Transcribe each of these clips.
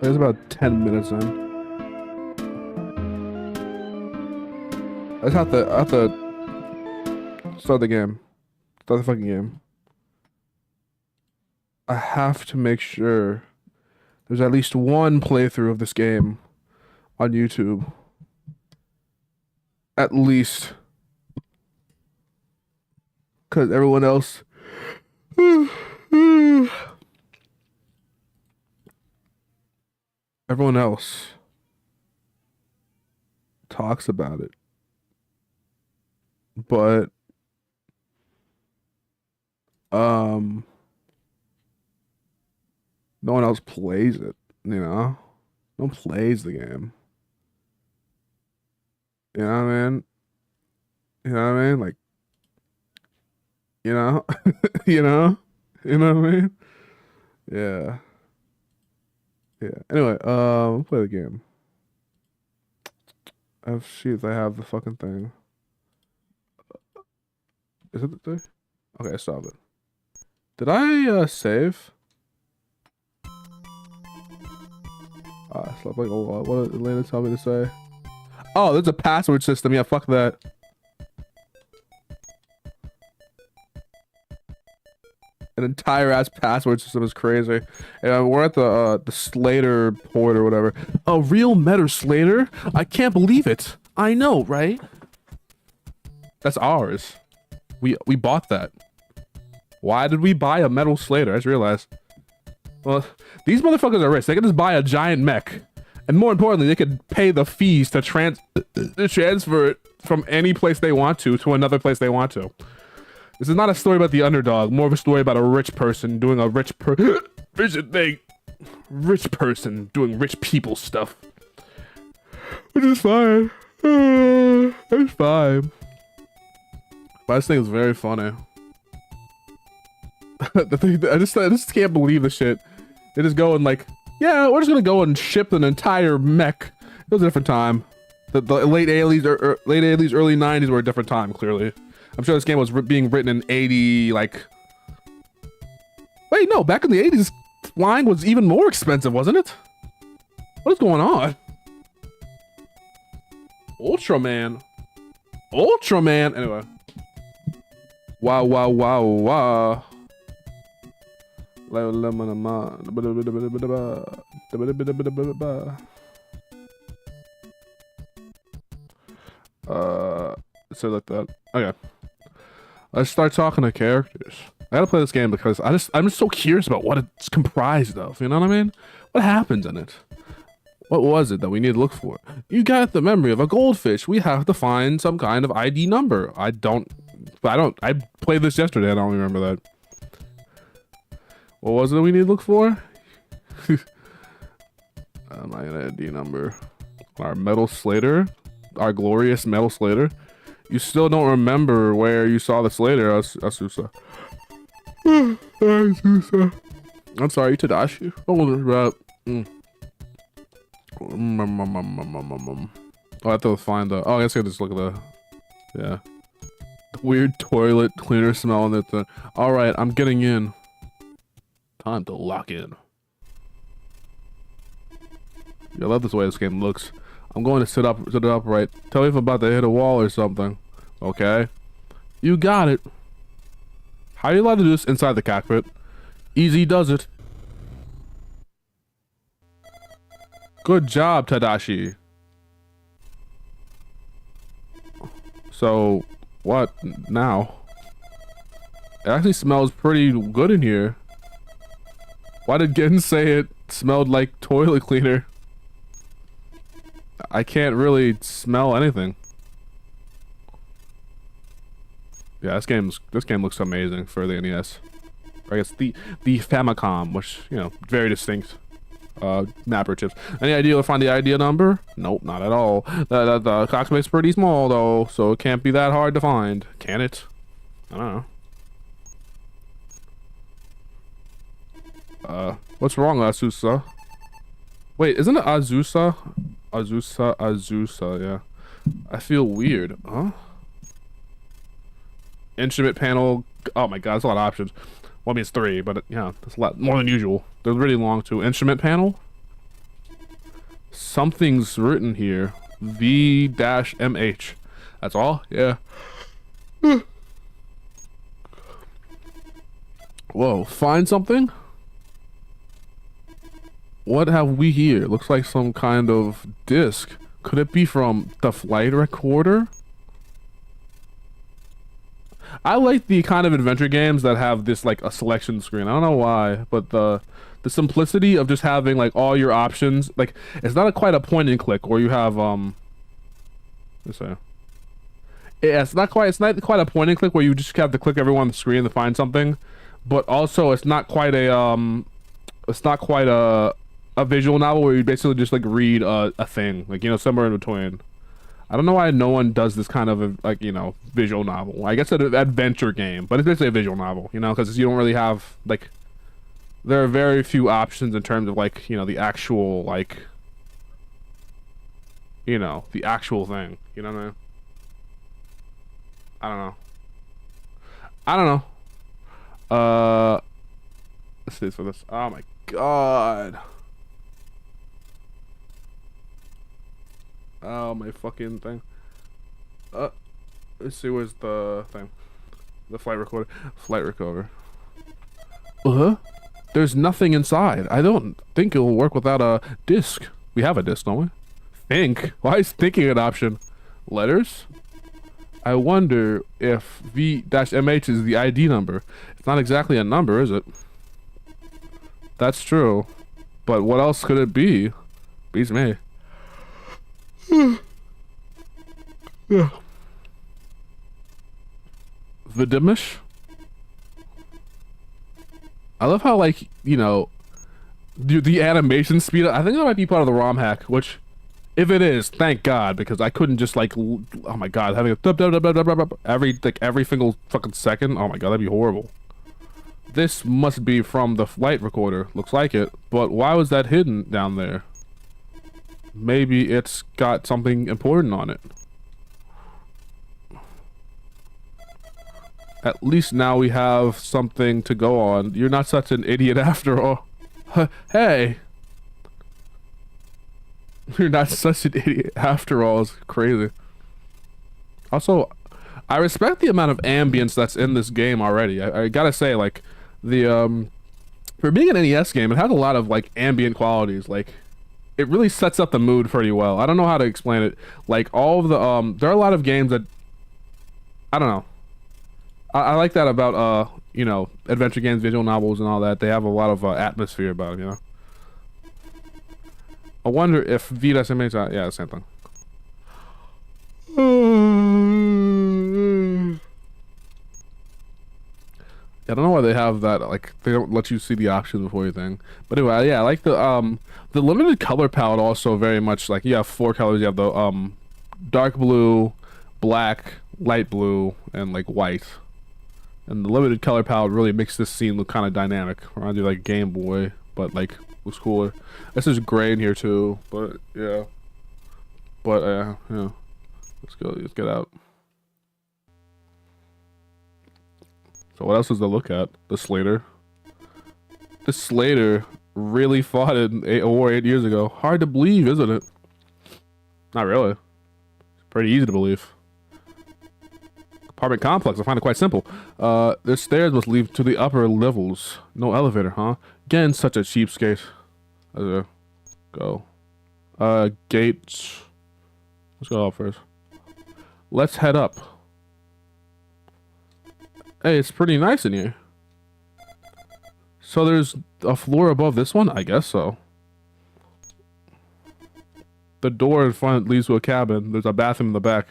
It's about 10 minutes in. I just have to start the game. Start the fucking game. I have to make sure there's at least one playthrough of this game on YouTube. At least. Because everyone else. Everyone else talks about it. But no one else plays it, you know? No one plays the game. You know what I mean? You know what I mean? Like, you know? You know? You know what I mean? Yeah. Yeah. Anyway, we'll play the game. Oh shit, I have the fucking thing. Is it the thing? Okay, stop it. Did I save? Stop like what did Elena tell me to say? Oh, there's a password system. Yeah, fuck that. An entire ass password system is crazy. And we're at the Slater port or whatever. A real Metal Slater? I can't believe it. I know, right? That's ours. We bought that. Why did we buy a Metal Slater? I just realized. Well, these motherfuckers are rich. They could just buy a giant mech. And more importantly, they could pay the fees to transfer it from any place they want to another place they want to. This is not a story about the underdog, more of a story about a rich person doing a rich thing. Rich person doing rich people stuff. Which is fine. It's fine. But this thing is very funny. The thing, I just can't believe the shit. They just go and like, yeah, we're just gonna go and ship an entire mech. It was a different time. The late 80s or late 80s, early 90s were a different time, clearly. I'm sure this game was being written in 80, like... Wait, no, back in the 80s, flying was even more expensive, wasn't it? What is going on? Ultraman. Ultraman! Anyway. Wow, wow, wow, wow. So like that. Okay. Let's start talking to characters. I gotta play this game because I'm just so curious about what it's comprised of, you know what I mean? What happens in it? What was it that we need to look for? You got the memory of a goldfish. We have to find some kind of ID number. I played this yesterday, I don't remember that. What was it we need to look for? My ID number. Our Metal Slater. Our glorious Metal Slater. You still don't remember where you saw the Slater, Asusa. Asusa. I'm sorry, Tadashi. Oh, I have to find the... Oh, I guess I just look at the... Yeah. The weird toilet cleaner smell in it. Alright, I'm getting in. Time to lock in. I love this way this game looks. I'm going to sit it upright. Tell me if I'm about to hit a wall or something. Okay. You got it. How are you allowed to do this inside the cockpit? Easy does it. Good job, Tadashi. So, what now? It actually smells pretty good in here. Why did Gen say it smelled like toilet cleaner? I can't really smell anything. Yeah, this game looks amazing for the NES. Or I guess the Famicom, which, you know, very distinct mapper chips. Any idea to find the idea number? Nope, not at all. The cockpit's pretty small though, so it can't be that hard to find. Can it? I don't know. What's wrong, Asusa? Wait, isn't it Azusa? Azusa, yeah. I feel weird, huh? Instrument panel. Oh my god, that's a lot of options. Well, I mean, it's 3, but yeah, that's a lot more than usual. They're really long too. Instrument panel? Something's written here. V-MH. That's all? Yeah. Whoa, find something? What have we here? Looks like some kind of disc. Could it be from the flight recorder? I like the kind of adventure games that have this like a selection screen. I don't know why, but the simplicity of just having like all your options, like it's not quite a point and click where you have let's say. Yeah, it's not quite a point and click where you just have to click everyone on the screen to find something, but also it's not quite a visual novel where you basically just like read a thing, like, you know, somewhere in between. I don't know why no one does this kind of like, you know, visual novel. I guess an adventure game, but it's basically a visual novel, you know, because you don't really have like, there are very few options in terms of like, you know, the actual like, you know, the actual thing. You know what I mean? I don't know. I don't know. Let's see for this. Oh my god. Oh my fucking thing. Let's see, where's the thing? The flight recorder. Flight recorder. Uh-huh. There's nothing inside. I don't think it will work without a disc. We have a disc, don't we? Think? Why is thinking an option? Letters? I wonder if V-MH is the ID number. It's not exactly a number, is it? That's true. But what else could it be? Beats me. Yeah. Vidimish? I love how, like, you know, the animation speed. I think that might be part of the ROM hack, which, if it is, thank God, because I couldn't just like, oh my God, having a every single fucking second. Oh my God, that'd be horrible. This must be from the flight recorder. Looks like it, but why was that hidden down there? Maybe it's got something important on it. At least now we have something to go on. You're not such an idiot after all. Hey! You're not such an idiot after all. It's crazy. Also, I respect the amount of ambience that's in this game already. I gotta say, like, the, for being an NES game, it had a lot of, like, ambient qualities. Like, it really sets up the mood pretty well. I don't know how to explain it. Like, all of the, there are a lot of games that, I don't know. I like that about, you know, adventure games, visual novels and all that. They have a lot of atmosphere about them, you know? I wonder if V-MH, yeah, the same thing. I don't know why they have that, like, they don't let you see the options before you think. But anyway, yeah, I like the limited color palette also very much, like, you have 4 colors. You have the, dark blue, black, light blue, and, like, white. And the limited color palette really makes this scene look kind of dynamic. Reminds you like Game Boy, but like looks cooler. This is gray in here too, but yeah. But yeah. Let's go. Let's get out. So what else is to look at? The Slater. This Slater really fought in a war 8 years ago. Hard to believe, isn't it? Not really. It's pretty easy to believe. Apartment complex. I find it quite simple. The stairs must lead to the upper levels. No elevator, huh? Again, such a cheapskate. Go. Gates. Let's go up first. Let's head up. Hey, it's pretty nice in here. So there's a floor above this one? I guess so. The door in front leads to a cabin. There's a bathroom in the back.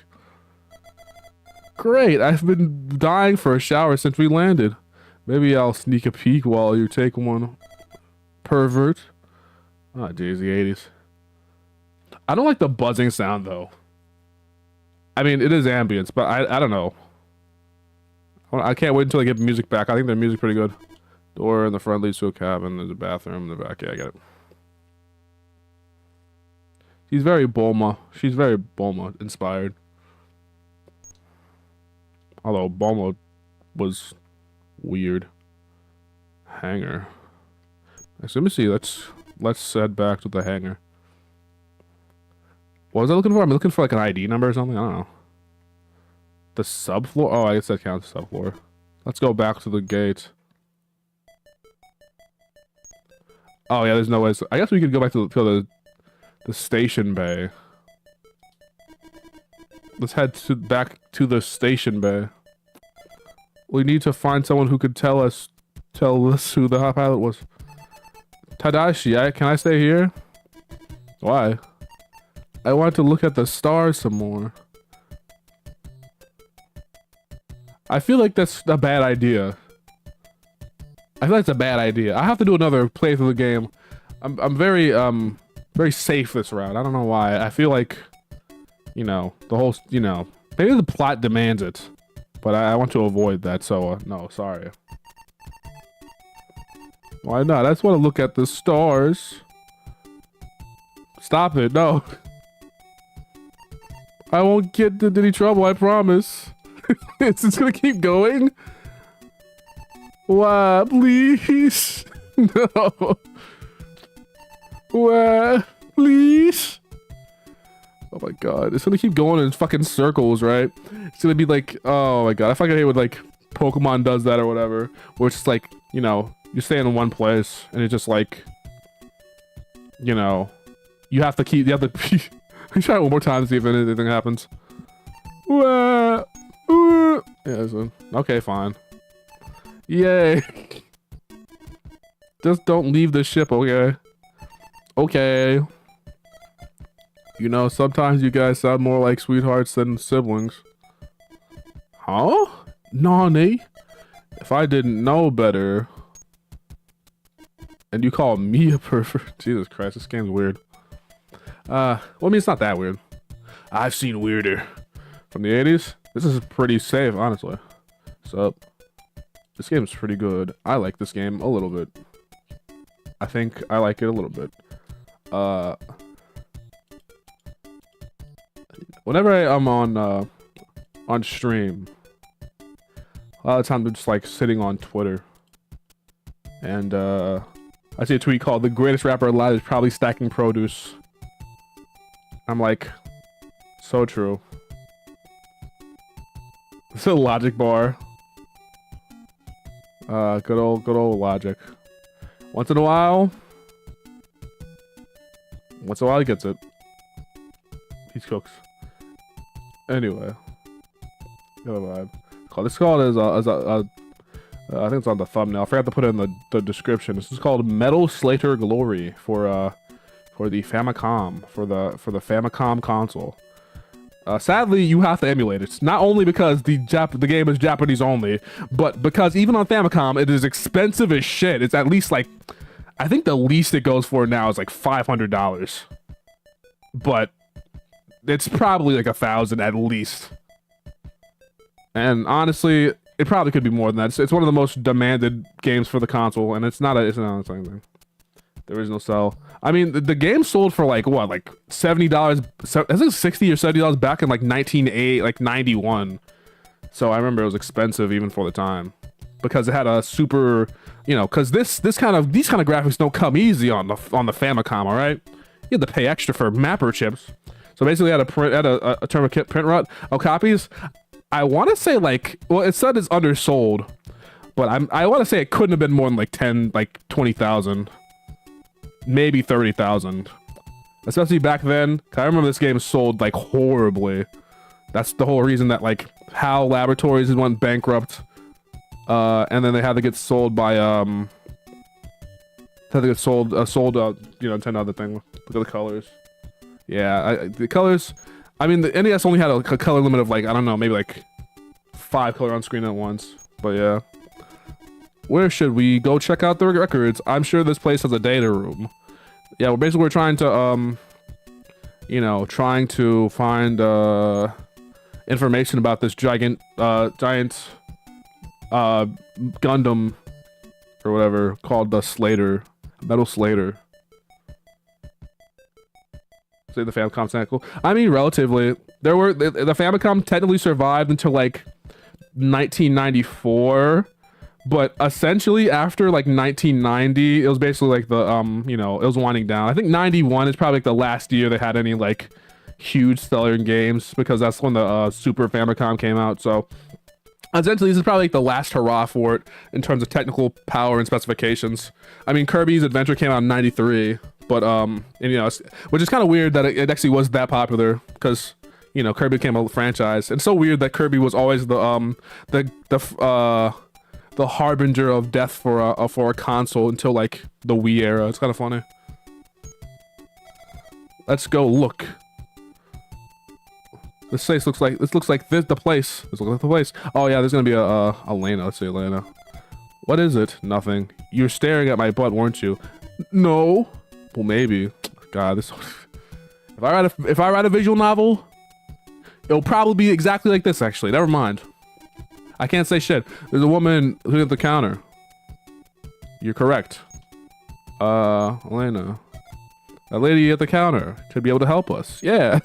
Great, I've been dying for a shower since we landed. Maybe I'll sneak a peek while you take one. Pervert. Ah, geez, the 80s. I don't like the buzzing sound, though. I mean, it is ambience, but I don't know. I can't wait until I get the music back. I think the music's pretty good. Door in the front leads to a cabin. There's a bathroom in the back. Yeah, I get it. She's very Bulma. She's very Bulma inspired. Although Bulma was weird. Hangar. So let me see. Let's head back to the hangar. What was I looking for? I'm looking for like an ID number or something. I don't know. The subfloor? Oh, I guess that counts as subfloor. Let's go back to the gate. Oh yeah, there's no way. I guess we could go back to the station bay. Let's head back to the station bay. We need to find someone who could tell us who the hot pilot was. Tadashi, can I stay here? Why? I want to look at the stars some more. I feel like that's a bad idea. I feel like it's a bad idea. I have to do another playthrough of the game. I'm very safe this route. I don't know why. I feel like, you know, the whole, you know, maybe the plot demands it, but I want to avoid that. So no, sorry. Why not? I just want to look at the stars. Stop it! No. I won't get into any trouble. I promise. It's just gonna keep going. Why, please? No. Why, please? Oh my god, it's gonna keep going in fucking circles, right? It's gonna be like, oh my god, I fucking hate when like Pokemon does that or whatever, where it's just like, you know, you stay in one place and it's just like, you know, you have to try it one more time to see if anything happens. Yeah, so, okay, fine. Yay. Just don't leave the ship, okay? Okay. You know, sometimes you guys sound more like sweethearts than siblings. Huh? Nani? If I didn't know better... And you call me a pervert? Jesus Christ, this game's weird. Well, I mean, it's not that weird. I've seen weirder. From the 80s? This is pretty safe, honestly. Sup? This game's pretty good. I like this game a little bit. I think I like it a little bit. Whenever I'm on stream, a lot of times I'm just like sitting on Twitter, and I see a tweet called "The greatest rapper alive is probably stacking produce." I'm like, so true. It's a Logic bar. Good old Logic. Once in a while he gets it. He cooks. Anyway, got a vibe. This is called I think it's on the thumbnail. I forgot to put it in the description. This is called Metal Slater Glory for the Famicom, for the Famicom console. Sadly, you have to emulate it. Not only because the game is Japanese only, but because even on Famicom, it is expensive as shit. It's at least like, I think the least it goes for now is like $500. But it's probably like 1,000 at least. And honestly, it probably could be more than that. It's one of the most demanded games for the console, and it's not a thing. There is no sell. I mean, the game sold for like what, like $70? I think $60 or $70 back in like 91. So I remember it was expensive even for the time, because it had a super, you know, because these kind of graphics don't come easy on the Famicom. All right, you had to pay extra for mapper chips. So basically, I had a term of print run of copies. I want to say like, well, it said it's undersold, but I want to say it couldn't have been more than like 20,000. Maybe 30,000, especially back then. I remember this game sold like horribly. That's the whole reason that like HAL Laboratories went bankrupt, and then they had to get sold by you know, Nintendo other thing. Look at the colors. Yeah, the colors. I mean, the NES only had a color limit of like, I don't know, maybe like 5 color on screen at once. But yeah. Where should we go check out the records? I'm sure this place has a data room. Yeah, well, basically we're trying to, you know, find, information about this giant Gundam, or whatever, called the Slater. Metal Slater. Say the Famicom's not cool. I mean, relatively. The Famicom technically survived until, like, 1994. But essentially, after like 1990, it was basically like the you know, it was winding down. I think 91 is probably like the last year they had any like, huge selling games because that's when the Super Famicom came out. So essentially, this is probably like the last hurrah for it in terms of technical power and specifications. I mean, Kirby's Adventure came out in '93, but and, you know, which is kind of weird that it actually was that popular because, you know, Kirby became a franchise. It's so weird that Kirby was always the harbinger of death for a console until like the Wii era. It's kind of funny. Let's go look. This place looks like the place. This looks like the place. Oh yeah, there's gonna be a Elena. Let's see, Elena. What is it? Nothing. You're staring at my butt, weren't you? No. Well, maybe. God, this. If I write a visual novel, it'll probably be exactly like this. Actually, never mind. I can't say shit. There's a woman who's at the counter. You're correct. Elena. That lady at the counter should be able to help us. Yeah.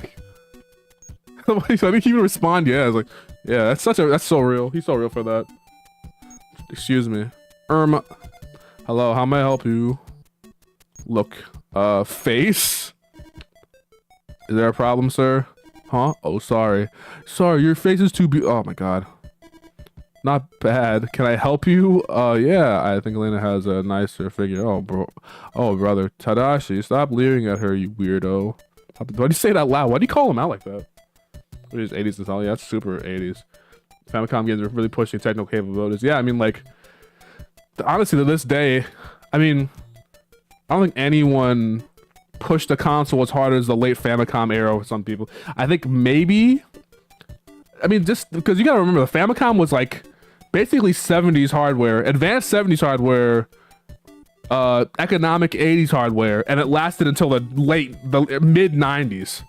I think he would respond, yeah. I was like, yeah, that's so real. He's so real for that. Excuse me. Hello, how may I help you? Look, face? Is there a problem, sir? Huh? Oh, sorry. Sorry, your face is too oh my god. Not bad. Can I help you? Yeah, I think Elena has a nicer figure. Oh, bro. Oh, brother. Tadashi, stop leering at her, you weirdo. Why do you say that loud? Why do you call him out like that? It is 80s to tell you. That's super 80s. Famicom games are really pushing technical capabilities. Yeah, I mean, like, honestly, to this day, I mean, I don't think anyone pushed the console as hard as the late Famicom era with some people. I think maybe, I mean, just because you gotta remember, the Famicom was like basically 70s hardware, advanced 70s hardware, economic 80s hardware, and it lasted until the mid 90s.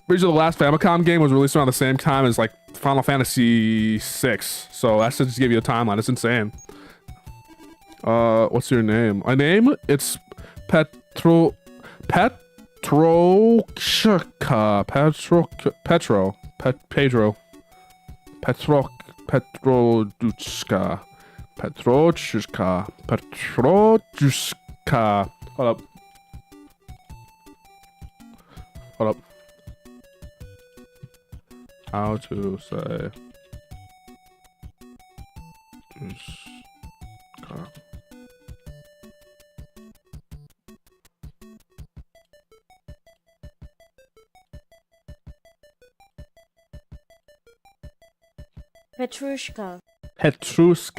Pretty sure the last Famicom game was released around the same time as like Final Fantasy VI. So that should just give you a timeline. It's insane. What's your name? My name? It's Petro. Pedro. Hold up. How to say Petrushka.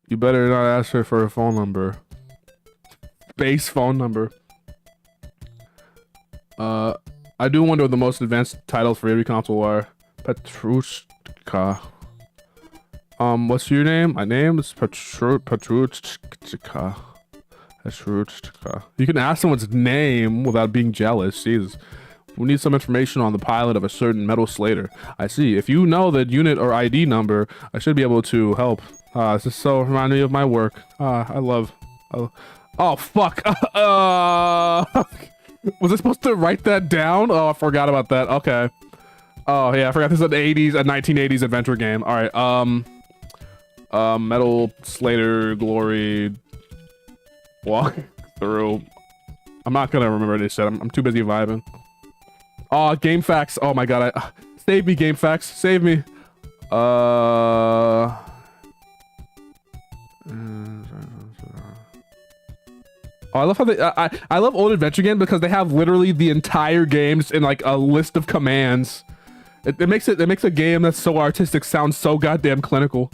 You better not ask her for a phone number. Base phone number. I do wonder what the most advanced titles for every console are. Petrushka. What's your name? My name is Petrushka. You can ask someone's name without being jealous. Jesus. We need some information on the pilot of a certain Metal Slater. I see. If you know the unit or ID number, I should be able to help. This is so reminding me of my work. Oh, fuck. Was I supposed to write that down? Oh, I forgot about that. Okay. Oh, yeah, I forgot this is an 1980s adventure game. All right. Metal Slater Glory walk through. I'm not gonna remember this shit. I'm too busy vibing. Oh, game facts. Oh my god. Save me, game facts. Save me. Oh, I love how they. I love old adventure games because they have literally the entire games in like a list of commands. It makes a game that's so artistic sound so goddamn clinical.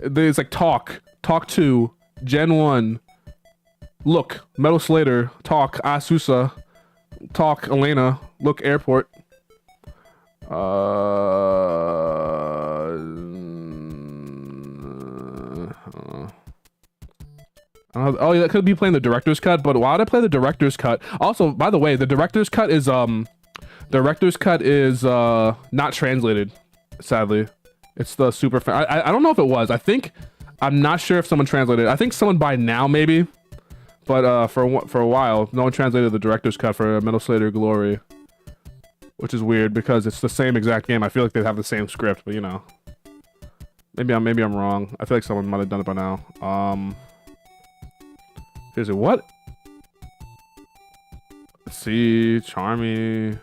It's like talk to Gen 1. Look, Metal Slater. Talk, Asusa. Talk, Elena. Look, airport. Oh, yeah, that could be playing the director's cut, but why would I play the director's cut? Also, by the way, the director's cut is not translated, sadly. It's the super I don't know if it was. I'm not sure if someone translated it. I think someone by now maybe. But for a while, no one translated the director's cut for Metal Slater Glory, which is weird because it's the same exact game. I feel like they have the same script, but you know, maybe I'm wrong. I feel like someone might have done it by now. Seriously, what? See, Charmy,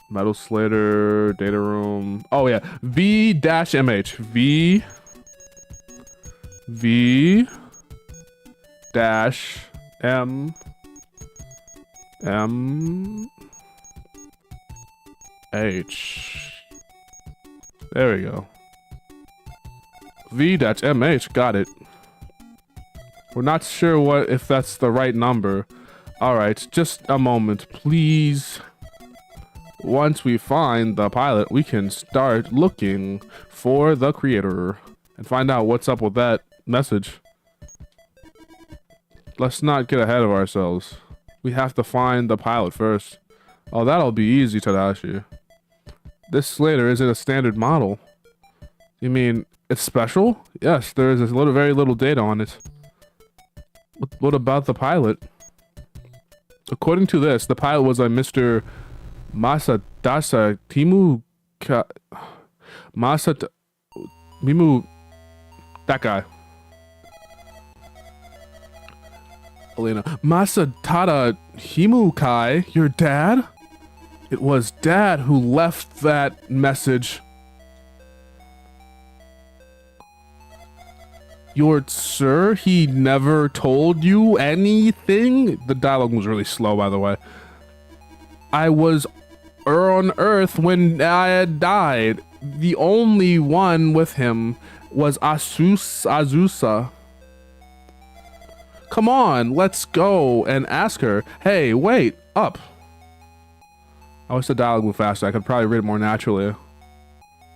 Metal Slater, data room. Oh yeah, V-MH. V dash M H. There we go. V-MH, got it. We're not sure if that's the right number. Alright, just a moment, please. Once we find the pilot, we can start looking for the creator and find out what's up with that message. Let's not get ahead of ourselves. We have to find the pilot first. Oh, that'll be easy, Tadashi. This Slater isn't a standard model. You mean it's special? Yes, there is very little data on it. What about the pilot? According to this, the pilot was a Mr. Masadasa Mimu, that guy. Elena, Masatada Himukai, your dad? It was Dad who left that message. Your sir, he never told you anything? The dialogue was really slow, by the way. I was on Earth when I had died. The only one with him was Azusa. Come on, let's go and ask her. Hey, wait, up. I wish the dialogue moved faster. I could probably read it more naturally.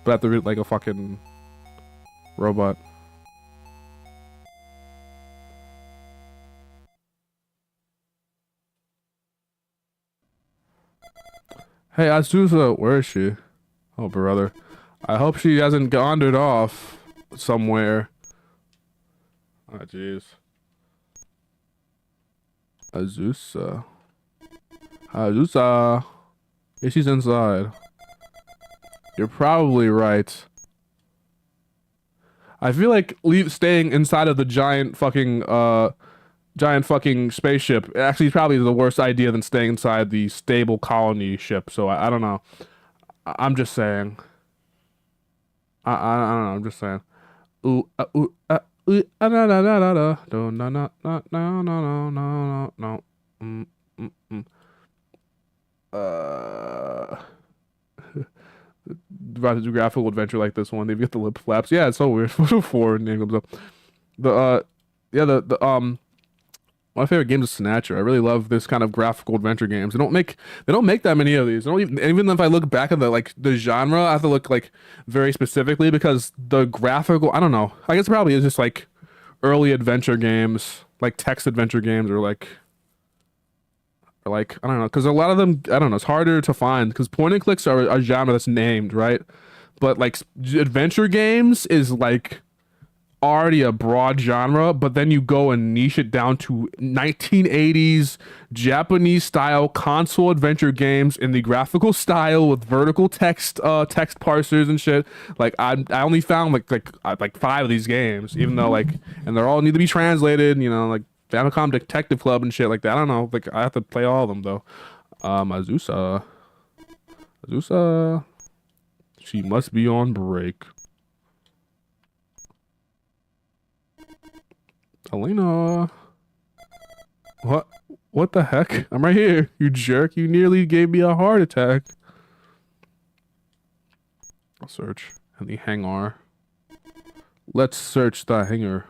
But I have to read it like a fucking robot. Hey, Azusa, where is she? Oh, brother. I hope she hasn't wandered off somewhere. Oh, jeez. Azusa. Azusa. Yeah, she's inside. You're probably right. I feel like staying inside of the giant fucking spaceship actually is probably the worst idea than staying inside the stable colony ship. So I don't know. I'm just saying. I don't know. I'm just saying. Ooh, no, no, no, no, no, no, no, no, no, no, no, no, no. About to do graphical adventure like this one. They've got the lip flaps. Yeah, it's so weird. Forward name comes up. My favorite game is Snatcher. I really love this kind of graphical adventure games. They don't make that many of these. They don't even if I look back at the genre, I have to look like very specifically because the graphical, I don't know. I guess it probably is just like early adventure games, like text adventure games or like I don't know, because a lot of them, I don't know, it's harder to find because point and clicks are a genre that's named, right? But like adventure games is like already a broad genre, but then you go and niche it down to 1980s Japanese style console adventure games in the graphical style with vertical text parsers and shit. Like I only found like 5 of these games, even though and they're all need to be translated, you know, like Famicom Detective Club and shit like that. I don't know, like I have to play all of them though. Azusa, she must be on break. Elena. What the heck? I'm right here, you jerk. You nearly gave me a heart attack. I'll search in the hangar. Let's search the hangar.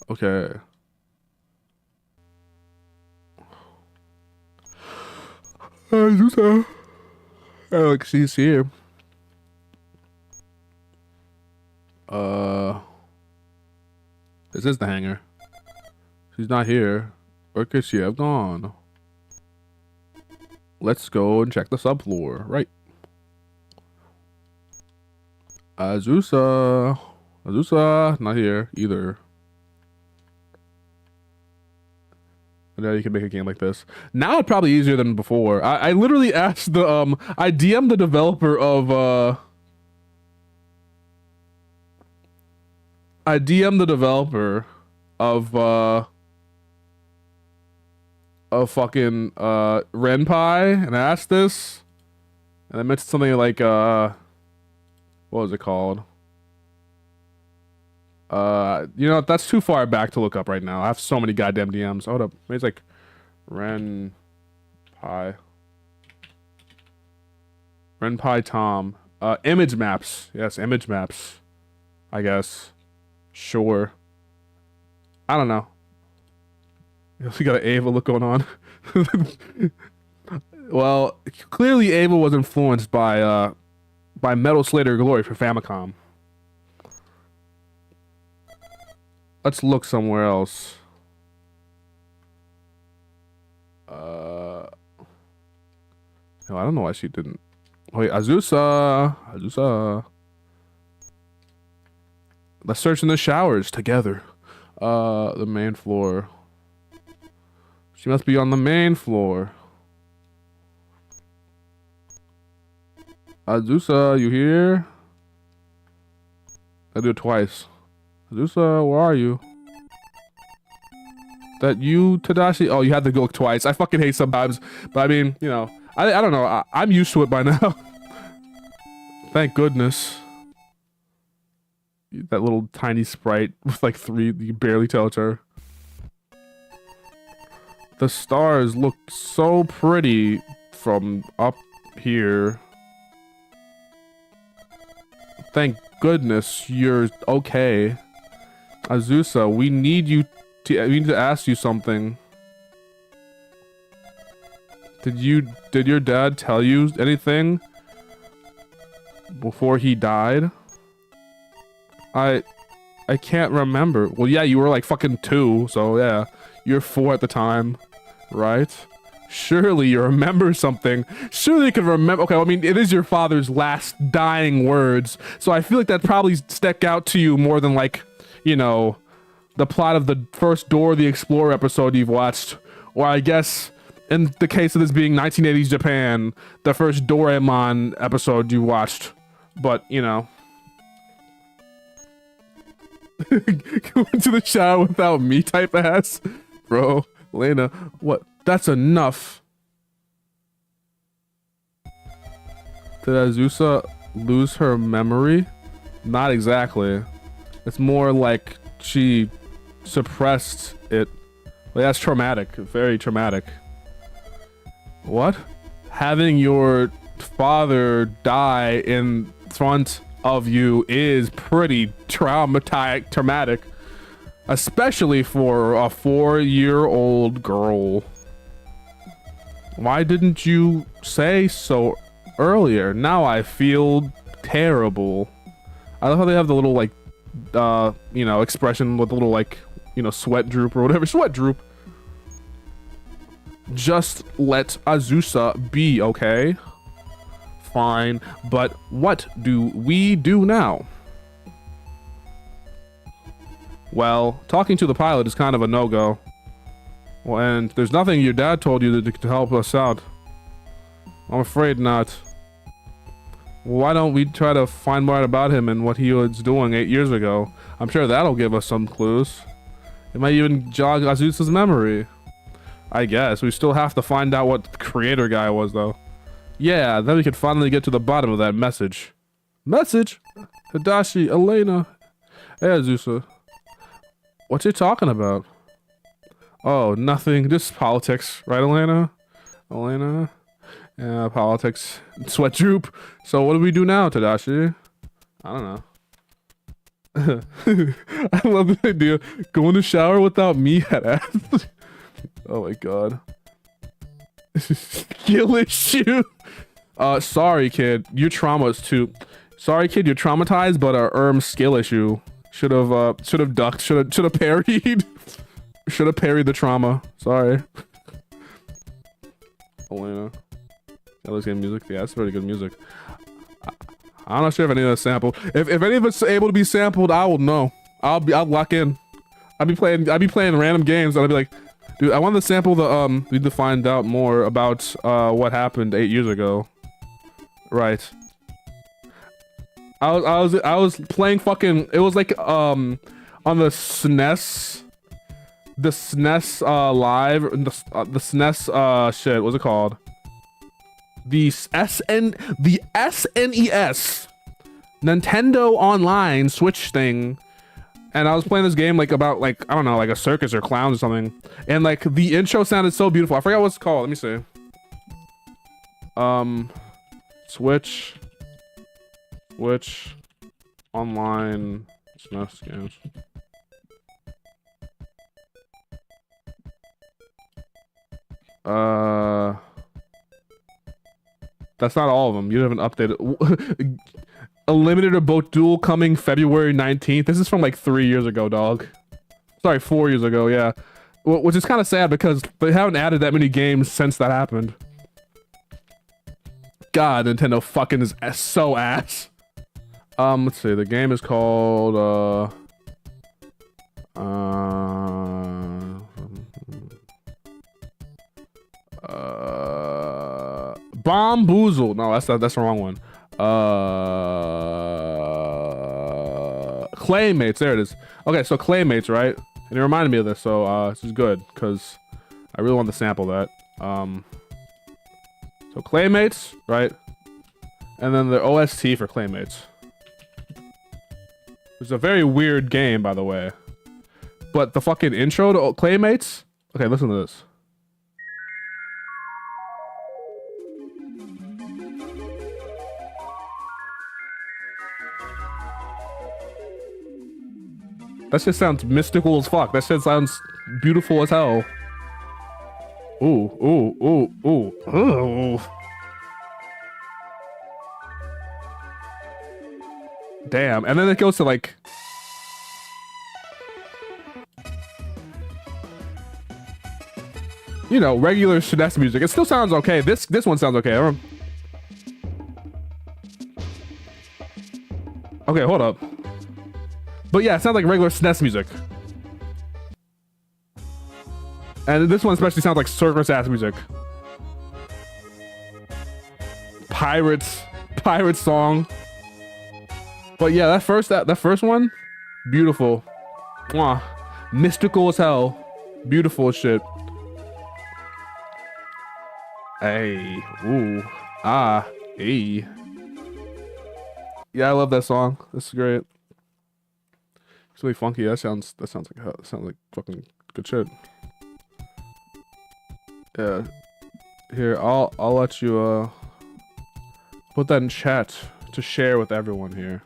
Okay. Alex, she's here. This is the hangar. She's not here. Where could she have gone? Let's go and check the subfloor. Right. Azusa, not here either. Now you can make a game like this. Now it's probably easier than before. I literally asked the I DM'd the developer of I DM'd the developer of fucking Renpai and asked this, and I mentioned something like what was it called? You know, that's too far back to look up right now. I have so many goddamn DMs. Hold up. Maybe it's like Renpai. Renpai Tom. Image maps. Yes, image maps. I guess. Sure. I don't know. We got an Ava look going on. Well, clearly Ava was influenced by Metal Slayer Glory for Famicom. Let's look somewhere else. No, I don't know why she didn't. Wait, Azusa. Let's search in the showers together. The main floor. She must be on the main floor. Azusa, you here? I do it twice. Azusa, where are you? That you, Tadashi? Oh, you had to go twice. I fucking hate sometimes. But I mean, you know, I don't know. I'm used to it by now. Thank goodness. That little tiny sprite with like 3, you can barely tell it's her. The stars look so pretty from up here. Thank goodness you're okay. Azusa, we need to ask you something. Did your dad tell you anything before he died? I can't remember. Well, yeah, you were like fucking 2, so yeah. You're 4 at the time, right? Surely you remember something. Surely you can remember. Okay, well, I mean, it is your father's last dying words, so I feel like that probably stuck out to you more than, like, you know, the plot of the first Dora the Explorer episode you've watched, or I guess, in the case of this being 1980s Japan, the first Doraemon episode you watched. But, you know. Go into the shower without me type ass. Bro, Lena, what? That's enough. Did Azusa lose her memory? Not exactly. It's more like she suppressed it. Like, that's traumatic. Very traumatic. What? Having your father die in front of you is pretty traumatic. Especially for a 4-year-old girl. Why didn't you say so earlier? Now I feel terrible. I love how they have the little, like, you know, expression with the little, like, you know, sweat droop or whatever. Sweat droop. Just let Azusa be, okay? Fine. But what do we do now? Well, talking to the pilot is kind of a no-go. Well, and there's nothing your dad told you to help us out. I'm afraid not. Why don't we try to find more out about him and what he was doing 8 years ago? I'm sure that'll give us some clues. It might even jog Azusa's memory. I guess. We still have to find out what the creator guy was, though. Yeah, then we could finally get to the bottom of that message. Message? Tadashi, Elena. Hey, Azusa. What you talking about? Oh, nothing. Just politics, right, Elena? Elena? Yeah, politics. Sweat droop. So what do we do now, Tadashi? I don't know. I love the idea. Go in the shower without me at ass. Oh my god. Skill issue. Sorry, kid. Your traumas too. Sorry, kid. You're traumatized, but skill issue. Should have ducked. Should have parried. Should have parried the trauma. Sorry. Elena. Yeah, let's get music. Yeah, that's very good music. I'm not sure if any of that's sampled. If any of it's able to be sampled, I will know. I'll lock in. I'll be playing random games and I'll be like, dude, I want to sample the we need to find out more about what happened 8 years ago. Right. I was playing fucking, it was like on the SNES the SNES live, the SNES shit. What's it called? The SNES Nintendo Online Switch thing. And I was playing this game like about like, I don't know, like a circus or clowns or something. And like the intro sounded so beautiful. I forgot what it's called. Let me see. Switch Online SNES games. That's not all of them. You haven't updated. A limited or both dual coming February 19th. This is from like 3 years ago, dog. Sorry, 4 years ago, yeah. Which is kind of sad because they haven't added that many games since that happened. God, Nintendo fucking is so ass. Let's see. The game is called, Bomboozle. No, that's the wrong one. Claymates. There it is. Okay, so Claymates, right? And it reminded me of this, so this is good because I really want to sample that. So Claymates, right? And then the OST for Claymates. It's a very weird game, by the way. But the fucking intro to Claymates. Okay, listen to this. That shit sounds mystical as fuck. That shit sounds beautiful as hell. Ooh, ooh, ooh, ooh, ooh. Damn. And then it goes to like... You know, regular SNES music. It still sounds okay. This one sounds okay. Okay, hold up. But yeah, it sounds like regular SNES music. And this one especially sounds like circus-ass music. Pirate song. But yeah, that first one, beautiful. Mwah. Mystical as hell. Beautiful as shit. Hey, ooh, ah, hey. Yeah, I love that song. This is great. It's really funky. That sounds like fucking good shit. Yeah. Here, I'll let you put that in chat to share with everyone here.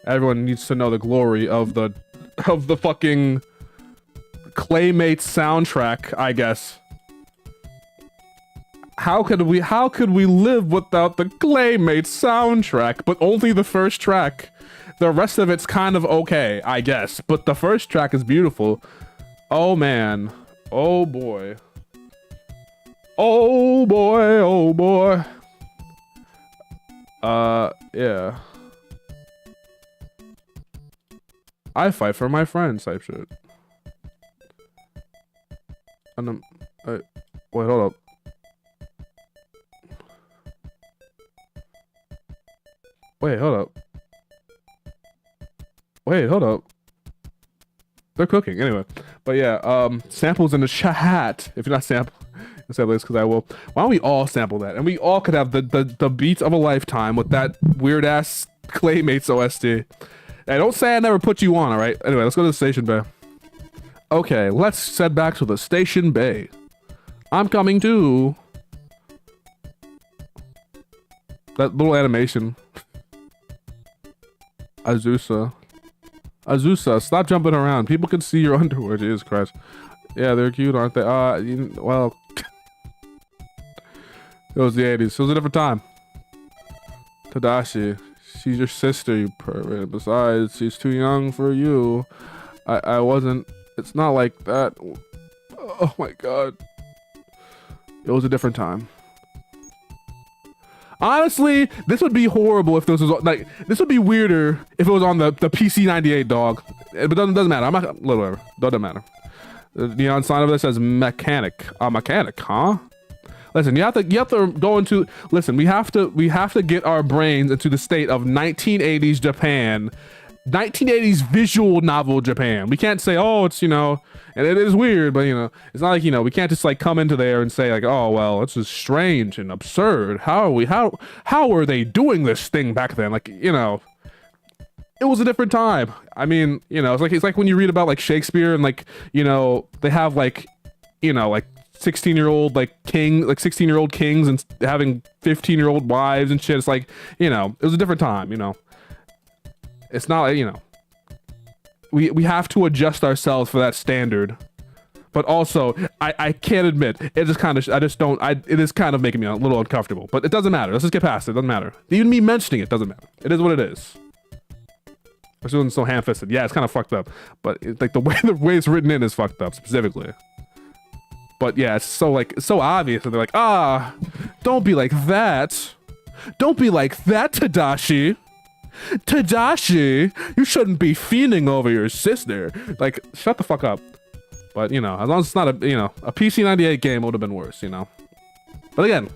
Everyone needs to know the glory of the fucking Claymates soundtrack, I guess. How could we live without the Claymates soundtrack? But only the first track. The rest of it's kind of okay, I guess. But the first track is beautiful. Oh man. Oh boy. Oh boy, oh boy. Yeah. I fight for my friends type shit. And wait, hold up. Wait, hold up. Wait, hold up. They're cooking anyway. But yeah, samples in the chat. If you're not sample this because I will. Why don't we all sample that? And we all could have the beats of a lifetime with that weird ass Claymates OST. Hey, don't say I never put you on, alright? Anyway, let's go to the station bay. Okay, let's head back to the station bay. I'm coming too. That little animation. Azusa, stop jumping around. People can see your underwear. Jesus Christ. Yeah, they're cute, aren't they? Well, it was the 80s. It was a different time. Tadashi, she's your sister, you pervert. Besides, she's too young for you. I wasn't. It's not like that. Oh my god. It was a different time. Honestly, this would be horrible if this was like. This would be weirder if it was on the PC 98, dog. But doesn't matter. I'm not. Whatever. Doesn't matter. The neon sign over there says mechanic. Mechanic, huh? Listen, you have to go into. Listen, we have to get our brains into the state of 1980s Japan, 1980s visual novel Japan. We can't say, oh, it's, and it is weird, but it's not like, we can't just like come into there and say like, oh, well, it's just strange and absurd. How are they doing this thing back then? Like, it was a different time. I mean, it's like when you read about like Shakespeare and like, they have like, like 16-year-old like 16-year-old kings and having 15-year-old wives and shit. It's like, it was a different time, It's not like, we have to adjust ourselves for that standard. But also, I can't admit, it is kind of making me a little uncomfortable. But it doesn't matter. Let's just get past it. It doesn't matter. Even me mentioning it doesn't matter. It is what it is. Especially when it's so ham-fisted. Yeah, it's kind of fucked up. But like the way it's written in is fucked up specifically. But yeah, it's so obvious. And they're like, don't be like that. Don't be like that, Tadashi. Tadashi, you shouldn't be fiending over your sister. Like, shut the fuck up. But as long as it's not a PC 98 game would have been worse, But again,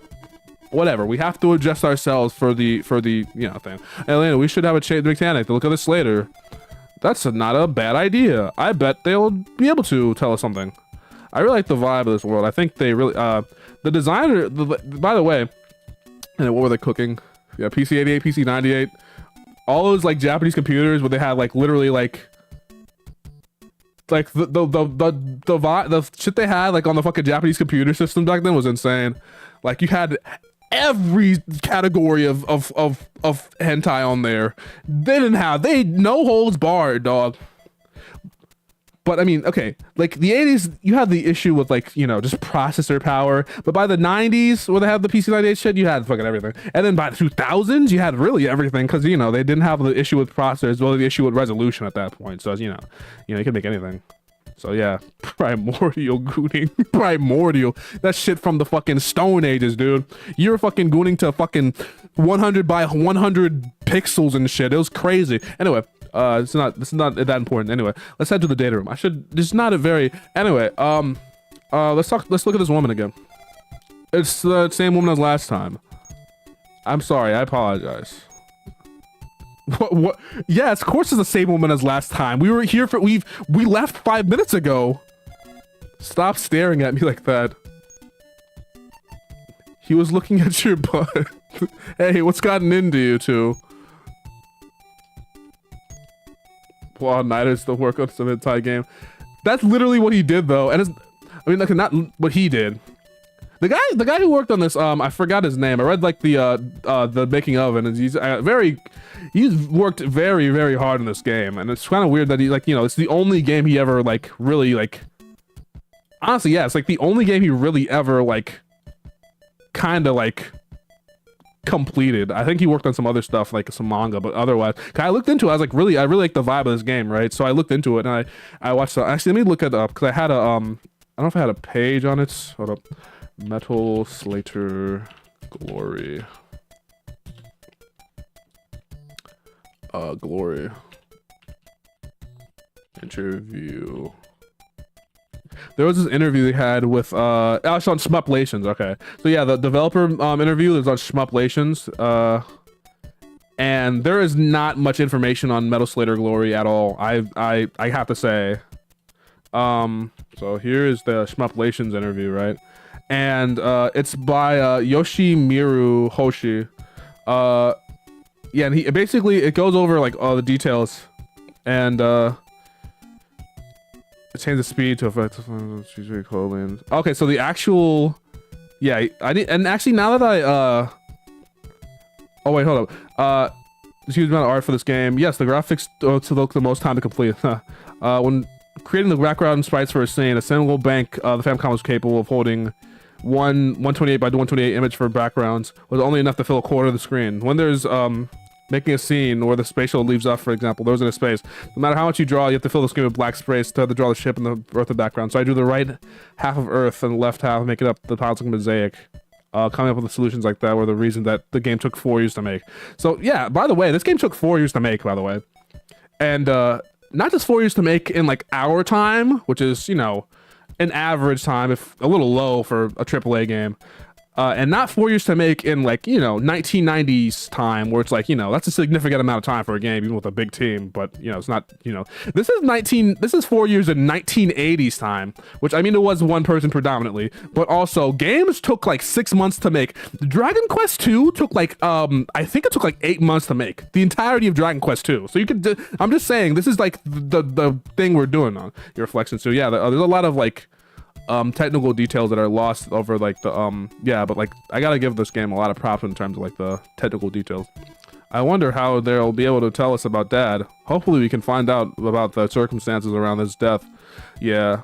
whatever. We have to adjust ourselves for the thing. Elena, we should have a mechanic to look at this later. That's not a bad idea. I bet they'll be able to tell us something. I really like the vibe of this world. I think they really the designer. By the way, and what were they cooking? Yeah, PC 88, PC 98. All those like Japanese computers where they had like literally like the shit they had like on the fucking Japanese computer system back then was insane. Like you had every category of hentai on there. They no holds barred, dog. But I mean, okay, like the 80s, you had the issue with like, just processor power. But by the 90s, where they had the PC 98 shit, you had fucking everything. And then by the 2000s, you had really everything because, they didn't have the issue with processors, well, the issue with resolution at that point. So, you could make anything. So yeah, primordial gooning. Primordial. That shit from the fucking Stone Ages, dude. You're fucking gooning to fucking 100 by 100 pixels and shit. It was crazy. Anyway. This is not that important. Anyway, let's head to the data room. This is not a very, anyway, let's look at this woman again. It's the same woman as last time. I'm sorry, I apologize. What? Yes, of course it's the same woman as last time. We were here we left 5 minutes ago. Stop staring at me like that. He was looking at your butt. Hey, what's gotten into you two? While Niders still work on some hentai game. That's literally what he did though. And like not what he did. The guy who worked on this, I forgot his name. I read like the making of, and he's worked very, very hard in this game. And it's kind of weird that he it's the only game he ever like really like, honestly, yeah, it's like the only game he really ever like kind of like completed. I think he worked on some other stuff like some manga, but otherwise I looked into it. I was like, I really like the vibe of this game, right? So I looked into it and I watched actually let me look it up because I had a I don't know if I had a page on it. Hold up. Metal Slater Glory. Glory interview. There was this interview they had with it's on Shmuplations. Okay, so yeah, the developer interview is on Shmuplations, and there is not much information on Metal Slater Glory at all. I have to say. So here is the Shmuplations interview, right? And it's by Yoshimiru Hoshi. Yeah, and it goes over like all the details, and it changes the speed to affect clothing. Okay, so the actual, yeah, and actually now that oh wait, hold up. There's a huge amount of art for this game. Yes, the graphics took the most time to complete. When creating the background sprites for a scene, a single bank the Famicom was capable of holding 128 by 128 image for backgrounds was only enough to fill a quarter of the screen. When there's making a scene where the spatial leaves off, for example, there wasn't a space. No matter how much you draw, you have to fill the screen with black space to draw the ship and the Earth in the background. So I drew the right half of Earth and the left half, making up the tiles like a mosaic. Coming up with the solutions like that were the reason that the game took 4 years to make. So yeah, by the way, this game took 4 years to make, by the way. And not just 4 years to make in like our time, which is, an average time, if a little low for a AAA game. and not 4 years to make in like, you know, 1990s time, where it's like, you know, that's a significant amount of time for a game, even with a big team. But, you know, it's not, you know, this is 4 years in 1980s time, which, I mean, it was one person predominantly, but also games took like 6 months to make. Dragon Quest 2 took like, I think it took like 8 months to make the entirety of Dragon Quest 2. So you could, I'm just saying, this is like the thing we're doing on your reflection. So yeah, there's a lot of like, technical details that are lost over like the yeah, but like I gotta give this game a lot of props in terms of like the technical details. I wonder how they'll be able to tell us about Dad. Hopefully we can find out about the circumstances around his death. Yeah,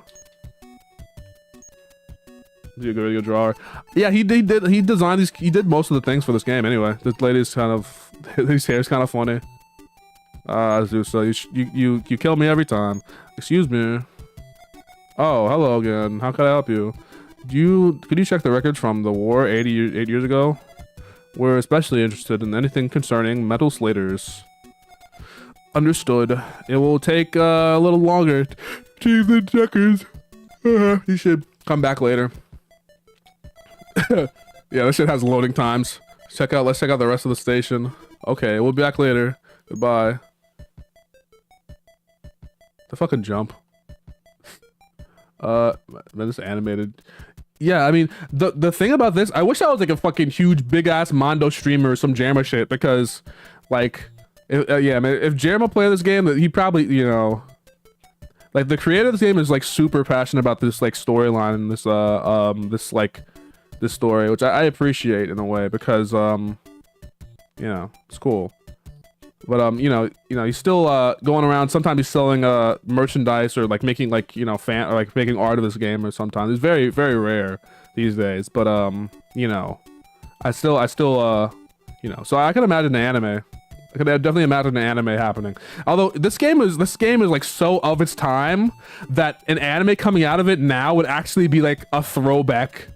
he's a good drawer. Yeah, he designed these, he did most of the things for this game anyway. This lady's kind of, his hair's kind of funny. Zeus, you kill me every time. Excuse me. Oh, hello again. How can I help you? Could you check the records from the war 8 years ago? We're especially interested in anything concerning metal slaters. Understood. It will take a little longer to use the checkers. You should come back later. Yeah, this shit has loading times. Let's check out the rest of the station. Okay, we'll be back later. Goodbye. The fucking jump. Man, this animated. Yeah, I mean, the thing about this, I wish I was like a fucking huge big ass Mondo streamer or some Jammer shit, because like, yeah, man, if Jammer played this game, he probably, you know, like the creator of this game is like super passionate about this like storyline and this story, which I appreciate in a way, because you know, it's cool. But you know, he's still going around. Sometimes he's selling merchandise or like making like, you know, or like making art of this game, or sometimes it's very, very rare these days. But you know, I still you know, so I can imagine the anime. I could definitely imagine an anime happening. Although this game is like so of its time that an anime coming out of it now would actually be like a throwback.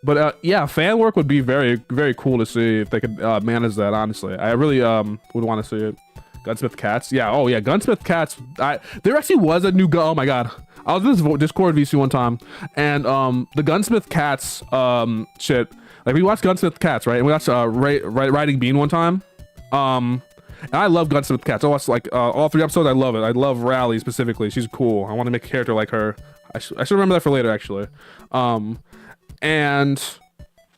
But yeah, fan work would be very, very cool to see if they could manage that. Honestly, I really would want to see it. Gunsmith Cats, yeah. Oh yeah, Gunsmith Cats. There actually was a new oh my god. I was in this Discord VC one time, and the Gunsmith Cats shit. Like we watched Gunsmith Cats, right? And we watched Riding Bean one time. And I love Gunsmith Cats. I watched like all 3 episodes. I love it. I love Rally specifically. She's cool. I want to make a character like her. I should remember that for later, actually. And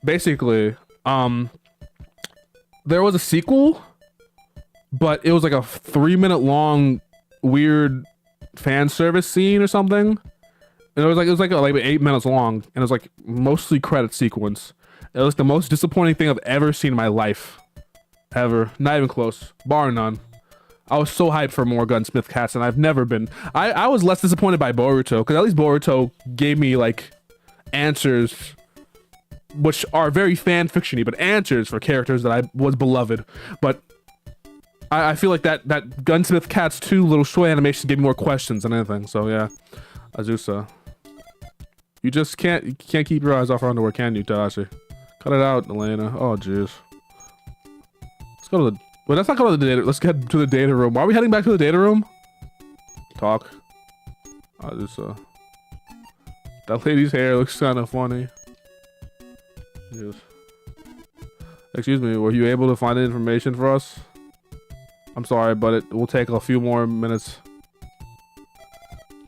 basically, there was a sequel, but it was like a 3-minute long weird fan service scene or something. And it was like 8 minutes long, and it was like mostly credit sequence. It was the most disappointing thing I've ever seen in my life. Ever. Not even close. Bar none. I was so hyped for more Gunsmith Cats, and I've never been. I was less disappointed by Boruto, because at least Boruto gave me like answers, which are very fan fiction-y, but answers for characters that I was beloved. But I feel like that Gunsmith Cats 2 little short animation gave me more questions than anything. So yeah, Azusa, you just can't keep your eyes off her underwear, can you, Tadashi? Cut it out, Elena. Oh jeez. Let's go to the. Well, let's not go to the data. Let's get to the data room. Why are we heading back to the data room? Talk. Azusa. That lady's hair looks kind of funny. Yes. Excuse me, were you able to find the information for us? I'm sorry, but it will take a few more minutes.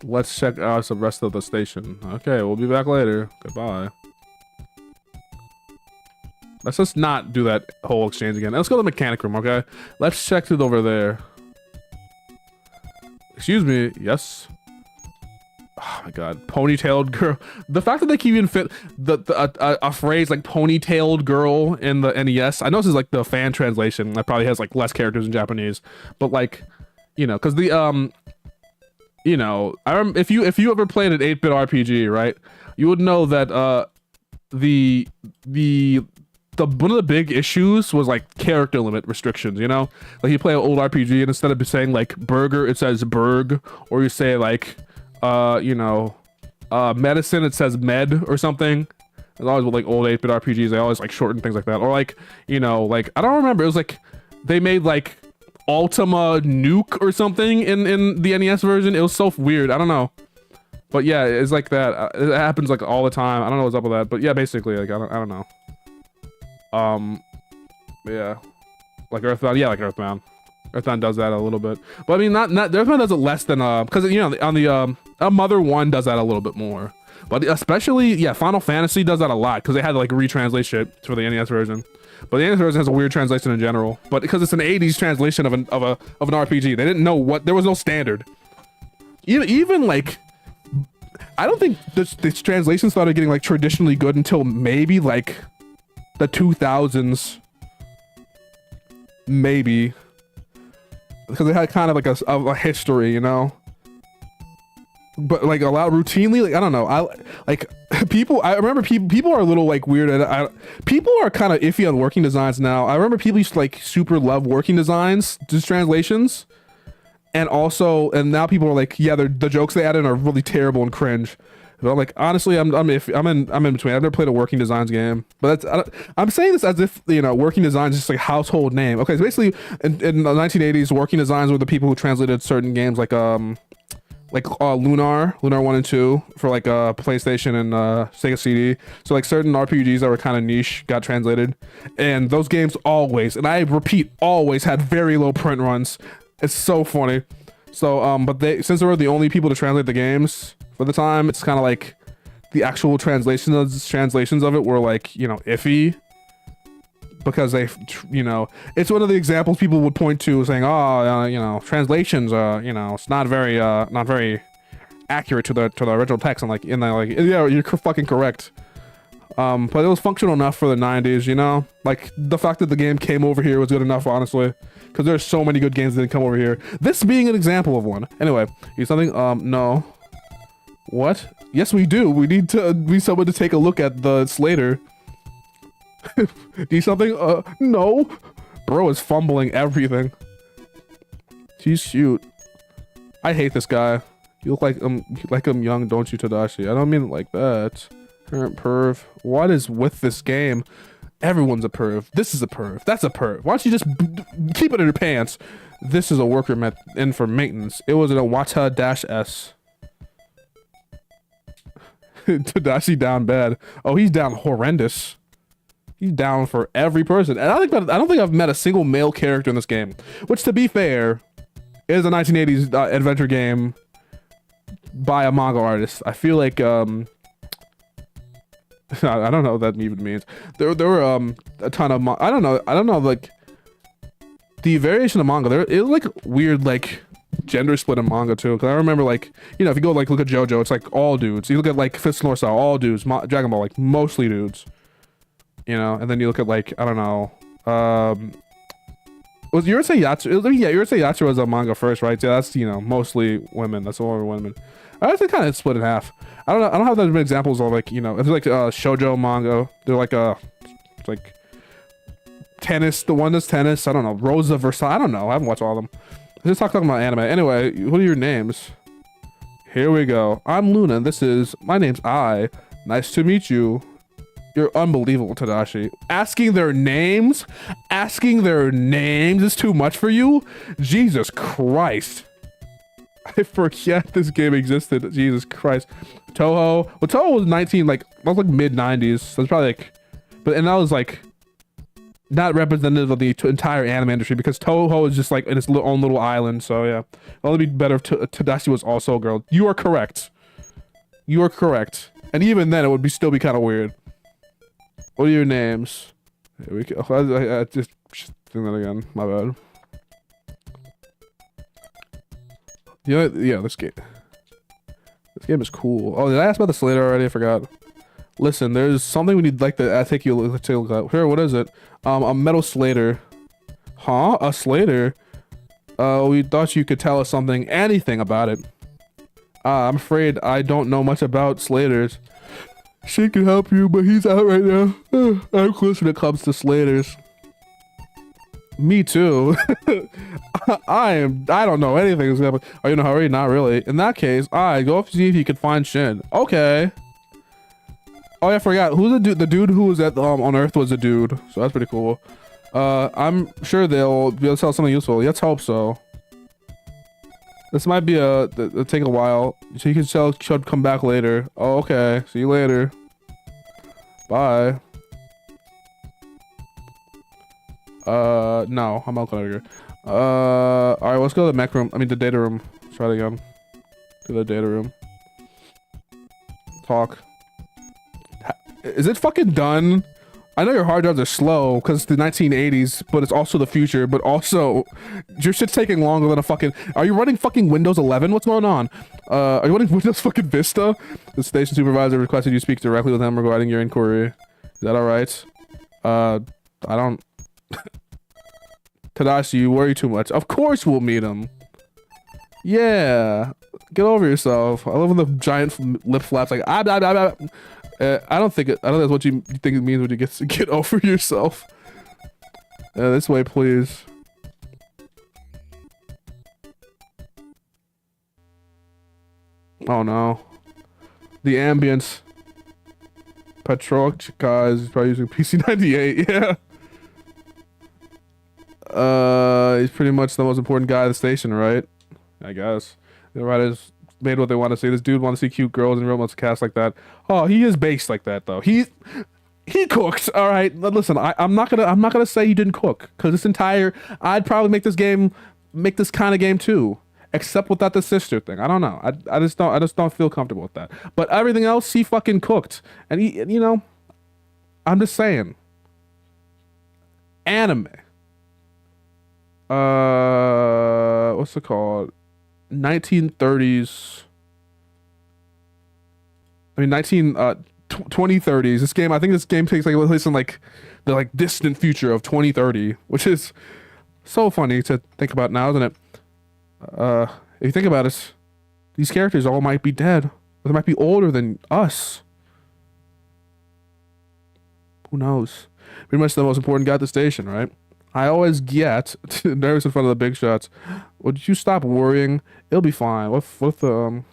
Let's check out the rest of the station. Okay, we'll be back later. Goodbye. Let's just not do that whole exchange again. Let's go to the mechanic room, okay? Let's check it over there. Excuse me, yes? Oh my god, ponytailed girl. The fact that they can even fit a phrase like ponytailed girl in the NES. I know this is like the fan translation that probably has like less characters in Japanese, but like, you know, because the you know, if you ever played an 8-bit RPG, right, you would know that the one of the big issues was like character limit restrictions, you know? Like you play an old RPG and instead of saying like burger, it says burg, or you say like you know, medicine, it says med or something. It's always with like old 8-bit RPGs, they always like shorten things like that. Or like, you know, like I don't remember, it was like they made like Ultima Nuke or something in the NES version. It was so weird. I don't know. But yeah, it's like that. It happens like all the time. I don't know what's up with that, but yeah, basically, like I don't know. Yeah, like Earthbound. Yeah, like Earthbound. Earthbound does that a little bit, but I mean, not Earthbound does it less than because you know on the Mother 1 does that a little bit more, but especially yeah, Final Fantasy does that a lot because they had to like retranslate shit for the NES version. But the NES version has a weird translation in general, but because it's an 80s translation of an RPG, they didn't know what there was no standard. Even like. I don't think this translation started getting like traditionally good until maybe like the 2000s, maybe, because it had kind of like a history, you know. But like a lot routinely, like I don't know, I like people. I remember people are a little like weird at. People are kind of iffy on working designs now. I remember people used to like super love working designs, just translations. And also, and now people are like, yeah, the jokes they add in are really terrible and cringe. But I'm like, honestly, I'm in between. I've never played a working designs game, but I'm saying this as if you know, working designs is just like a household name. Okay, so basically, in the 1980s, working designs were the people who translated certain games like Lunar 1 and 2 for like PlayStation and Sega CD. So like certain RPGs that were kind of niche got translated, and those games always, and I repeat, always had very low print runs. It's so funny. So, but since they were the only people to translate the games for the time, it's kind of like the actual translations of it were like, you know, iffy. Because they, you know, it's one of the examples people would point to saying, oh, you know, translations, you know, it's not very accurate to the original text. I'm like, yeah, you're fucking correct. But it was functional enough for the 90s, you know? Like, the fact that the game came over here was good enough, honestly. Because there's so many good games that didn't come over here. This being an example of one. Anyway, you something? No. What? Yes, we do. We need someone to take a look at the Slater. Need something? No. Bro is fumbling everything. He's cute. I hate this guy. You look like I'm young, don't you, Tadashi? I don't mean it like that. Current perv. What is with this game? Everyone's a perv. This is a perv. That's a perv. Why don't you just keep it in your pants? This is a worker in for maintenance. It was an Iwata-S. Tadashi down bad. Oh, he's down horrendous. He's down for every person. And I don't think I've met a single male character in this game. Which, to be fair, is a 1980s adventure game by a manga artist. I feel like I don't know what that even means. There were a ton of I don't know like the variation of manga. It was like weird like gender split in manga too. Because I remember like, you know, if you go like look at JoJo, it's like all dudes. You look at like Fist of North Star, all dudes. Dragon Ball, like mostly dudes. You know, and then you look at like, I don't know, was Urusei Yatsura? Yeah, Urusei Yatsura was a manga first, right? So that's, you know, mostly women. That's all women. I think kind of split in half. I don't know. I don't have that many examples of like, you know, it's like shoujo manga. They're like it's like tennis. The one that's tennis. I don't know. Rosa Versailles. I don't know. I haven't watched all of them. Let's talk about anime. Anyway, what are your names? Here we go. I'm Luna. My name's I. Nice to meet you. You're unbelievable, Tadashi. Asking their names is too much for you? Jesus Christ. I forget this game existed. Jesus Christ. Toho. Well, Toho was that was like mid 90s. So it's probably like, and that was like not representative of the entire anime industry because Toho is just like in its own little island. So yeah, it'd only be better if Tadashi was also a girl. You are correct. You are correct. And even then, it would still be kind of weird. What are your names? Here we go. I just doing that again. My bad. Yeah, this game is cool. Oh, did I ask about the Slater already? I forgot. Listen, there's something we need like to take you take a look at. Here, what is it? A metal Slater. Huh? A Slater? We thought you could tell us anything about it. I'm afraid I don't know much about Slaters. She can help you, but he's out right now. I'm close when it comes to Slaters. Me too. I don't know anything. Are you in a hurry? Not really. In that case, go up to see if you can find Shin. Okay. Oh, yeah, I forgot. Who's the dude? The dude who was at on Earth was a dude. So that's pretty cool. I'm sure they'll be able to tell something useful. Let's hope so. This might be it'll take a while. So you can tell should come back later. Oh, okay. See you later. Bye. No, I'm not gonna here. Alright, let's go to the mech room. I mean, the data room. Let's try it again. To the data room. Talk. Is it fucking done? I know your hard drives are slow because it's the 1980s, but it's also the future, but also your shit's taking longer than a fucking... Are you running fucking Windows 11? What's going on? Are you running Windows fucking Vista? The station supervisor requested you speak directly with him regarding your inquiry. Is that alright? I don't... Tadashi, you worry too much. Of course we'll meet him. Yeah. Get over yourself. I love when the giant lip flaps like... I don't think that's what you think it means when you get over yourself. This way, please. Oh no. The ambience. Petrolka guys probably using PC-98, yeah. He's pretty much the most important guy at the station, right? I guess. The writers made what they want to see. This dude wants to see cute girls and romance cast like that. Oh, he is based like that though. He cooked. All right, listen. I'm not gonna say he didn't cook because I'd probably make this kind of game too, except without the sister thing. I don't know. I just don't feel comfortable with that. But everything else, he fucking cooked. And you know, I'm just saying. Anime. What's it called? 1930s. I mean, 2030s. This game, I think this game takes place in like the distant future of 2030, which is so funny to think about now, isn't it? If you think about it, these characters all might be dead. Or they might be older than us. Who knows? Pretty much the most important guy at the station, right? I always get nervous in front of the big shots. Would you stop worrying? It'll be fine. What if the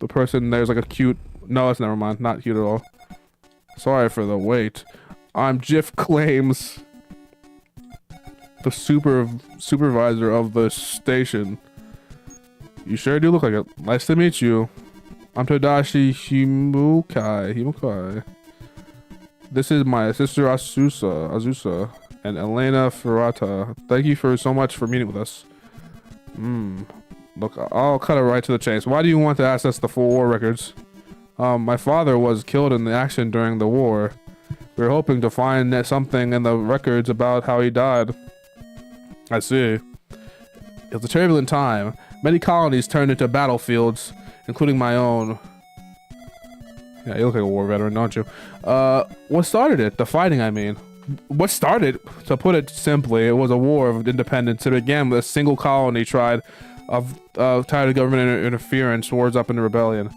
person there's like a cute... No, it's never mind. Not cute at all. Sorry for the wait. I'm Jiff Claims, the supervisor of the station. You sure do look like it. Nice to meet you. I'm Tadashi Himukai. This is my sister Azusa. And Elena Ferrata. Thank you so much for meeting with us. Look, I'll cut it right to the chase. Why do you want to access the full war records? My father was killed in the action during the war. We were hoping to find something in the records about how he died. I see. It was a turbulent time. Many colonies turned into battlefields, including my own. Yeah, you look like a war veteran, don't you? What started it? The fighting, I mean. What started, to put it simply, it was a war of independence. It began with a single colony tired of government interference, towards up into rebellion.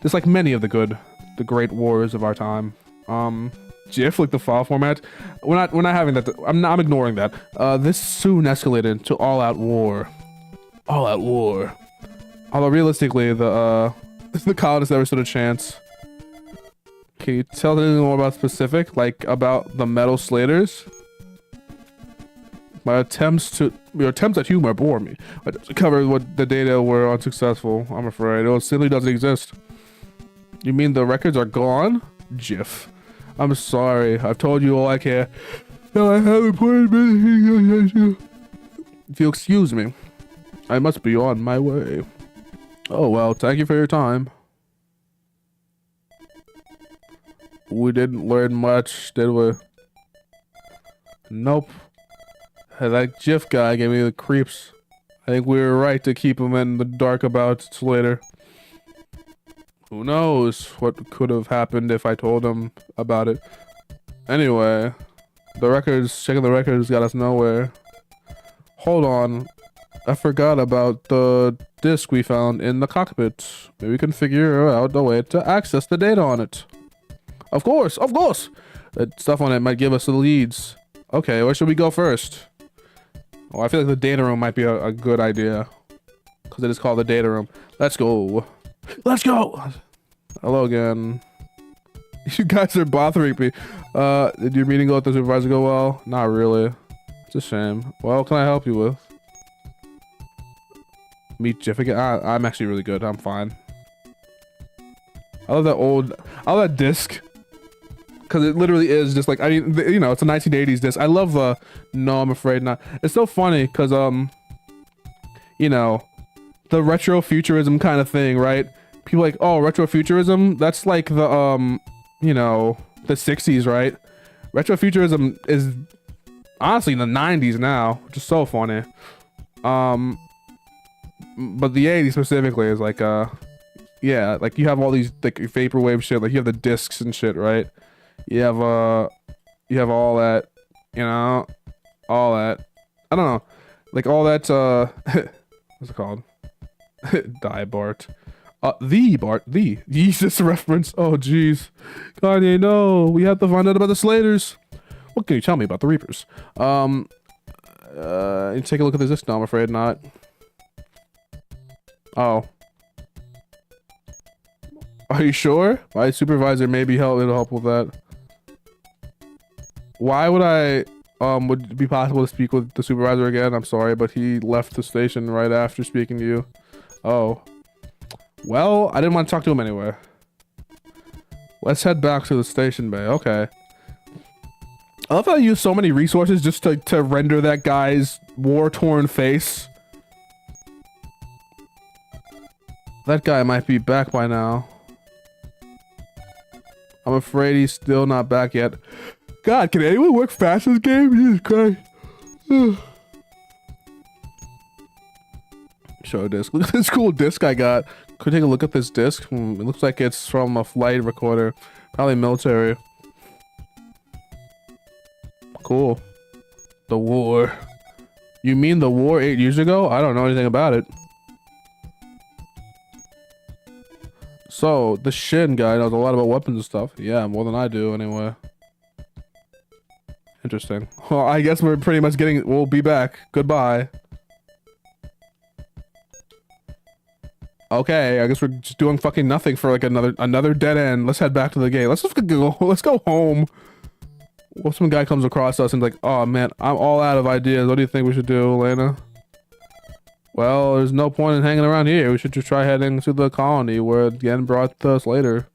Just like many of the great wars of our time. GIF, like the file format, we're not having that. I'm ignoring that. This soon escalated into all-out war. All-out war. Although realistically, the colonists never stood a chance. Can you tell anything more about specific, like about the metal slaters? Your attempts at humor bore me. To cover what the data were unsuccessful, I'm afraid. It simply doesn't exist. You mean the records are gone? GIF. I'm sorry. I've told you all I care. No, I haven't put anything. If you'll excuse me, I must be on my way. Oh well, thank you for your time. We didn't learn much, did we? Nope. That GIF guy gave me the creeps. I think we were right to keep him in the dark about Slater. Who knows what could have happened if I told him about it. Anyway, checking the records got us nowhere. Hold on. I forgot about the disk we found in the cockpit. Maybe we can figure out a way to access the data on it. Of course! That stuff on it might give us the leads. Okay, where should we go first? Oh, I feel like the data room might be a good idea. Because it is called the data room. Let's go! Let's go! Hello again. You guys are bothering me. Did your meeting with the supervisor go well? Not really. It's a shame. Well, what can I help you with? Meet Jiff again. I'm actually really good. I'm fine. I love that old. I love that disc. Because it literally is just like, I mean, you know, it's a 1980s disc. I love the. No, I'm afraid not. It's so funny because you know, the retrofuturism kind of thing, right? People like, oh, retrofuturism. That's like the you know, the 60s, right? Retrofuturism is honestly in the 90s now, which is so funny. But the 80s specifically is like yeah, like you have all these like vaporwave shit, like you have the discs and shit, right? You have all that, you know, all that. I don't know, like all that what's it called? Die Bart. The Bart, the Jesus reference. Oh jeez. Kanye, no, we have to find out about the Slaters. What can you tell me about the Reapers? You take a look at this disc. No, I'm afraid not. Oh. Are you sure? My supervisor maybe it'll help with that. Why would would it be possible to speak with the supervisor again? I'm sorry, but he left the station right after speaking to you. Oh. Well, I didn't want to talk to him anyway. Let's head back to the station bay. Okay. I love how I use so many resources just to render that guy's war-torn face. That guy might be back by now. I'm afraid he's still not back yet. God, can anyone work fast in this game? Jesus Christ. Show a disc. Look at this cool disc I got. Could we take a look at this disc? It looks like it's from a flight recorder. Probably military. Cool. The war. You mean the war 8 years ago? I don't know anything about it. So, the Shin guy knows a lot about weapons and stuff. Yeah, more than I do, anyway. Interesting. Well, I guess we're pretty much getting... We'll be back. Goodbye. Okay, I guess we're just doing fucking nothing for like another dead end. Let's head back to the gate. Let's just go. Let's go home. Well, some guy comes across us and like, oh man, I'm all out of ideas. What do you think we should do, Elena? Well, there's no point in hanging around here. We should just try heading to the colony where it again brought us later.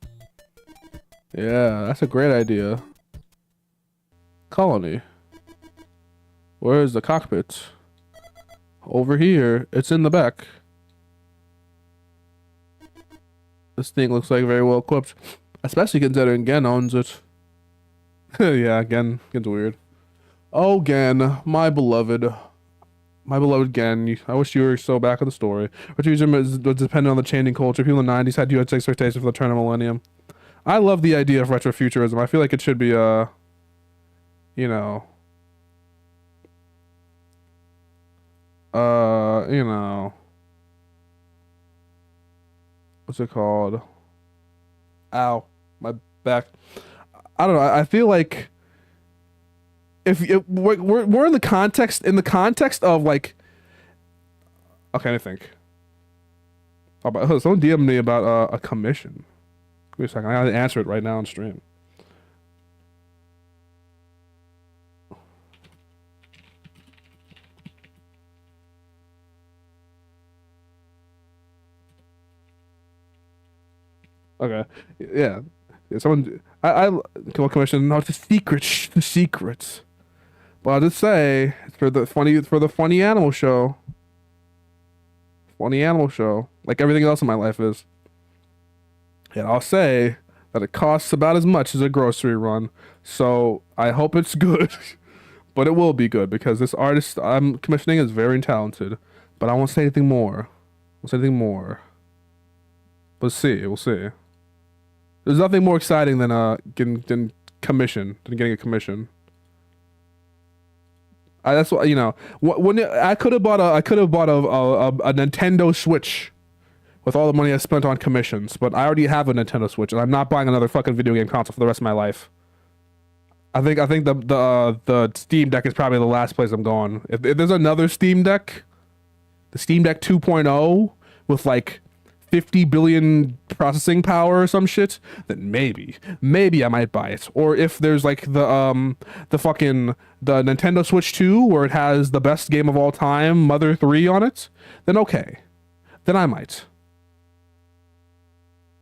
Yeah, that's a great idea. Colony. Where's the cockpit? Over here. It's in the back. This thing looks like very well equipped. Especially considering Gen owns it. Yeah, Gen's weird. Oh, Gen, my beloved. My beloved Gen, I wish you were so back in the story. Retrofuturism was dependent on the changing culture. People in the 90s had huge expectations for the turn of millennium. I love the idea of retrofuturism. I feel like it should be, you know... you know... What's it called? Ow, my back. I don't know. I feel like if we're in the context of like, okay, I think. Oh, but someone DM me about a commission. Give me a second. I gotta answer it right now on stream. Okay, yeah. Someone, what commission? No, it's a secret. Shh, the secrets. But I'll just say it's for the funny animal show. Funny animal show, like everything else in my life is. And I'll say that it costs about as much as a grocery run. So I hope it's good, but it will be good because this artist I'm commissioning is very talented. But I won't say anything more. Won't say anything more. But we'll see. There's nothing more exciting than getting a commission. That's what, you know. When I could have bought a Nintendo Switch with all the money I spent on commissions, but I already have a Nintendo Switch, and I'm not buying another fucking video game console for the rest of my life. I think the Steam Deck is probably the last place I'm going. If there's another Steam Deck, the Steam Deck 2.0 with like 50 billion processing power or some shit, then maybe I might buy it. Or if there's like the Nintendo Switch 2 where it has the best game of all time, Mother 3 on it, then okay. then I might.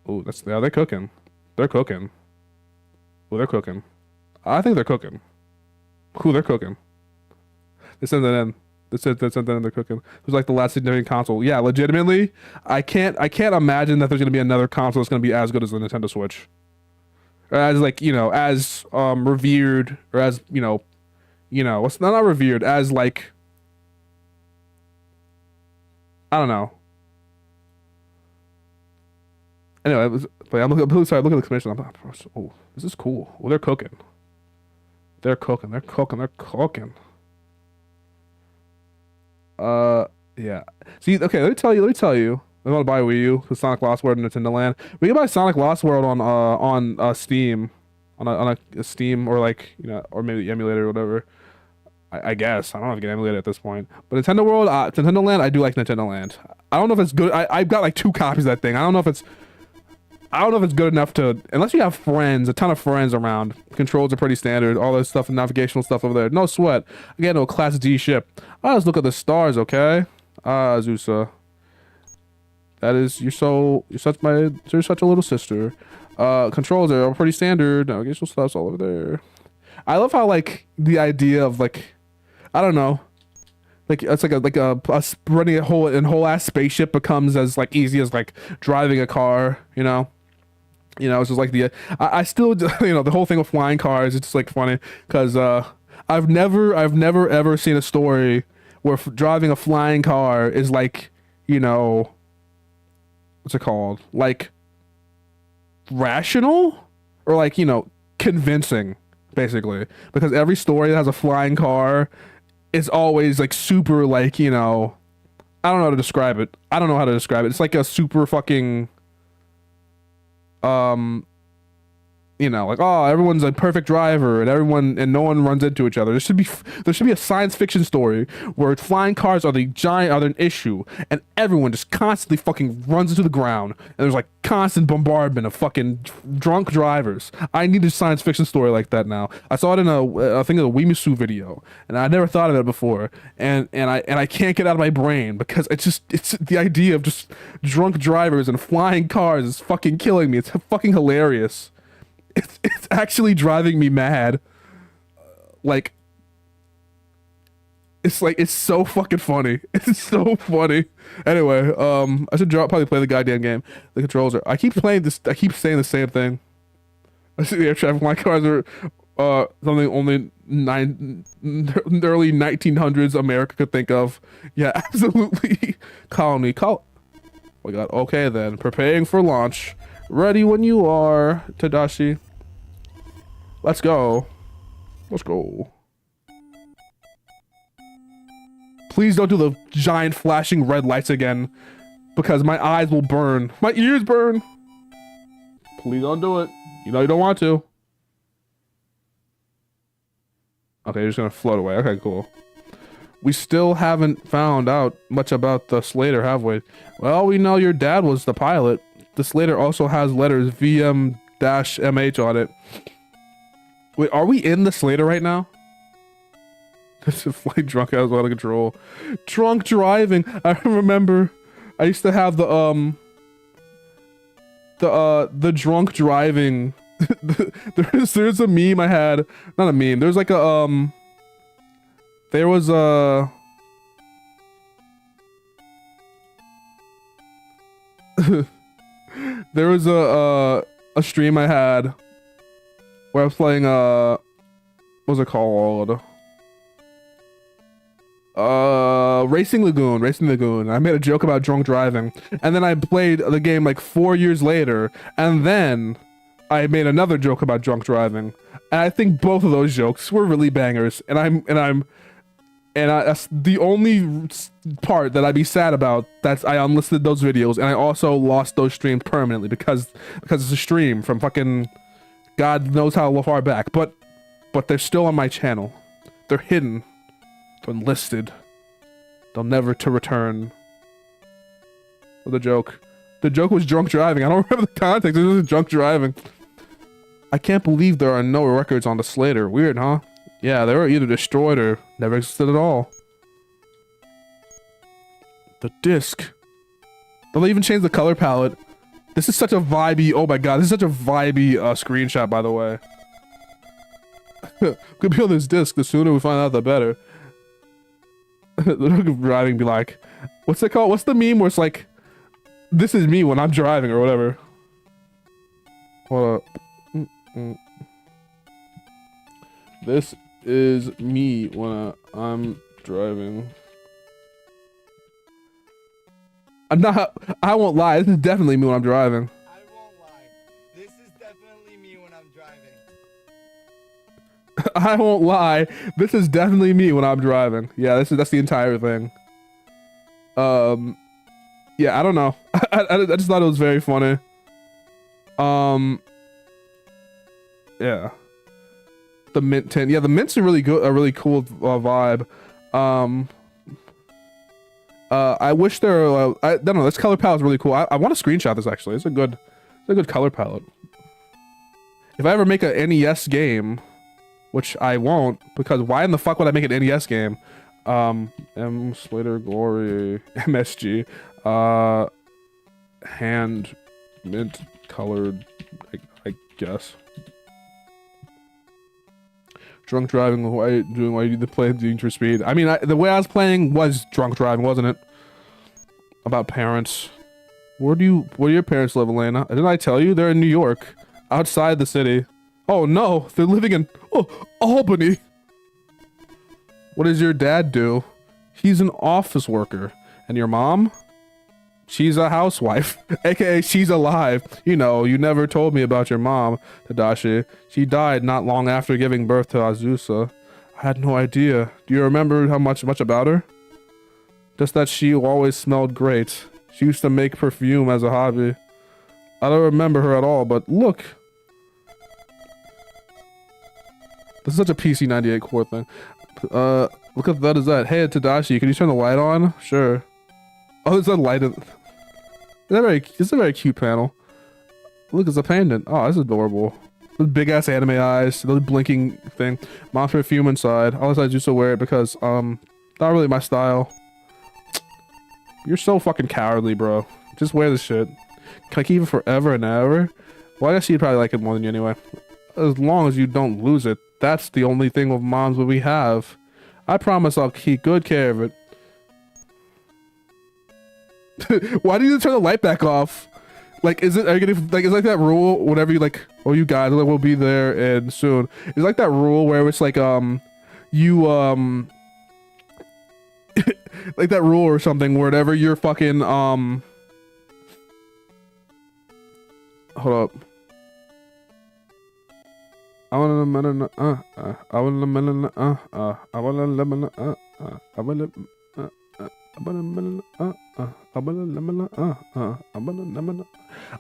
Oh, yeah, they're cooking. They're cooking. Oh, they're cooking. I think they're cooking. Ooh, they're cooking. They sent that in. They sent that in. They're cooking. It was like the last significant console. Yeah, legitimately, I can't imagine that there's gonna be another console that's gonna be as good as the Nintendo Switch. Or as like, you know, as revered, or as, you know, what's not revered, as like, I don't know. Anyway, but I'm looking, sorry, look at the commission. Oh, this is cool. Oh, they're cooking. They're cooking. They're cooking. They're cooking. Yeah. See, okay, let me tell you. I want to buy a Wii U with Sonic Lost World and Nintendo Land. We can buy Sonic Lost World on Steam, on a Steam, or like, you know, or maybe the emulator or whatever. I guess I don't know if I can emulate it at this point. But Nintendo World, Nintendo Land, I do like Nintendo Land. I don't know if it's good. I've got like 2 copies of that thing. I don't know if it's good enough to, unless you have friends, a ton of friends around. Controls are pretty standard. All this stuff and navigational stuff over there. No sweat. Again, no Class D ship. Let's look at the stars, okay? Zusa. That is, you're such a little sister. Controls are pretty standard. Navigational stuff's all over there. I love how, like, the idea of, like, I don't know, like, it's like a running a whole ass spaceship becomes as like easy as like driving a car, you know. It's just like I still, you know, the whole thing with flying cars, it's just like funny because I've never ever seen a story where driving a flying car is like, you know, what's it called, like rational or like, you know, convincing, basically, because every story that has a flying car is always like super, like, you know, I don't know how to describe it. It's like a super fucking you know, like, oh, everyone's a perfect driver and no one runs into each other. There should be a science fiction story where flying cars are an issue and everyone just constantly fucking runs into the ground and there's like constant bombardment of fucking drunk drivers. I need a science fiction story like that now. I saw it in I think a Wimisu video and I never thought of it before, and I can't get out of my brain because it's the idea of just drunk drivers and flying cars is fucking killing me. It's fucking hilarious. It's actually driving me mad. Like, it's so fucking funny. It's so funny. Anyway, I should probably play the goddamn game. The controls are. I keep saying the same thing. I see the air traffic. My cars are something only early 1900s America could think of. Yeah, absolutely. Colony. Oh my god. Okay then. Preparing for launch. Ready when you are, Tadashi. Let's go. Let's go. Please don't do the giant flashing red lights again, because my eyes will burn. My ears burn. Please don't do it. You know you don't want to. Okay, you're just gonna float away. Okay, cool. We still haven't found out much about the Slater, have we? Well, we know your dad was the pilot. The Slater also has letters VM-MH on it. Wait, are we in the Slater right now? This is flight drunk out of control. Drunk driving. I remember I used to have the drunk driving. there's a meme I had. Not a meme. There's like a there was a there was a stream I had where I was playing what was it called? Racing Lagoon. I made a joke about drunk driving, and then I played the game like 4 years later, and then I made another joke about drunk driving. And I think both of those jokes were really bangers, that's the only part that I'd be sad about. That's I unlisted those videos, and I also lost those streams permanently because it's a stream from fucking God knows how far back. But they're still on my channel. They're hidden. They're listed. They'll never to return. What the joke? The joke was drunk driving. I don't remember the context. It was drunk driving. I can't believe there are no records on the Slater. Weird, huh? Yeah, they were either destroyed or never existed at all. The disc. They'll even change the color palette. This is such a vibey, oh my god, this is such a vibey screenshot, by the way. Could be on this disc, the sooner we find out, the better. The driving be like, what's it called? What's the meme where it's like, this is me when I'm driving or whatever? Hold up. This is me when I'm driving. I won't lie, this is definitely me when I'm driving. I won't lie. This is definitely me when I'm driving. I won't lie, this is definitely me when I'm driving. Yeah, that's the entire thing. Yeah, I don't know. I just thought it was very funny. Yeah. The mint tint. Yeah, the mint's a really good, a really cool vibe. I wish there. I don't know. This color palette's really cool. I want to screenshot this actually. It's a good color palette. If I ever make a NES game, which I won't, because why in the fuck would I make an NES game? M Slater Glory MSG, hand mint colored, I guess. Drunk driving, why you need to play dangerous speed? I mean, the way I was playing was drunk driving, wasn't it? About parents. Where do your parents live, Elena? Didn't I tell you? They're in New York. Outside the city. Oh no, they're living in Albany. What does your dad do? He's an office worker. And your mom? She's a housewife, aka she's alive. You know, you never told me about your mom, Tadashi. She died not long after giving birth to Azusa. I had no idea. Do you remember how much about her? Just that she always smelled great. She used to make perfume as a hobby. I don't remember her at all, but look. This is such a PC98 core thing. Look at that, is that? Hey, Tadashi, can you turn the light on? Sure. Oh, there's a light in... This is a very cute panel. Look, it's a pendant. Oh, this is adorable. Those big ass anime eyes, those blinking thing. Mom's perfume inside. All I used to wear it because, not really my style. You're so fucking cowardly, bro. Just wear this shit. Can I keep it forever and ever? Well, I guess you'd probably like it more than you anyway. As long as you don't lose it. That's the only thing with moms that we have. I promise I'll keep good care of it. Why do you turn the light back off? Like, are you getting, like, it's like that rule, whatever you, like, oh, you guys will be there and soon. It's like that rule where it's like, like that rule or something, wherever you're fucking, hold up. I want I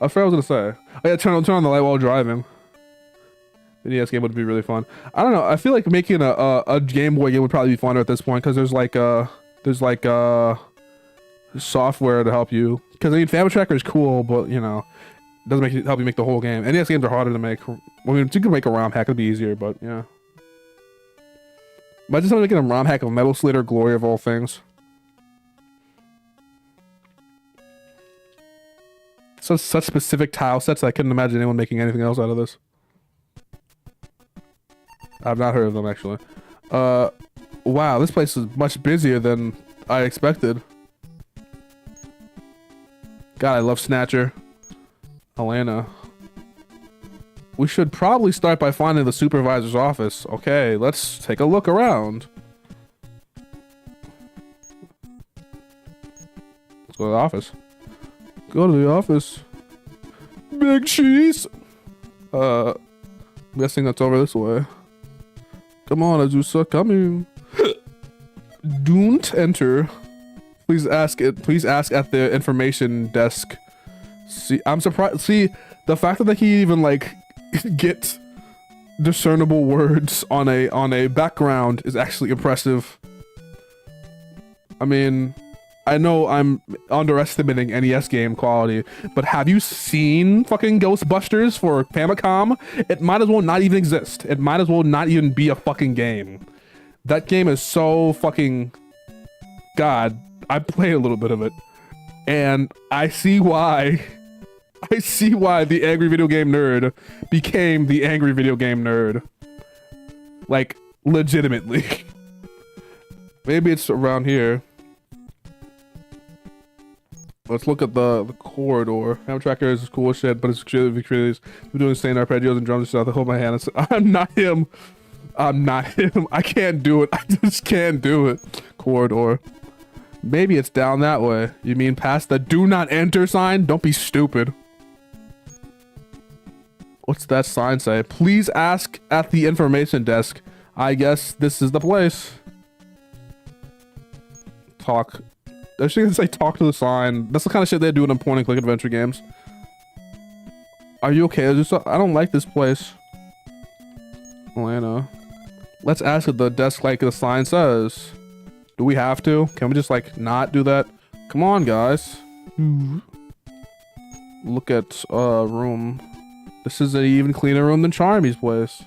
forgot what I was gonna say. Oh yeah, turn on the light while driving. The NES game would be really fun. I don't know. I feel like making a Game Boy game would probably be funner at this point because there's software to help you. Because I mean, Family Tracker is cool, but you know, it doesn't help you make the whole game. NES games are harder to make. I mean, you can make a ROM hack, it'd be easier, but yeah. Imagine someone making a ROM hack of Metal Slater Glory of all things. Such specific tile sets, I couldn't imagine anyone making anything else out of this. I've not heard of them, actually. Wow, this place is much busier than I expected. God, I love Snatcher. Elena. We should probably start by finding the supervisor's office. Okay, let's take a look around. Let's go to the office. Go to the office. Big cheese! I'm guessing that's over this way. Come on, Azusa, coming. Don't enter. Please ask at the information desk. See, I'm surprised. See, the fact that he even like get discernible words on a background is actually impressive. I mean, I know I'm underestimating NES game quality, but have you seen fucking Ghostbusters for Famicom? It might as well not even exist. It might as well not even be a fucking game. That game is so fucking... God, I played a little bit of it. And I see why. I see why the angry video game nerd became the angry video game nerd. Like, legitimately. Maybe it's around here. Let's look at the corridor. Hammer tracker is cool as shit, but it's creative. We're doing insane arpeggios and drums and stuff. I hold my hand. I'm not him. I'm not him. I can't do it. I just can't do it. Corridor. Maybe it's down that way. You mean past the do not enter sign? Don't be stupid. What's that sign say? Please ask at the information desk. I guess this is the place. Talk. I should say talk to the sign. That's the kind of shit they do in point and click adventure games. Are you okay? I don't like this place. Elena. Let's ask at the desk like the sign says. Do we have to? Can we just like not do that? Come on, guys. Look at room. This is an even cleaner room than Charmy's place.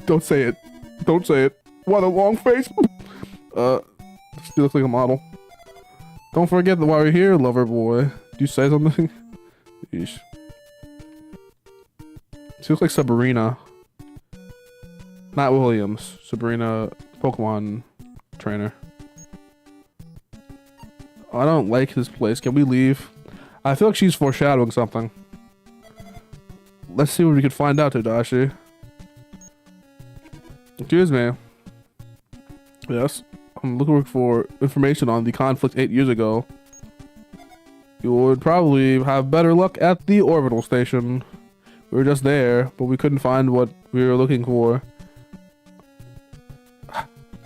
Don't say it. Don't say it. What a long face. She looks like a model. Don't forget that while we're here, lover boy. Do you say something? Yeesh. She looks like Sabrina. Not Williams. Sabrina, Pokemon trainer. I don't like this place. Can we leave? I feel like she's foreshadowing something. Let's see what we can find out, Tadashi. Excuse me. Yes, I'm looking for information on the conflict 8 years ago. You would probably have better luck at the orbital station. We were just there, but we couldn't find what we were looking for.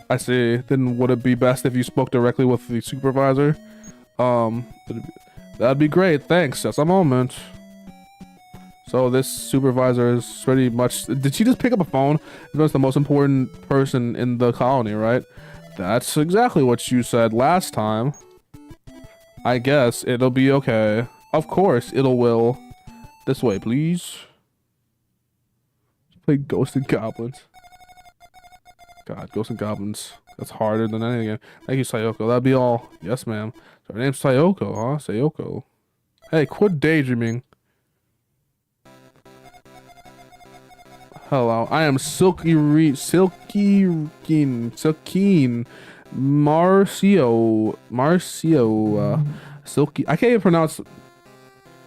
I see. Then would it be best if you spoke directly with the supervisor? That'd be great. Thanks. Just a moment. So this supervisor is pretty much... Did she just pick up a phone? She's the most important person in the colony, right? That's exactly what you said last time. I guess it'll be okay. Of course, will. This way, please. Play Ghosts and Goblins. God, Ghosts and Goblins. That's harder than anything. Thank you, Sayoko. That'd be all. Yes, ma'am. So her name's Sayoko, huh? Sayoko. Hey, quit daydreaming. Hello, I am Silkeen Marcio, Silky. I can't even pronounce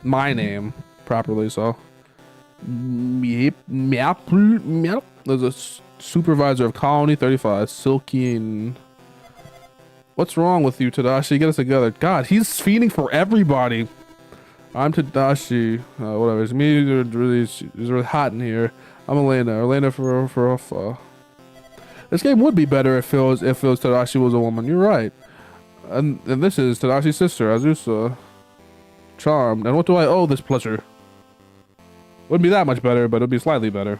my name properly, so. There's a supervisor of Colony 35, Silkeen. What's wrong with you, Tadashi? Get us together. God, he's feeding for everybody. I'm Tadashi. Whatever. It's me. It's really hot in here. I'm Elena. Elena for This game would be better if Tadashi was a woman. You're right. And this is Tadashi's sister, Azusa. Charmed. And what do I owe this pleasure? Wouldn't be that much better, but it'd be slightly better.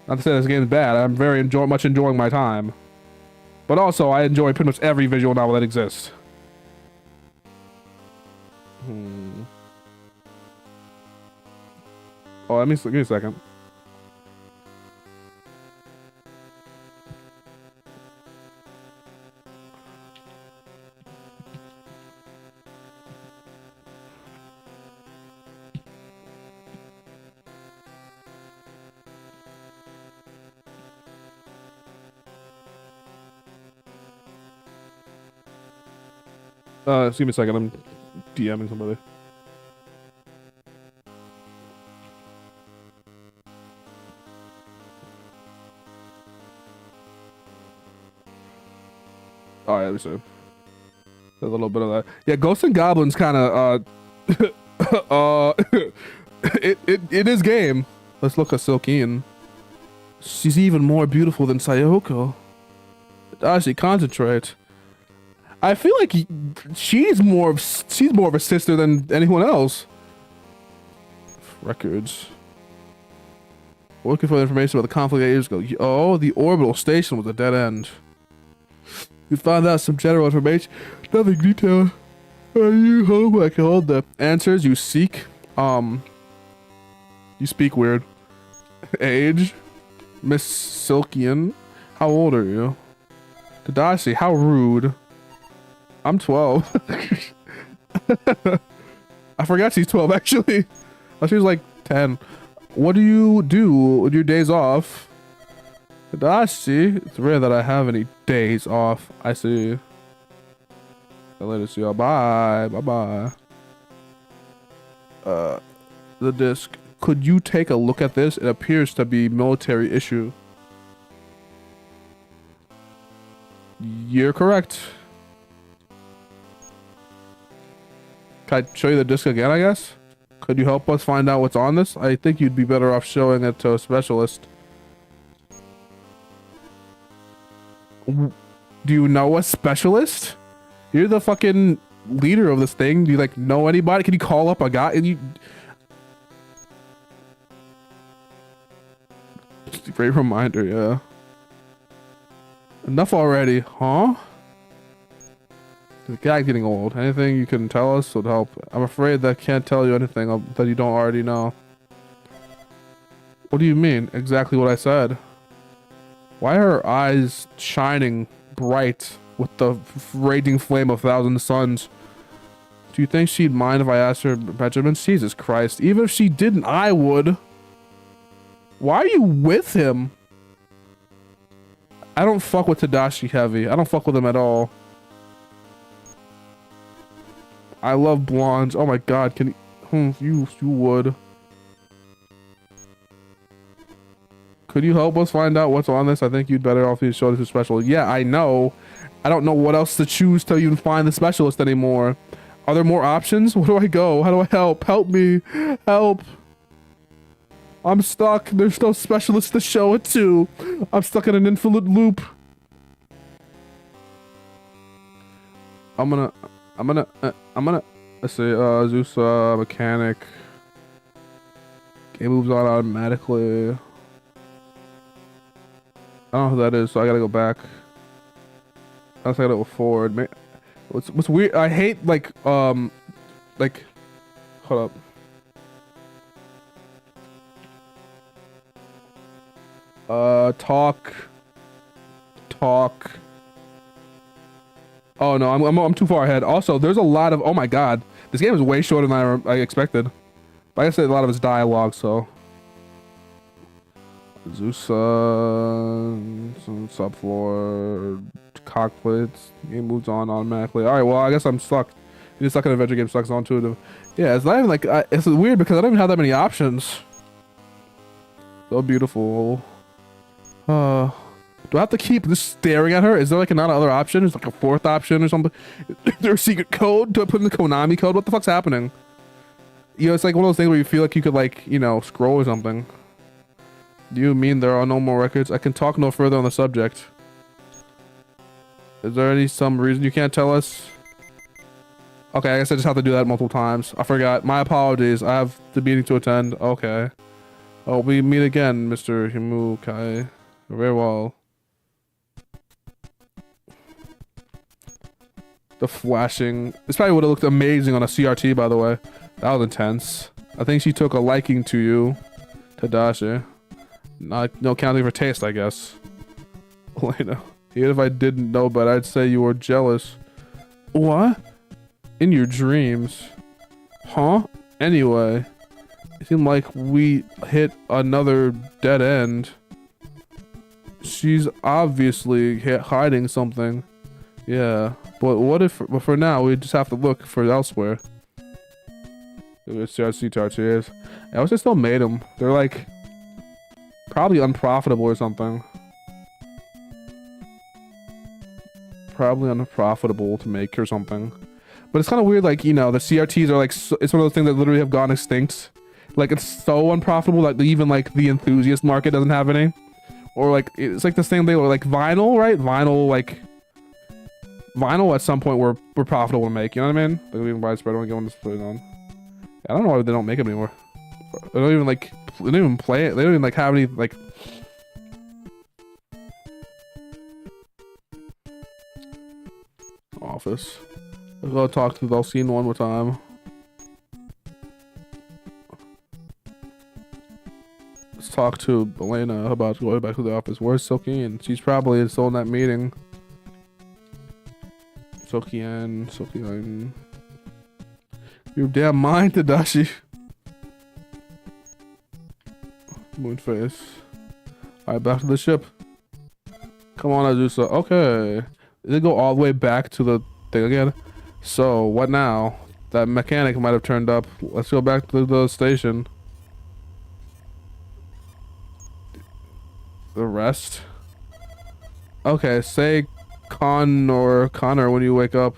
Not to say this game's bad. I'm very much enjoying my time. But also, I enjoy pretty much every visual novel that exists. Oh, give me a second. Excuse me a second. I'm DMing somebody. Alright, let me see. There's a little bit of that. Yeah, Ghosts and Goblins kind of, it is game. Let's look at Silkeen. She's even more beautiful than Sayoko. Actually, concentrate. I feel like she's more of a sister than anyone else. Records. We're looking for information about the conflict 8 years ago. Oh, the orbital station was a dead end. We found out some general information, nothing detailed. You hope I can hold the answers you seek. You speak weird. Age, Miss Silkian. How old are you? Tadashi, how rude. I'm 12. I forgot she's 12 actually. Oh, she was like 10. What do you do with your days off? Tadashi, it's rare that I have any days off. I see. I'll later see y'all. Bye. Bye-bye. The disc. Could you take a look at this? It appears to be military issue. You're correct. Can I show you the disc again, I guess? Could you help us find out what's on this? I think you'd be better off showing it to a specialist. Do you know a specialist? You're the fucking leader of this thing. Do you like know anybody? Can you call up a guy? And you... Just a great reminder, yeah. Enough already, huh? The guy's getting old. Anything you can tell us would help. I'm afraid that I can't tell you anything that you don't already know. What do you mean? Exactly what I said. Why are her eyes shining bright with the raging flame of 1,000 suns? Do you think she'd mind if I asked her measurements? Jesus Christ. Even if she didn't, I would. Why are you with him? I don't fuck with Tadashi heavy. I don't fuck with him at all. I love blondes. Oh my god, can you would. Could you help us find out what's on this? I think you'd better off you show this to special. Yeah, I know. I don't know what else to choose till you can find the specialist anymore. Are there more options? Where do I go? How do I help? Help me. Help. I'm stuck. There's no specialist to show it to. I'm stuck in an infinite loop. I'm gonna let's see, Zeus, mechanic. Game moves on automatically. I don't know who that is, so I gotta go back. I gotta go forward. What's weird? I hate like, hold up. Talk. Oh no, I'm too far ahead. Also, there's a lot of, oh my god, this game is way shorter than I expected. But I guess a lot of it's dialogue, so. Zeus, some subfloor, cockpits. Game moves on automatically. All right, well I guess I'm stuck. You're stuck in an adventure game, sucks onto it. Yeah, it's not even like it's weird because I don't even have that many options. So beautiful. Do I have to keep just staring at her? Is there like another other option? Is like a fourth option or something? Is there a secret code? Do I put in the Konami code? What the fuck's happening? You know, it's like one of those things where you feel like you could like, you know, scroll or something. Do you mean there are no more records? I can talk no further on the subject. Is there some reason you can't tell us? Okay, I guess I just have to do that multiple times. I forgot. My apologies. I have the meeting to attend. Okay. Oh, we meet again, Mr. Himukai. Very well. The flashing. This probably would have looked amazing on a CRT, by the way. That was intense. I think she took a liking to you, Tadashi. No counting for taste, I guess. Elena. Even if I didn't know, but I'd say you were jealous. What? In your dreams. Huh? Anyway. It seemed like we hit another dead end. She's obviously hiding something. Yeah. But what if, but for now, we just have to look for elsewhere. CRC Tartiers. I wish they still made them. They're like, probably unprofitable or something. Probably unprofitable to make or something. But it's kind of weird, like, you know, the CRTs are like, it's one of those things that literally have gone extinct. Like, it's so unprofitable that even like the enthusiast market doesn't have any. Or like, it's like the same thing with like vinyl, right? Vinyl, like, vinyl at some point were profitable to make, you know what I mean? Like, even widespread, I don't get one to put it on. I don't know why they don't make it anymore. They don't even like, they don't even play it. They don't even like have any like. Office. Let's go talk to Valsine one more time. Let's talk to Elena about going back to the office. Where's Silkine? She's probably still in that meeting. Sokian. Your damn mind, Tadashi. Moonface. Alright, back to the ship. Come on, Azusa. Okay. They go all the way back to the thing again. So, what now? That mechanic might have turned up. Let's go back to the station. The rest? Okay, say Connor when you wake up.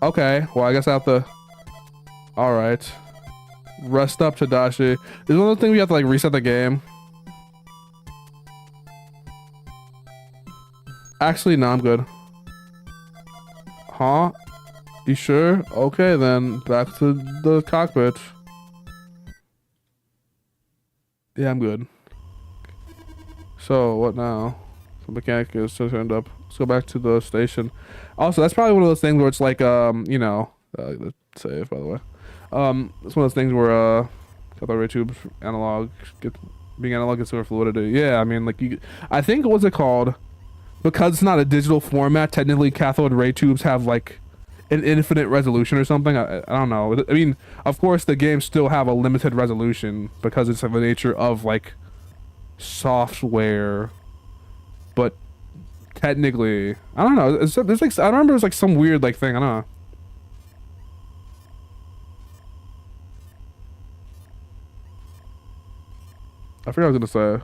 Okay, well I guess I have to... Alright. Rest up, Tadashi. Is one of the things we have to like reset the game? Actually, no, I'm good. Huh? You sure? Okay then, back to the cockpit. Yeah, I'm good. So, what now? The mechanic is still turned up. Let's go back to the station. Also, that's probably one of those things where it's like, you know, save, by the way. It's one of those things where, cathode ray tubes, analog, being analog gets over fluidity. Yeah, I mean, like, I think, what's it called? Because it's not a digital format, technically cathode ray tubes have, like, an infinite resolution or something. I don't know. I mean, of course, the games still have a limited resolution because it's of the nature of, like, software. But technically, I don't know. There's like, I remember there's like some weird like thing. I don't know. I forgot what I was gonna say.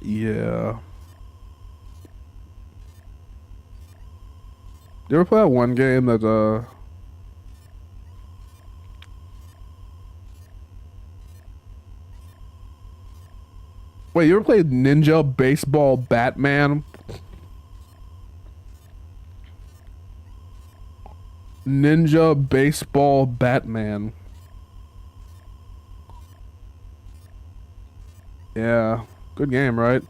Yeah. You ever play that one game that Wait, you ever played Ninja Baseball Batman? Ninja Baseball Batman. Yeah, good game, right?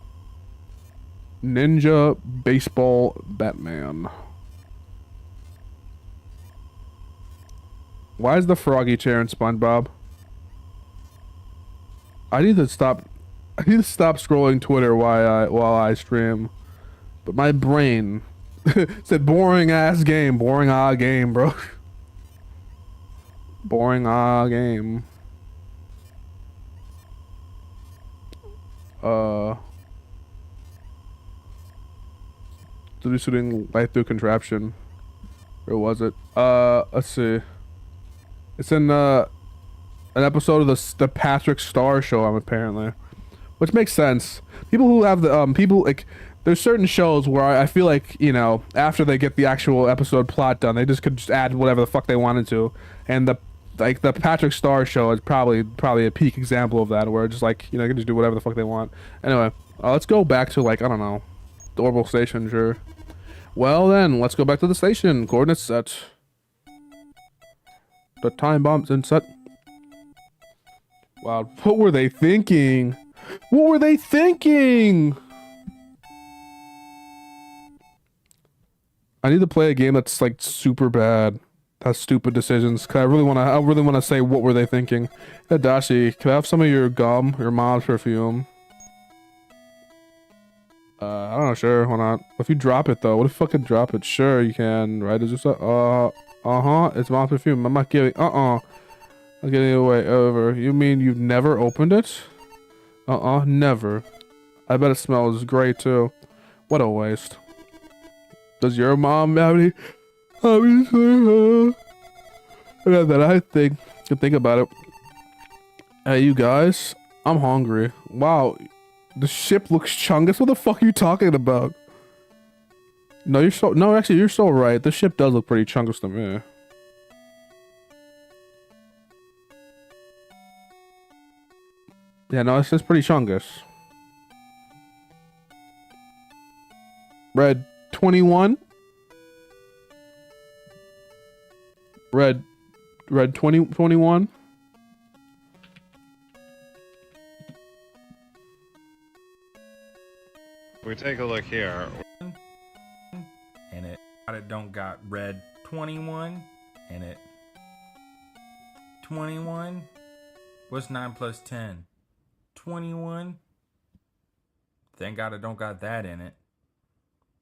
Ninja Baseball Batman. Why is the froggy chair in SpongeBob? I need to stop scrolling Twitter while I stream. But my brain said boring ass game, boring game, bro. Boring game. Shooting light through contraption. Where was it? Let's see. It's in an episode of the Patrick Star Show, apparently. Which makes sense. People who have the people like there's certain shows where I feel like, you know, after they get the actual episode plot done, they could just add whatever the fuck they wanted to. And the Patrick Star Show is probably a peak example of that, where just like, you know, they can just do whatever the fuck they want. Anyway, let's go back to like, I don't know, the orbital station, sure. Well then, let's go back to the station. Coordinates set. The time bomb's in set. Wow, what were they thinking? What were they thinking? I need to play a game that's like super bad. Has stupid decisions. Cause I really wanna say what were they thinking. Hey, Dashi, can I have some of your gum, your mom's perfume? I don't know, sure, why not? If you drop it though, what if you fucking drop it? Sure, you can, right? Is this it's mom's perfume. I'm not giving, I'm getting it away over. You mean you've never opened it? Never. I bet it smells great too. What a waste. Does your mom have any? That I can think about it. Hey, you guys, I'm hungry. Wow, the ship looks chungus. What the fuck are you talking about? No, actually, you're so right. The ship does look pretty chungus to me. Yeah, no, it's just pretty chungus. Red 21. Red 21. We take a look here. And it don't got red 21. in it. 21? What's 9 plus 10? 21? Thank God I don't got that in it.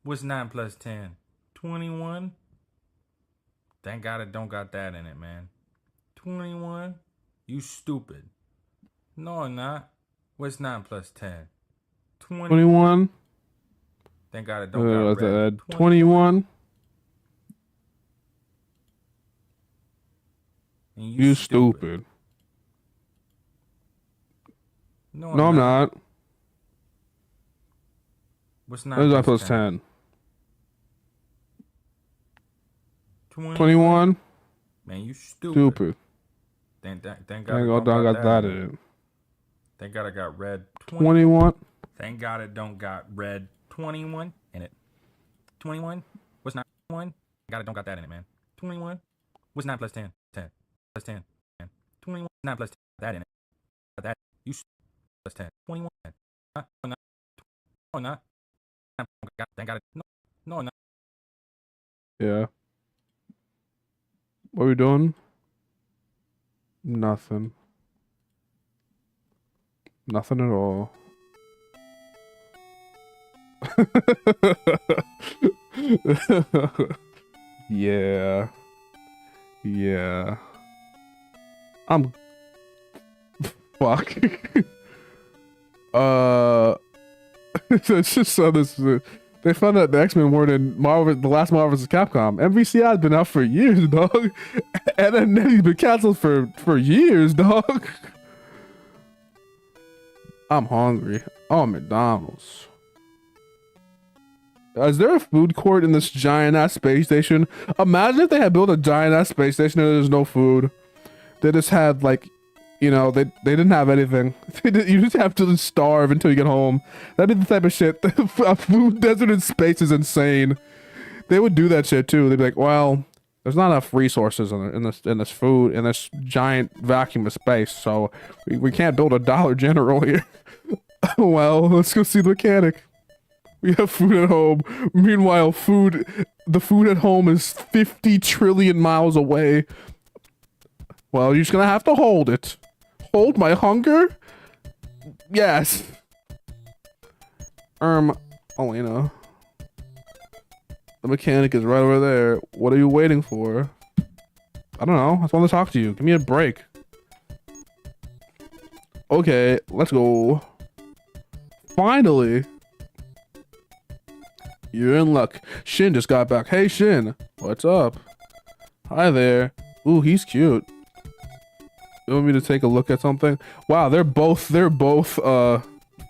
What's 9 plus 10? 21? Thank God I don't got that in it, man. 21? You stupid. No, I'm not. What's 9 plus 10? 21. Thank God I don't got red. 21. And You stupid. No, I'm not. What's What is 9 plus 10? 21? Man, you stupid. Thank God I don't got that in it. Thank God I got red. 21. Thank God I don't got red. 21 in it. 21? What's 9 plus 1? Thank God I don't got that in it, man. 21? What's 9 plus 10? 10 plus 10. Man. 21. 9 plus 10. That in it. That. You plus 10. 21. No, not. Thank God. No, not. Yeah. What are we doing? Nothing. Nothing at all. Yeah. Yeah. I'm fuck. It's just so this they found that the X-Men weren't in Marvel, the last Marvel vs. Capcom. MVCI has been out for years, dog. And then he's been canceled for years, dog. I'm hungry. Oh, McDonald's. Is there a food court in this giant ass space station? Imagine if they had built a giant ass space station and there's no food. They just had like, you know, they didn't have anything. You just have to starve until you get home. That'd be the type of shit. A food desert in space is insane. They would do that shit too. They'd be like, well, there's not enough resources in this food in this giant vacuum of space, so we can't build a Dollar General here. Well, let's go see the mechanic. We have food at home. Meanwhile, the food at home is 50 trillion miles away. Well, you're just gonna have to hold it. Hold my hunger? Yes. Elena. The mechanic is right over there. What are you waiting for? I don't know. I just want to talk to you. Give me a break. Okay, let's go. Finally. You're in luck. Shin just got back. Hey, Shin. What's up? Hi there. Ooh, he's cute. You want me to take a look at something? Wow, they're both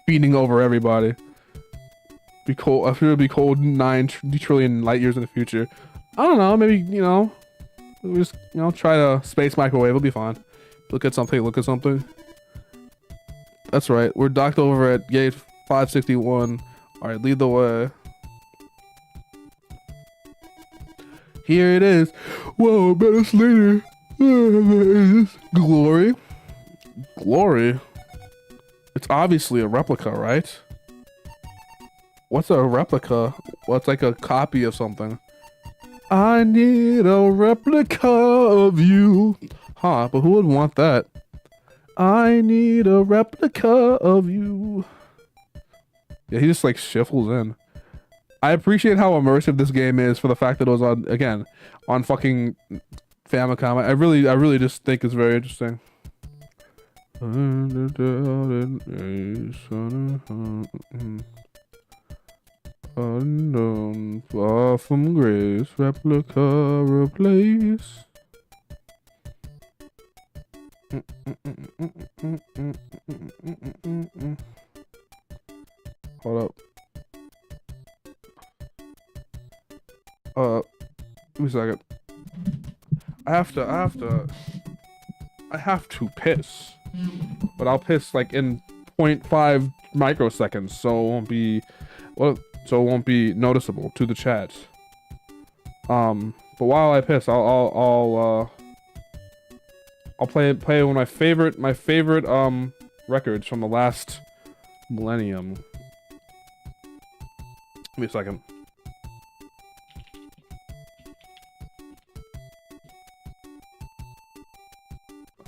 feeding over everybody. Be cold. I feel it'd be cold 9 trillion light years in the future. I don't know. Maybe, you know, we just, you know, try to space microwave. It'll be fine. Look at something. Look at something. That's right. We're docked over at gate 561. All right, lead the way. Here it is. Whoa, better later. Glory. Glory. It's obviously a replica, right? What's a replica? Well, it's like a copy of something. I need a replica of you. Huh, but who would want that? I need a replica of you. Yeah, he just like shuffles in. I appreciate how immersive this game is for the fact that it was on, again, on fucking Famicom. I really just think it's very interesting. Unknown, far from grace, replica replace. Hold up. Give me a second. I have to piss. But I'll piss like in 0.5 microseconds, so it won't be noticeable to the chat. But while I piss, I'll play one of my favorite records from the last millennium. Give me a second.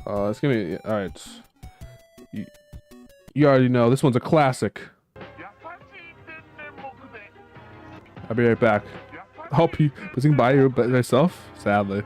It's gonna be all right. You already know this one's a classic. I'll be right back. I'll be passing by you by myself, sadly.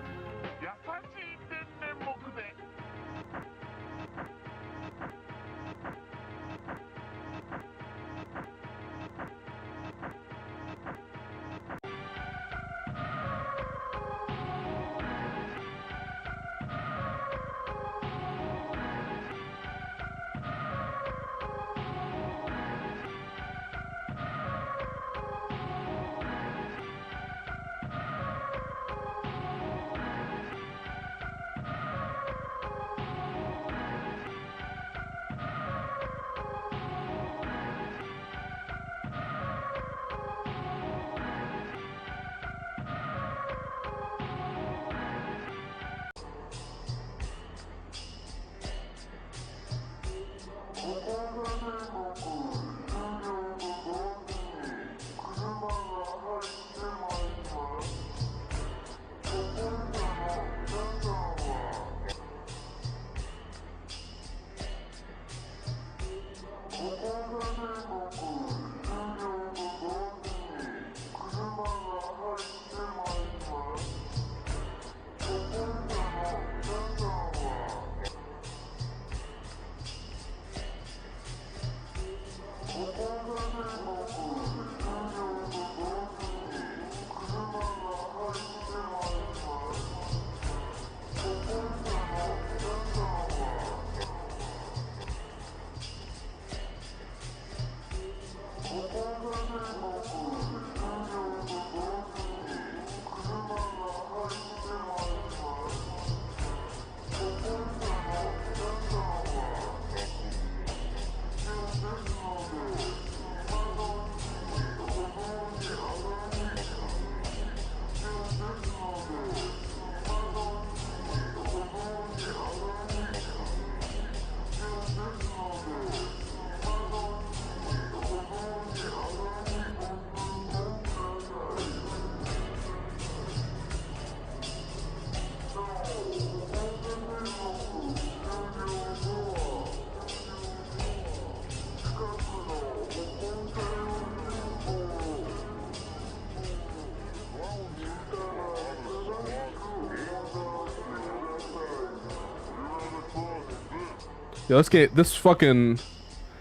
Yeah, let's get this fucking.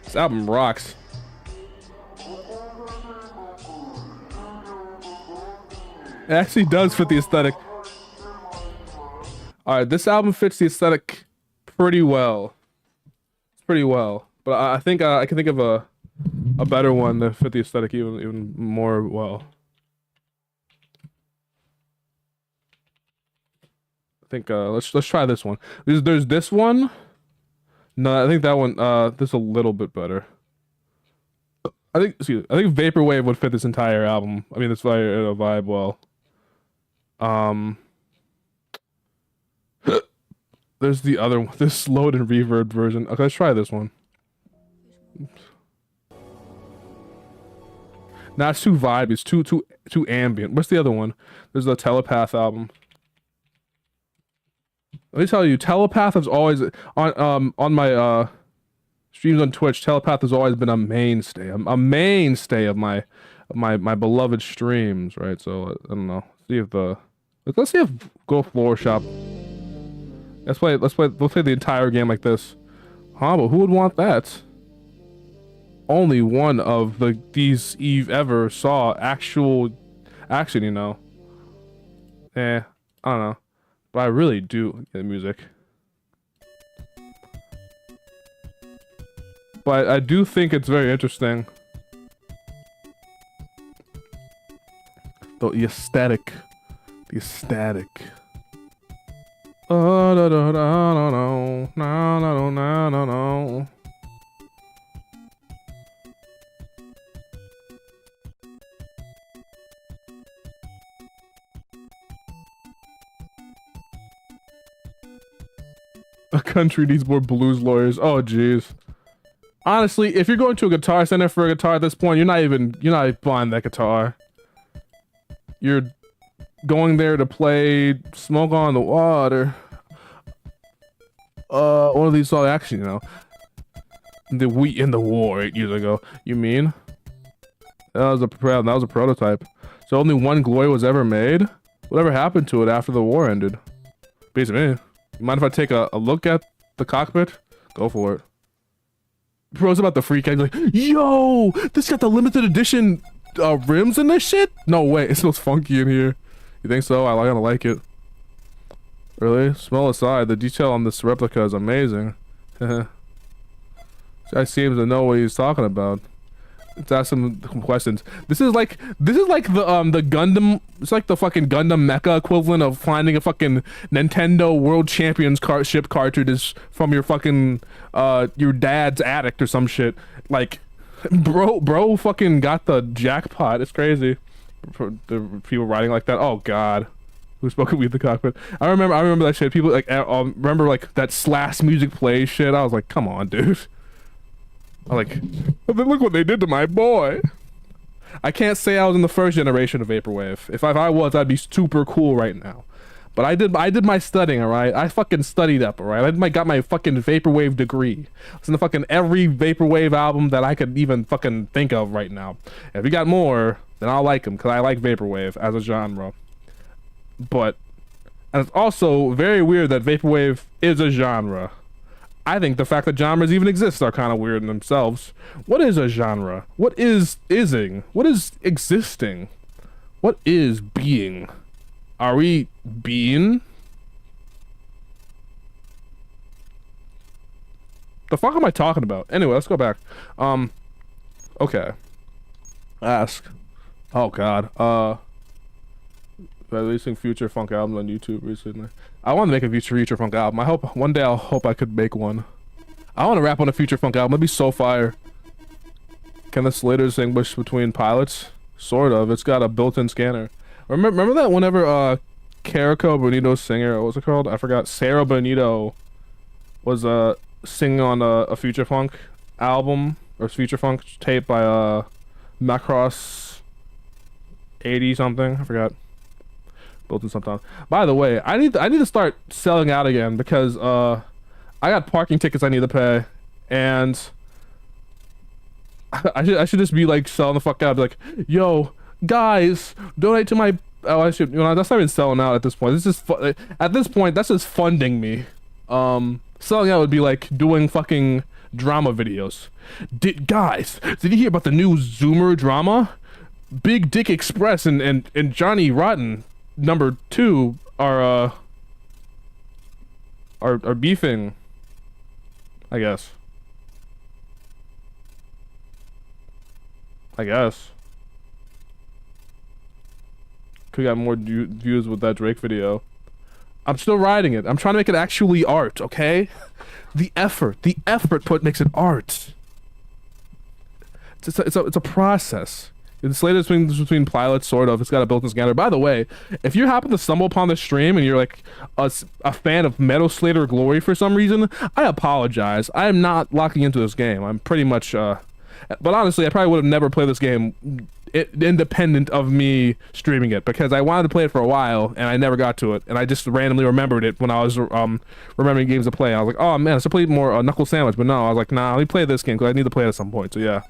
This album rocks. It actually does fit the aesthetic. Alright, this album fits the aesthetic pretty well. Pretty well. But I think I can think of a better one that fit the aesthetic even more well. I think let's try this one. There's this one. No, I think that one this is a little bit better. I think Vaporwave would fit this entire album. I mean, this vibe well. There's the other one, this slowed and reverb version. Okay, let's try this one. Nah, it's too vibe. It's too ambient. What's the other one? There's the Telepath album. Let me tell you, Telepath has always on my streams on Twitch. Telepath has always been a mainstay of my beloved streams, right? So I don't know. Let's see if Go Floor Shop. Let's play the entire game like this. Huh? But who would want that? Only one of these Eve ever saw actual action, you know. I don't know. But I really do get music. But I do think it's very interesting. The aesthetic. The aesthetic. Oh, no, no, no, no, no, no, no, no, no. A country needs more blues lawyers. Oh, jeez. Honestly, if you're going to a guitar center for a guitar at this point, you're not buying that guitar. You're going there to play Smoke on the Water. One of these saw action, you know. We in the war 8 years ago. You mean? That was a prototype. So only one glory was ever made? Whatever happened to it after the war ended? Beats me. You mind if I take a look at the cockpit? Go for it. Bro's about the freak out. He's like, yo, this got the limited edition rims in this shit? No way, it smells funky in here. You think so? I gotta like it. Really? Smell aside, the detail on this replica is amazing. This guy seems to know what he's talking about. Let's ask some questions. This is like the Gundam. It's like the fucking Gundam mecha equivalent of finding a fucking Nintendo World Champions ship cartridges from your fucking your dad's attic or some shit. Like, bro, fucking got the jackpot. It's crazy. The people riding like that. Oh god. Who's smoking weed in the cockpit? I remember that shit. People like remember like that Slash music play shit. I was like, come on, dude. I'm like, look what they did to my boy. I can't say I was in the first generation of vaporwave. If I was, I'd be super cool right now. But I did my studying, all right. I fucking studied up, all right. I got my fucking vaporwave degree. It's in the fucking every vaporwave album that I could even fucking think of right now. If you got more, then I'll like them because I like vaporwave as a genre. But, and it's also very weird that vaporwave is a genre. I think the fact that genres even exist are kind of weird in themselves. What is a genre? What is ising? What is existing? What is being? Are we being? The fuck am I talking about? Anyway, let's go back. Okay. Ask. Oh god. Releasing future funk albums on YouTube recently. I want to make a future funk album. I hope one day I could make one. I want to rap on a future funk album. It'd be so fire. Can the Slater distinguish between pilots? Sort of. It's got a built-in scanner. Remember that whenever Carico Bonito's singer, what was it called? I forgot. Sarah Bonito was singing on a future funk album or future funk tape by Macross 80 something. I forgot. Built in sometime. By the way, I need to start selling out again because I got parking tickets I need to pay, and I should just be like selling the fuck out. Be like, yo, guys, donate to my. Oh, I should. You know, that's not even selling out at this point. This is at this point that's just funding me. Selling out would be like doing fucking drama videos. Guys, did you hear about the new Zoomer drama? Big Dick Express and Johnny Rotten number 2 are beefing, I guess. Could got more views with that Drake video. I'm still writing it. I'm trying to make it actually art, okay? The effort makes it art. It's a process. The Slater between pilots, sort of. It's got a built-in scanner. By the way, if you happen to stumble upon the stream and you're like a fan of Metal Slater Glory for some reason, I apologize. I am not locking into this game. I'm pretty much, but honestly, I probably would have never played this game independent of me streaming it because I wanted to play it for a while and I never got to it, and I just randomly remembered it when I was remembering games to play. I was like, oh man, I should play more Knuckle Sandwich, but no, I was like, nah, let me play this game because I need to play it at some point. So yeah.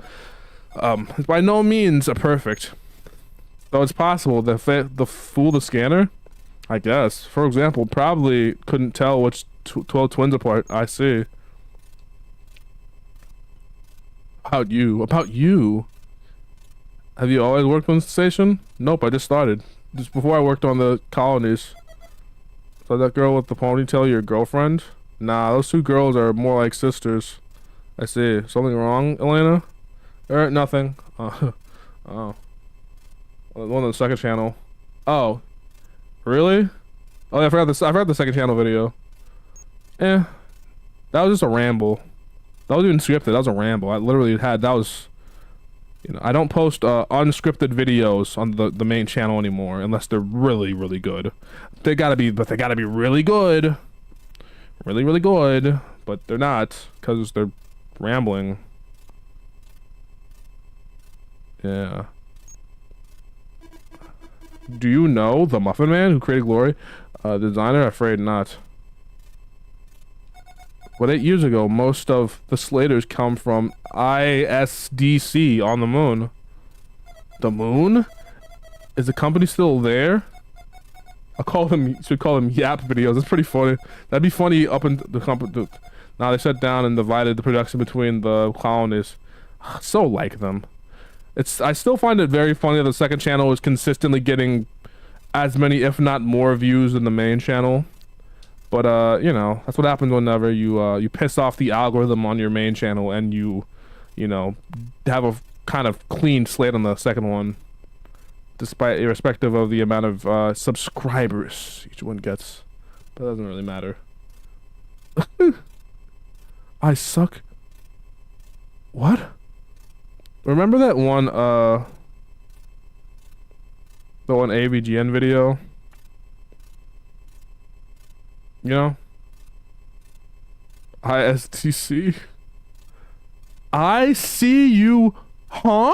It's by no means a perfect, though it's possible that the fool the scanner, I guess. For example, probably couldn't tell which 12 twins apart. I see. About you. Have you always worked on the station? Nope, I just started. Just before I worked on the colonies. So that girl with the ponytail, your girlfriend? Nah, those two girls are more like sisters. I see. Something wrong, Elena? Nothing. Oh. One on the second channel. Oh. Really? Oh, yeah, I forgot the second channel video. That was just a ramble. That wasn't even scripted. That was a ramble. I literally that was, you know, I don't post unscripted videos on the main channel anymore unless they're really, really good. They gotta be really good. Really, really good. But they're not, because they're rambling. Yeah. Do you know the Muffin Man who created Glory? Designer? Afraid not. But 8 years ago, most of the Slaters come from ISDC on the moon. The moon? Is the company still there? Should call them Yap videos. That's pretty funny. That'd be funny up in the company. Now they shut down and divided the production between the colonies. So like them. I still find it very funny that the second channel is consistently getting as many, if not more, views than the main channel. But you know, that's what happens whenever you piss off the algorithm on your main channel and you know, have a kind of clean slate on the second one. Despite, irrespective of the amount of subscribers each one gets. That doesn't really matter. I suck. What? Remember that one, the one AVGN video? You know? ISTC? I see you, huh?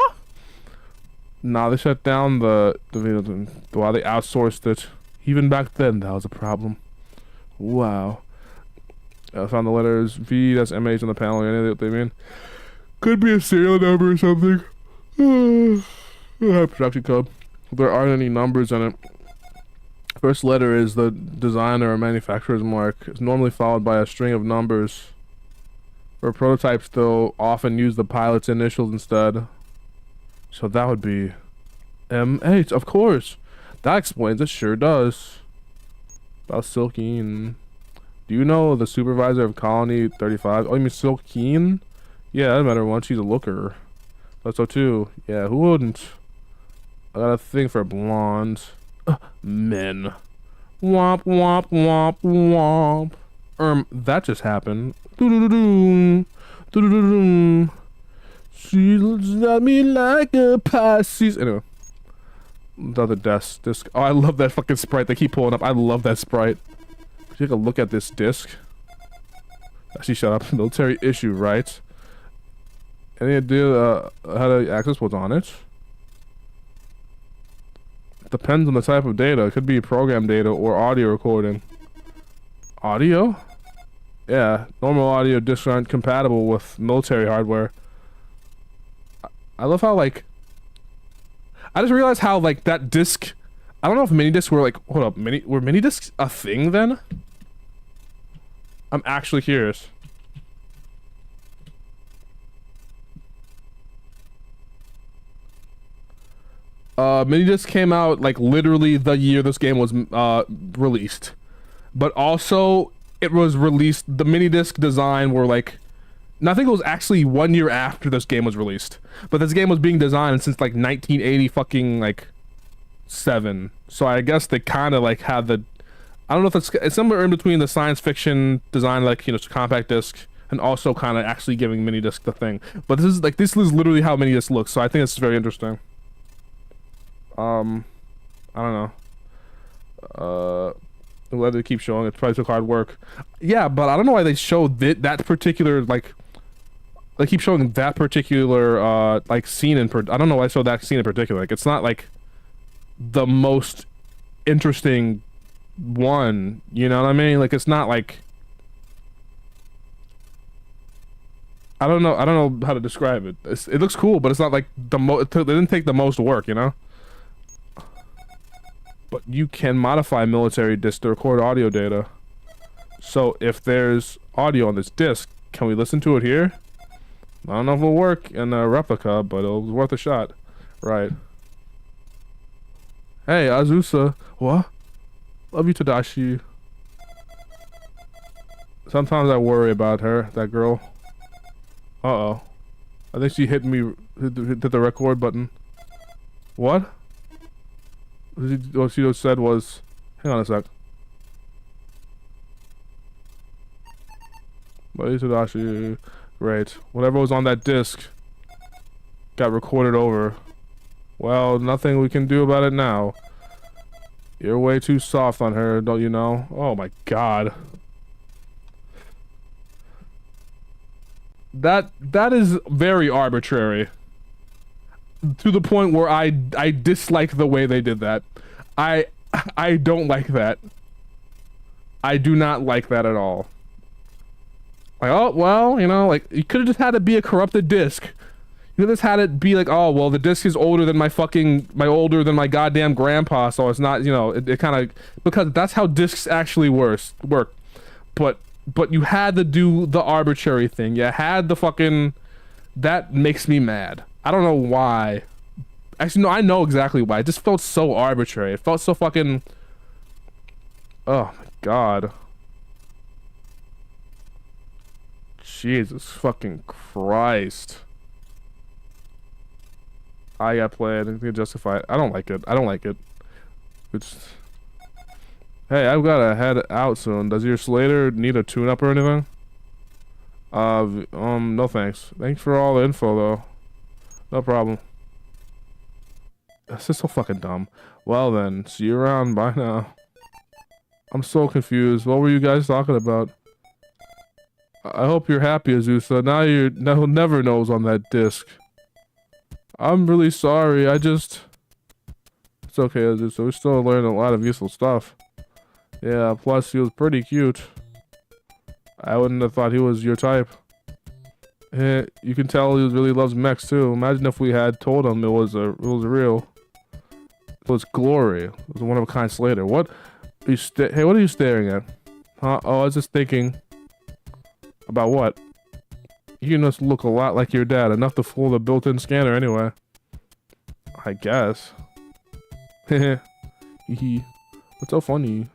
Nah, they shut down the video while they outsourced it. Even back then, that was a problem. Wow. I found the letters V, that's MH on the panel. You know what they mean? Could be a serial number or something. Production code. There aren't any numbers in it. First letter is the designer or manufacturer's mark. It's normally followed by a string of numbers. For prototypes, they'll often use the pilot's initials instead. So that would be MH, of course. That explains it, sure does. About Silkeen. Do you know the supervisor of Colony 35? Oh, you mean Silkeen? Yeah, I met her once. She's a looker. That's so too. Yeah, who wouldn't? I got a thing for blondes. Men. Womp, womp, womp, womp. That just happened. Doo-doo-doo-doo. Doo-doo-doo-doo. She looks at me like a Pisces. Anyway. The other disc. Oh, I love that fucking sprite. They keep pulling up. I love that sprite. Take a look at this disc. Actually, shut up. Military issue, right? Any idea how to access what's on it? Depends on the type of data. It could be program data or audio recording. Audio? Yeah, normal audio discs aren't compatible with military hardware. I love how, like... I just realized how, like, that disc... I don't know if mini discs were, like... Hold up, were mini discs a thing then? I'm actually curious. Minidisc came out like literally the year this game was released, but also it was released. The minidisc design were like, I think it was actually 1 year after this game was released. But this game was being designed since like 1980 fucking like 7. So I guess they kind of like had the, I don't know if it's somewhere in between the science fiction design, like, you know, compact disc, and also kind of actually giving minidisc the thing. But this is literally how minidisc looks. So I think it's very interesting. I don't know. Let it keep showing. It probably took hard work. Yeah, but I don't know why they showed that particular, like, they keep showing that particular like scene in I don't know why I showed that scene in particular. Like, it's not like the most interesting one, you know what I mean? Like, it's not like, I don't know how to describe it. It looks cool, but it's not like they didn't take the most work, you know? But you can modify military disc to record audio data. So if there's audio on this disc, can we listen to it here? I don't know if it'll work in a replica, but it was worth a shot. Right. Hey, Azusa. What? Love you, Tadashi. Sometimes I worry about her, that girl. Uh-oh. I think she hit the record button. What? What she just said was... Hang on a sec. Love you, Tadashi. Great. Whatever was on that disc got recorded over. Well, nothing we can do about it now. You're way too soft on her, don't you know? Oh my god. That is very arbitrary. To the point where I dislike the way they did that. I don't like that. I do not like that at all. Like, oh, well, you know, like, you could have just had it be a corrupted disc. You could have just had it be like, oh, well, the disc is older than older than my goddamn grandpa, so it's not, you know, it kind of, because that's how discs actually work. But you had to do the arbitrary thing. You had the fucking, that makes me mad. I don't know why. Actually, no, I know exactly why. It just felt so arbitrary. It felt so fucking, oh my god. Jesus fucking Christ. I got played. I can justify it. I don't like it. I don't like it. It's... Hey, I've gotta head out soon. Does your Slater need a tune-up or anything? No thanks. Thanks for all the info, though. No problem. This is so fucking dumb. Well then, see you around. Bye now. I'm so confused. What were you guys talking about? I hope you're happy, Azusa. Now you're never knows on that disc. I'm really sorry. It's okay, Azusa. We're still learning a lot of useful stuff. Yeah, plus he was pretty cute. I wouldn't have thought he was your type. You can tell he really loves mechs too. Imagine if we had told him it was real. It was glory. It was a one-of-a-kind Slater. What? Hey, what are you staring at? Huh? Oh, I was just thinking. About what? You must look a lot like your dad. Enough to fool the built-in scanner anyway. I guess. Hehe. What's so funny?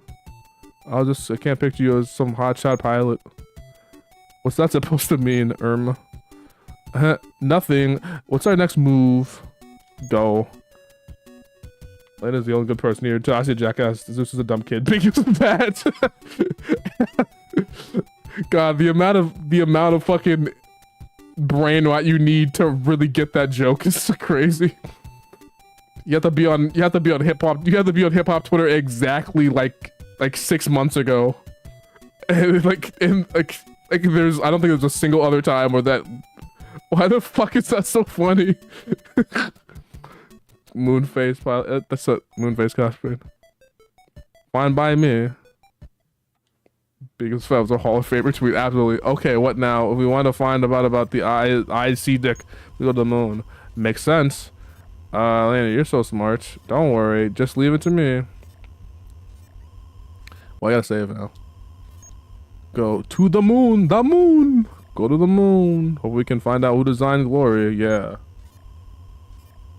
I can't picture you as some hotshot pilot. What's that supposed to mean, Nothing. What's our next move? Go. Lena's the only good person here. I see jackass. This is a dumb kid. Big is bad. God, the amount of fucking brain rot you need to really get that joke is so crazy. You have to be on hip hop Twitter exactly like 6 months ago. And like there's, I don't think there's a single other time where that, why the fuck is that so funny? Moonface pilot, that's a Moonface cosplay. Fine by me. Biggest fan was a Hall of Famer tweet, absolutely. Okay, what now? If we want to find about the IC dick, we go to the moon. Makes sense. Lena, you're so smart. Don't worry, just leave it to me. Well, I gotta save now. Go to the moon, Go to the moon. Hope we can find out who designed Glory, yeah.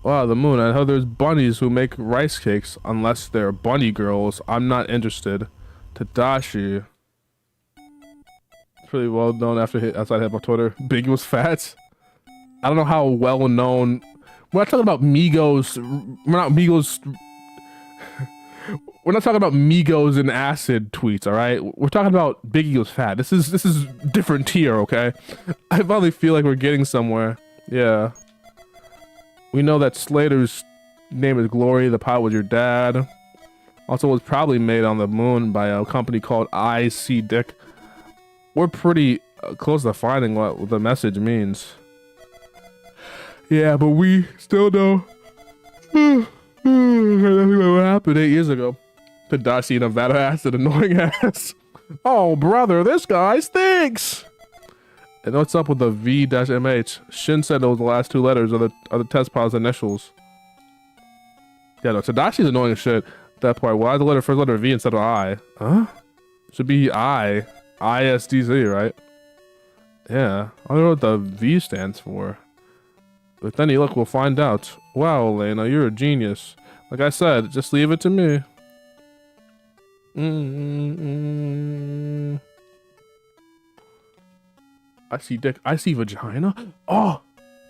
Wow, the moon. I heard there's bunnies who make rice cakes, unless they're bunny girls. I'm not interested. Tadashi. Pretty well known outside hip hop Twitter. Biggie was fat. I don't know how well known. We're not talking about Migos. We're not Migos. We're not talking about Migos and acid tweets, all right? We're talking about Biggie was fat. This is different tier, okay? I finally feel like we're getting somewhere. Yeah. We know that Slater's name is Glory. The pot was your dad. Also was probably made on the moon by a company called IC Dick. We're pretty close to finding what the message means. Yeah, but we still know what happened 8 years ago. Tadashi Nevada acid annoying ass. Oh brother, this guy stinks. And what's up with the V-MH? Shin said those the last 2 letters of the test pilot's initials. Yeah, no, Tadashi's annoying as shit. That part. Why the first letter V instead of I? Huh? Should be I. ISDZ, right? Yeah. I don't know what the V stands for. With any luck, we'll find out. Wow, Elena, you're a genius. Like I said, just leave it to me. I see dick. I see vagina. Oh,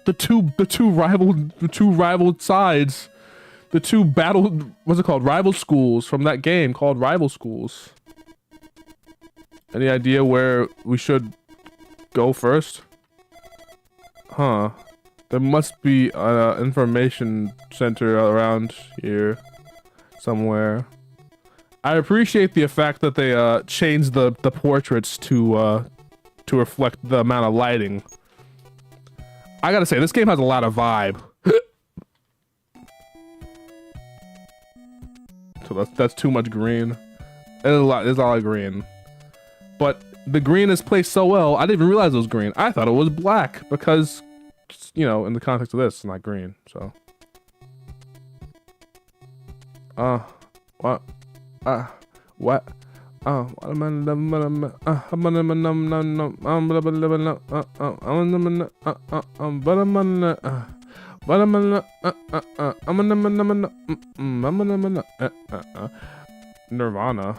the two rival sides. The two battle. What's it called? Rival schools from that game called Rival Schools. Any idea where we should go first? Huh. There must be an information center around here somewhere. I appreciate the fact that they changed the portraits to reflect the amount of lighting. I gotta say, this game has a lot of vibe. So that's too much green. There's a lot of green. But The green is placed so well. I didn't even realize it was green. I thought it was black because, you know, in the context of this, it's not green. So. What? What? Nirvana.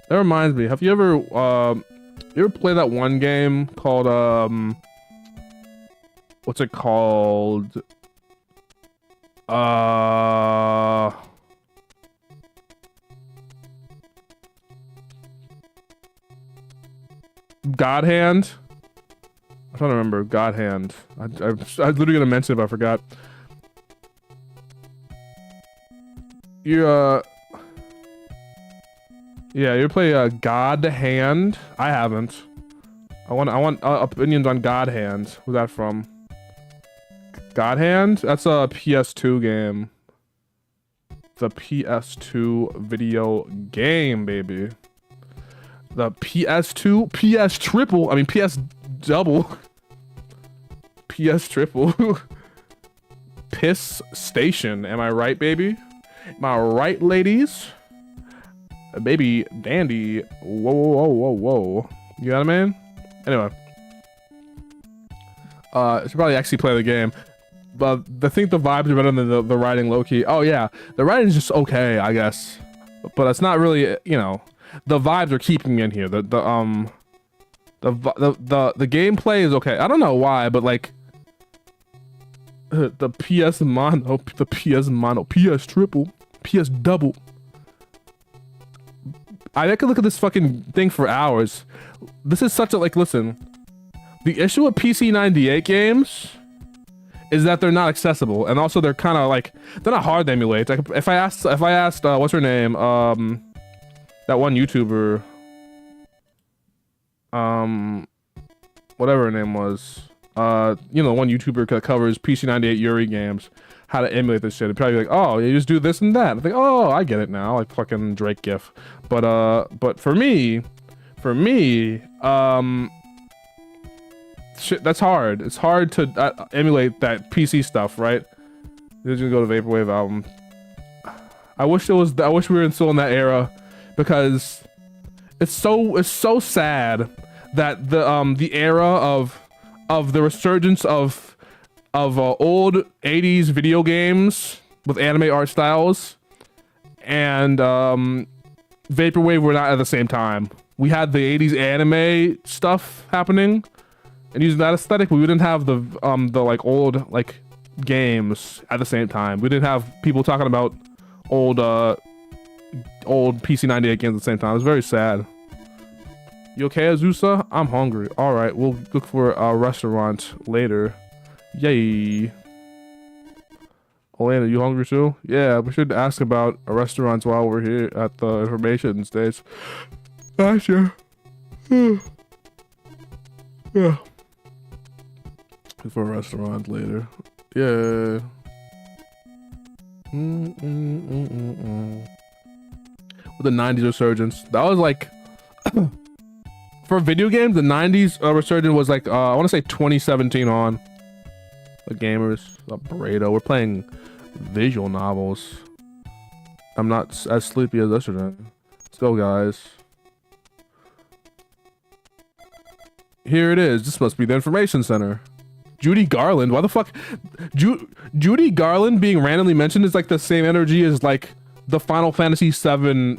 That reminds me, have you ever played that one game called what's it called? God Hand? I'm trying to remember. God Hand. I was literally gonna mention it, but I forgot. Yeah, you play God Hand? I haven't. I want opinions on God Hand. Who's that from? God Hand? That's a PS2 game. The PS2 video game, baby. The PS2, PS triple, I mean PS double. PS triple. Piss Station, am I right, baby? Am I right, ladies? Baby dandy. Whoa. You know what I mean? Anyway. I should probably actually play the game. But I think the vibes are better than the writing low-key. Oh yeah, the writing is just okay, I guess. But it's not really, you know, the vibes are keeping me in here. The gameplay is okay. I don't know why, but like the PS mono, PS triple, PS double. I could look at this fucking thing for hours. This is such a, like, listen, the issue with PC98 games is that they're not accessible, and also they're kind of like, they're not hard to emulate. Like, if I asked what's her name, that one YouTuber, whatever her name was, you know, one YouTuber that covers PC98 Yuri games, how to emulate this shit. It'd probably be like, oh, you just do this and that. I think, oh, I get it now, like fucking Drake gif. But for me, shit, that's hard. It's hard to emulate that PC stuff, right? This is gonna go to Vaporwave album. I wish we were still in that era, because it's so sad that the era of the resurgence of old 80s video games with anime art styles and Vaporwave were not at the same time. We had the 80s anime stuff happening and using that aesthetic, but we didn't have the like old like games at the same time. We didn't have people talking about old PC98 games at the same time. It was very sad. You okay, Azusa? I'm hungry. All right, we'll look for a restaurant later. Yay. Elena, you hungry too? Yeah, we should ask about restaurants while we're here at the information stage. Gotcha. Yeah. Look for a restaurant later. Yeah. With the 90s resurgence. That was like... for video games, the 90s resurgence was like, I want to say 2017 on. The gamers, the burrito. We're playing visual novels. I'm not as sleepy as yesterday. Let's go, guys. Here it is. This must be the information center. Judy Garland. Why the fuck? Judy Garland being randomly mentioned is like the same energy as like the Final Fantasy VII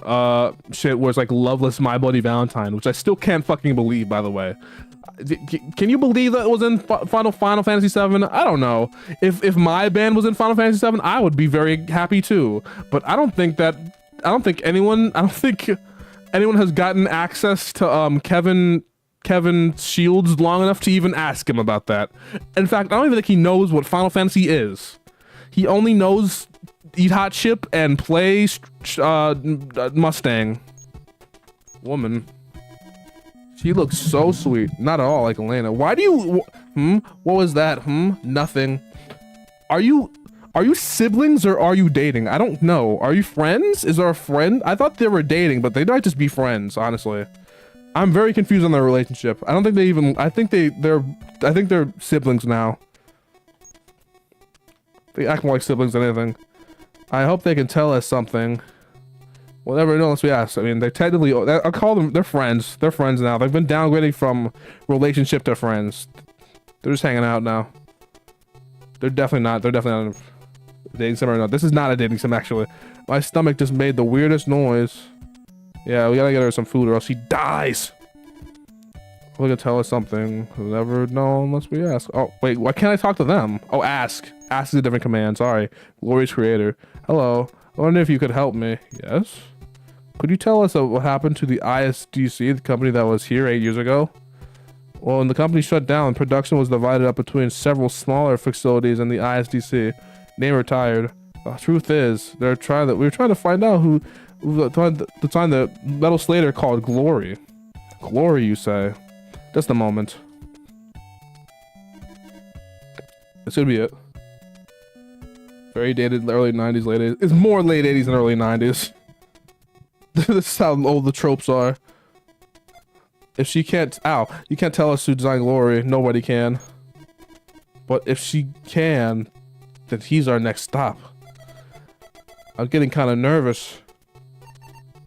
shit where it's like Loveless My Bloody Valentine, which I still can't fucking believe, by the way. Can you believe that it was in Final Fantasy VII? I don't know. If my band was in Final Fantasy VII, I would be very happy too. But I don't think anyone has gotten access to Kevin Shields long enough to even ask him about that. In fact, I don't even think he knows what Final Fantasy is. He only knows Eat Hot Chip and play Mustang. Woman. She looks so sweet. Not at all like Elena. Why do you... What was that? Nothing. Are you Are you siblings or are you dating? I don't know. Are you friends? Is there a friend? I thought they were dating, but they might just be friends, honestly. I'm very confused on their relationship. I don't think they even, I think they're siblings now. They act more like siblings than anything. I hope they can tell us something. We'll never know unless we ask. I mean, they're technically, I'll call them, they're friends. They're friends now. They've been downgraded from relationship to friends. They're just hanging out now. They're definitely not a dating sim or not. This is not a dating sim, actually. My stomach just made the weirdest noise. Yeah, we gotta get her some food or else she dies. We're gonna tell us something. We'll never know unless we ask. Oh, wait, why can't I talk to them? Oh, ask. Ask is a different command, sorry. Glorious creator. Hello. I wonder if you could help me. Yes? Could you tell us what happened to the ISDC, the company that was here 8 years ago? Well, when the company shut down, production was divided up between several smaller facilities and the ISDC. Name retired. The truth is, we were trying to find out who designed the metal slater called Glory. Glory, you say? Just a moment. This should be it. Very dated, early 90s, late 80s. It's more late 80s than early 90s. This is how old the tropes are. If she can't, you can't tell us who designed Glory. Nobody can. But if she can, then he's our next stop. I'm getting kind of nervous.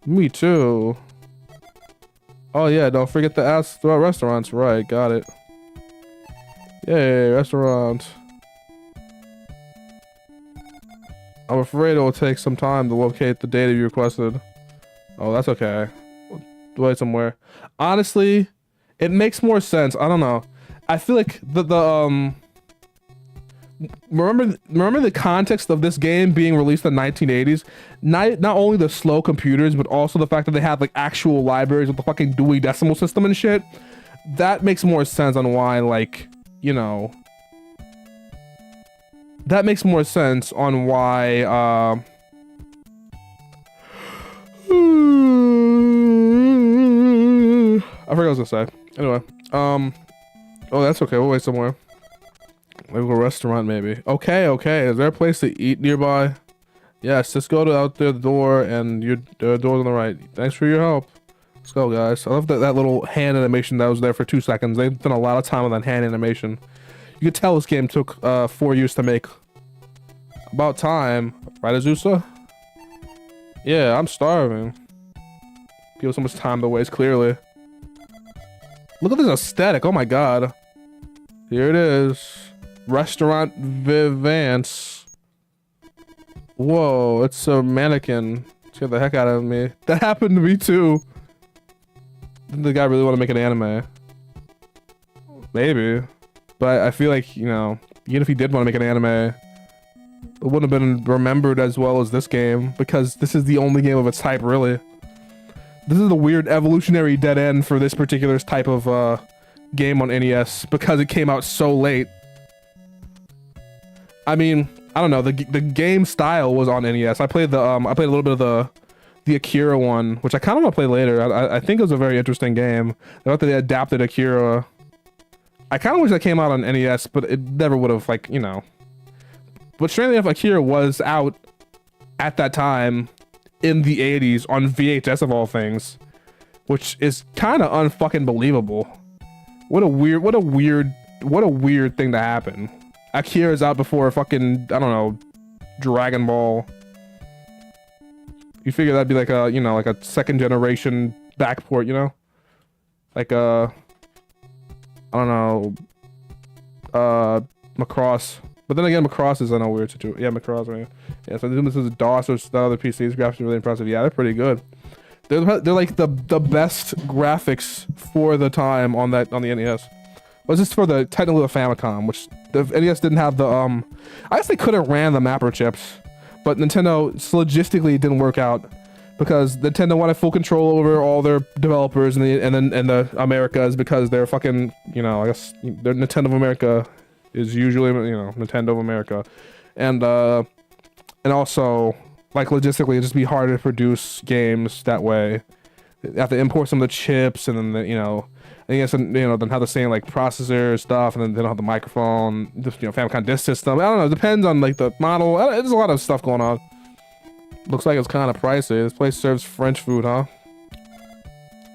Me too. Oh yeah, don't forget to ask about restaurants. Right, got it. Yay, restaurant. I'm afraid it will take some time to locate the data you requested. Oh, that's okay. We'll wait somewhere. Honestly, it makes more sense. I don't know. I feel like remember the context of this game being released in the 1980s? Not only the slow computers, but also the fact that they have like actual libraries with the fucking Dewey Decimal System and shit. That makes more sense on why, like, you know, that makes more sense on why I forgot what I was gonna say. Anyway, oh, that's okay. We'll wait somewhere. Maybe a restaurant, maybe. Okay. Is there a place to eat nearby? Yes, just go to out there the door, and your door's on the right. Thanks for your help. Let's go, guys. I love that little hand animation that was there for 2 seconds. They've done a lot of time on that hand animation. You could tell this game took 4 years to make. About time, right, Azusa? Yeah, I'm starving. People so much time to waste, clearly. Look at this aesthetic. Oh my god. Here it is. Restaurant Vivance. Whoa, it's a mannequin. Scared the heck out of me. That happened to me too. Didn't the guy really want to make an anime? Maybe. But I feel like, you know, even if he did want to make an anime, it wouldn't have been remembered as well as this game, because this is the only game of its type, really. This is the weird evolutionary dead end for this particular type of game on NES, because it came out so late. I mean, I don't know, the game style was on NES. I played I played a little bit of the Akira one, which I kind of want to play later. I think it was a very interesting game. I thought they adapted Akira. I kind of wish that came out on NES, but it never would have, like, you know. But strangely enough, Akira was out at that time in the 80s on VHS of all things, which is kind of unfucking believable. What a weird thing to happen. Akira's out before fucking, I don't know, Dragon Ball. You figure that'd be like a, you know, like a second generation backport, you know? Like I don't know, Macross. But then again, Macross is in a weird situation. Yeah, Macross, right? Yeah, so this is DOS or the other PCs. Graphics are really impressive. Yeah, they're pretty good. They're like the best graphics for the time on the NES. Well, this is for technically the Famicom, which the NES didn't have the I guess they could have ran the mapper chips, but Nintendo logistically didn't work out because Nintendo wanted full control over all their developers in the Americas, because they're fucking, you know, I guess they're Nintendo of America is usually, you know, Nintendo of America, and also, like, logistically it'd just be harder to produce games that way. They have to import some of the chips, and then you know, And yes, and you know, then have the same like processor stuff, and then they don't have the microphone, just, you know, Famicom disk system. I don't know. It depends on like the model. There's a lot of stuff going on. Looks like it's kind of pricey. This place serves French food, huh?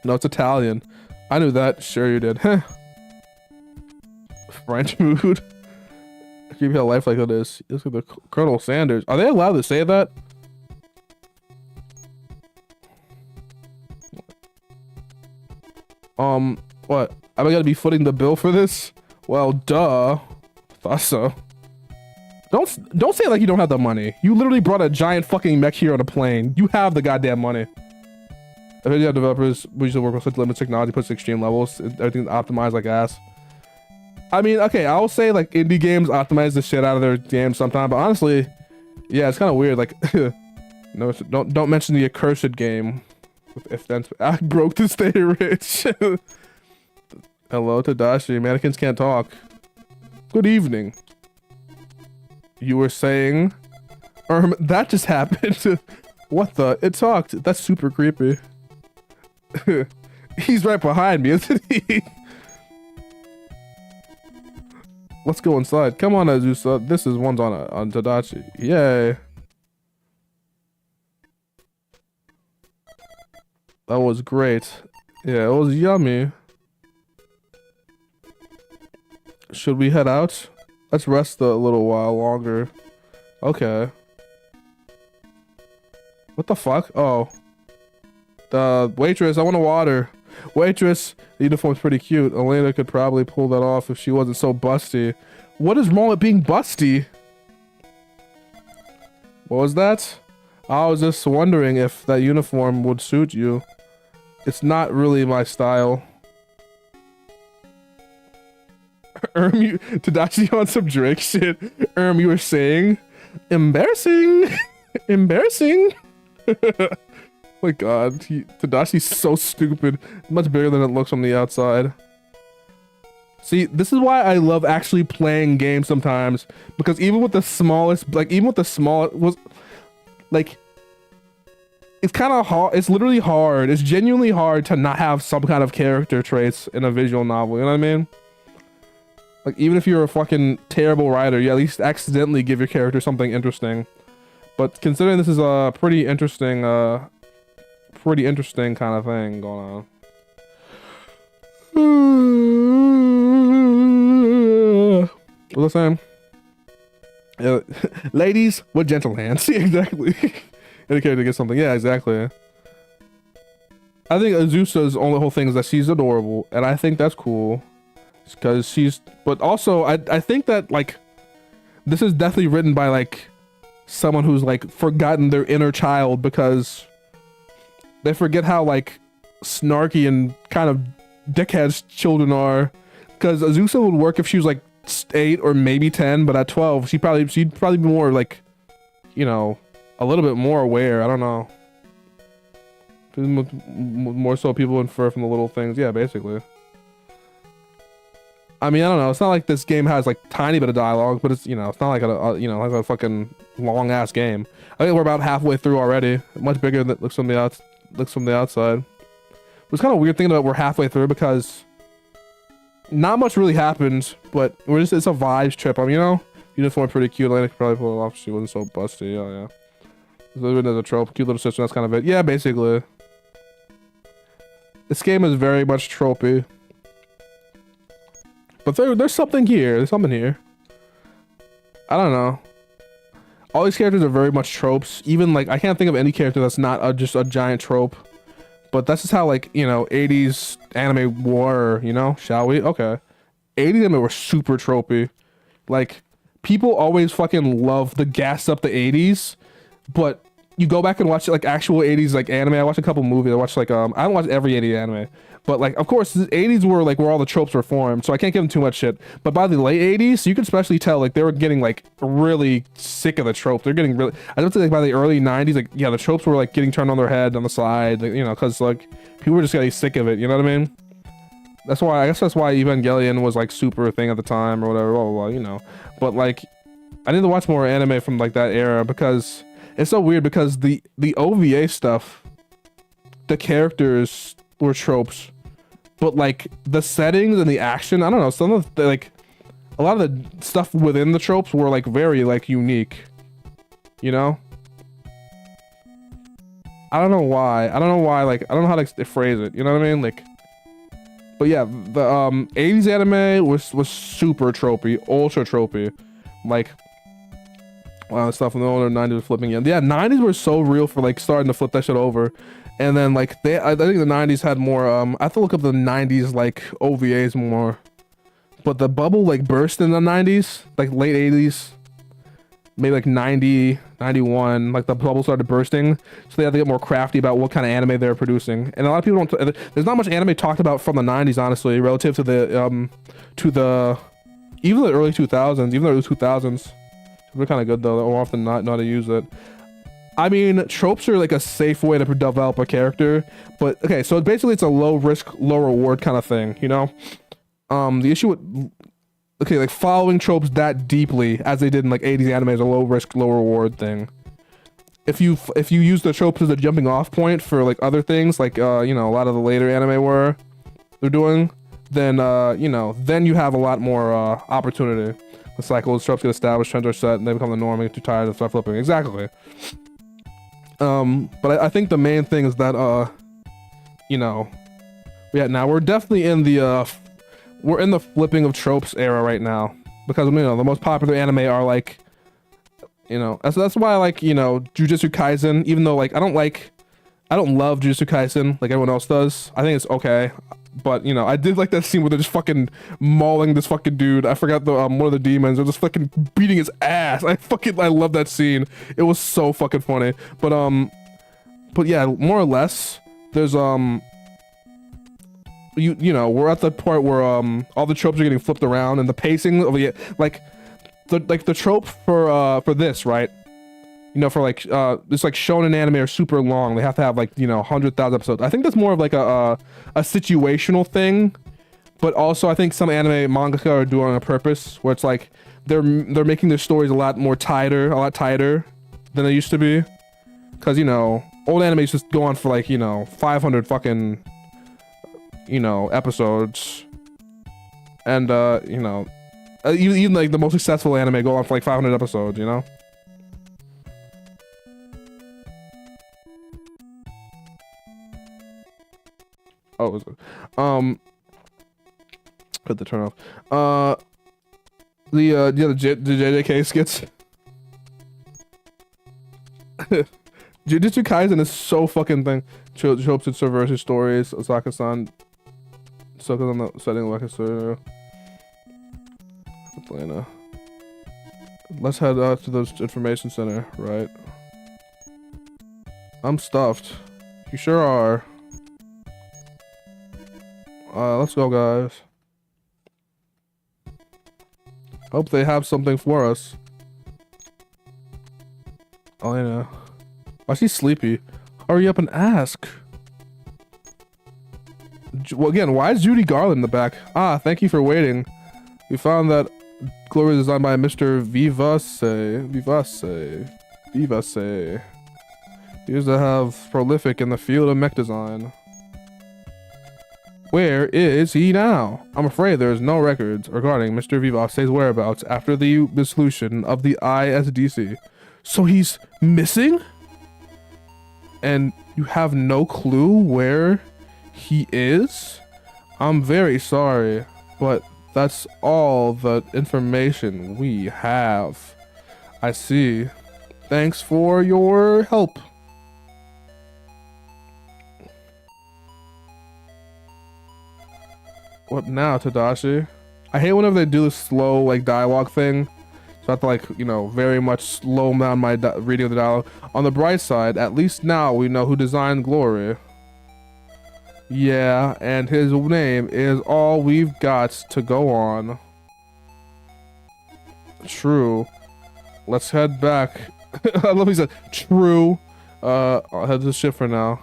No, it's Italian. I knew that. Sure you did. French food. Keep your life like it is. Look at the Colonel Sanders. Are they allowed to say that? What? Am I gonna be footing the bill for this? Well, duh. Thought so. Don't say it like you don't have the money. You literally brought a giant fucking mech here on a plane. You have the goddamn money. Video developers, we should work with such limited technology, puts extreme levels, everything's optimized like ass. I mean, okay, I'll say like indie games optimize the shit out of their games sometimes, but honestly, yeah, it's kind of weird. Like, no, don't mention the accursed game. If that's, I broke to stay rich. Hello, Tadashi. Mannequins can't talk. Good evening. You were saying, that just happened. What the? It talked. That's super creepy. He's right behind me, isn't he? Let's go inside. Come on, Azusa. This is one's on Tadashi. Yay. That was great. Yeah, it was yummy. Should we head out? Let's rest a little while longer. Okay. What the fuck? Oh. The waitress, I want a water. Waitress, the uniform's pretty cute. Elena could probably pull that off if she wasn't so busty. What is wrong with being busty? What was that? I was just wondering if that uniform would suit you. It's not really my style. Tadashi on some Drake shit. You were saying? Embarrassing. Embarrassing. My god, Tadashi's so stupid. Much bigger than it looks from the outside. See, this is why I love actually playing games sometimes, because even with the smallest, like even with the small was like, it's kind of hard. It's literally hard. It's genuinely hard to not have some kind of character traits in a visual novel. You know what I mean? Like, even if you're a fucking terrible writer, you at least accidentally give your character something interesting. But considering this is a pretty interesting kind of thing going on. What was I saying? Ladies with gentle hands. Exactly. Any character gets something. Yeah, exactly. I think Azusa's only whole thing is that she's adorable, and I think that's cool. Because she's, but also I think that like this is definitely written by like someone who's like forgotten their inner child, because they forget how like snarky and kind of dickheads children are. Because Azusa would work if she was like 8 or maybe 10, but at 12 she'd probably be more like, you know, a little bit more aware. I don't know. More so people infer from the little things. Yeah, basically. I mean, I don't know. It's not like this game has like tiny bit of dialogue, but it's, you know, it's not like you know, like a fucking long ass game. I think we're about halfway through already. Much bigger than it looks from the outside. It's kind of weird thinking about we're halfway through, because not much really happened, but it's a vibes trip. I mean, you know, uniform pretty cute. Elena could probably pull it off if she wasn't so busty. Oh yeah. There's a trope. Cute little sister. That's kind of it. Yeah, basically. This game is very much tropey. But there's something here. There's something here. I don't know. All these characters are very much tropes. Even like, I can't think of any character that's not just a giant trope. But that's just how, like, you know, 80s anime were, you know? Shall we? Okay. 80s anime were super tropey. Like, people always fucking love the gassed up the 80s. But you go back and watch like actual 80s like anime. I watched a couple movies. I watched like I don't watch every 80s anime. But like, of course, the 80s were like where all the tropes were formed, so I can't give them too much shit. But by the late 80s, you can especially tell like they were getting like really sick of the trope. They're getting really. I don't think like by the early 90s, like yeah, the tropes were like getting turned on their head on the side, like, you know, because like people were just getting sick of it. You know what I mean? That's why I guess that's why Evangelion was like super thing at the time or whatever. Blah blah blah. You know, but like I need to watch more anime from like that era, because it's so weird, because the OVA stuff, the characters were tropes. but like the settings and the action, I don't know, some of the, like a lot of the stuff within the tropes were like very like unique, you know? I don't know why, like I don't know how to phrase it, you know what I mean? Like, but yeah, the 80s anime was super tropey, ultra tropey, like stuff from the older 90s was flipping. Yeah, 90s were so real for like starting to flip that shit over. And then like I think the 90s had more I have to look up the 90s like OVAs more. But the bubble like burst in the 90s, like late 80s, maybe like 90, 91, like the bubble started bursting. So they had to get more crafty about what kind of anime they're producing. And a lot of people don't there's not much anime talked about from the 90s honestly, relative to the even the early 2000s, even the early 2000s. They're kind of good though. They're often not know how to use it. I mean, tropes are like a safe way to develop a character, but okay, so basically it's a low risk, low reward kind of thing, you know? The issue with, okay, like following tropes that deeply as they did in like 80s anime is a low risk, low reward thing. If you use the tropes as a jumping off point for like other things, like, you know, a lot of the later anime they're doing, then, you know, then you have a lot more, opportunity. The cycle of tropes get established, trends are set, and they become the norm, and get too tired and start flipping. Exactly. But I think the main thing is that, you know, yeah, now we're definitely in the, we're in the flipping of tropes era right now. Because, you know, the most popular anime are like, you know, that's why I like, you know, Jujutsu Kaisen, even though, like, I don't love Jujutsu Kaisen like everyone else does. I think it's okay. But, you know, I did like that scene where they're just fucking mauling this fucking dude. I forgot the, one of the demons. They're just fucking beating his ass. I love that scene. It was so fucking funny. But yeah, more or less, there's, you know, we're at the point where, all the tropes are getting flipped around and the pacing of the, like the trope for this, right? You know, for like, it's like shonen anime are super long. They have to have like, you know, 100,000 episodes. I think that's more of like a situational thing, but also I think some anime mangaka are doing it on purpose, where it's like they're making their stories a lot tighter than they used to be. Cause you know, old anime used to go on for like, you know, 500 fucking, you know, episodes. And, you know, even like the most successful anime go on for like 500 episodes, you know? Oh, was it? Put the turn off. The JJK skits. Jujutsu Kaisen is so fucking thing. Tropes and subversive stories. Osaka-san. Soka's on the setting like a sort. Atlanta. Let's head out to the information center, right? I'm stuffed. You sure are. Let's go, guys. Hope they have something for us. Elena. Why is she sleepy? Hurry up and ask. Well, again, why is Judy Garland in the back? Ah, thank you for waiting. We found that Glory is designed by Mr. Vivace. He used to have prolific in the field of mech design. Where is he now? I'm afraid there is no records regarding Mr. Vivace's whereabouts after the dissolution of the ISDC. So he's missing? And you have no clue where he is? I'm very sorry, but that's all the information we have. I see. Thanks for your help. What now, Tadashi? I hate whenever they do this slow, like, dialogue thing. So I have to, like, you know, very much slow down my reading of the dialogue. On the bright side, at least now we know who designed Glory. Yeah, and his name is all we've got to go on. True. Let's head back. I love he said, true. I'll head to the ship for now.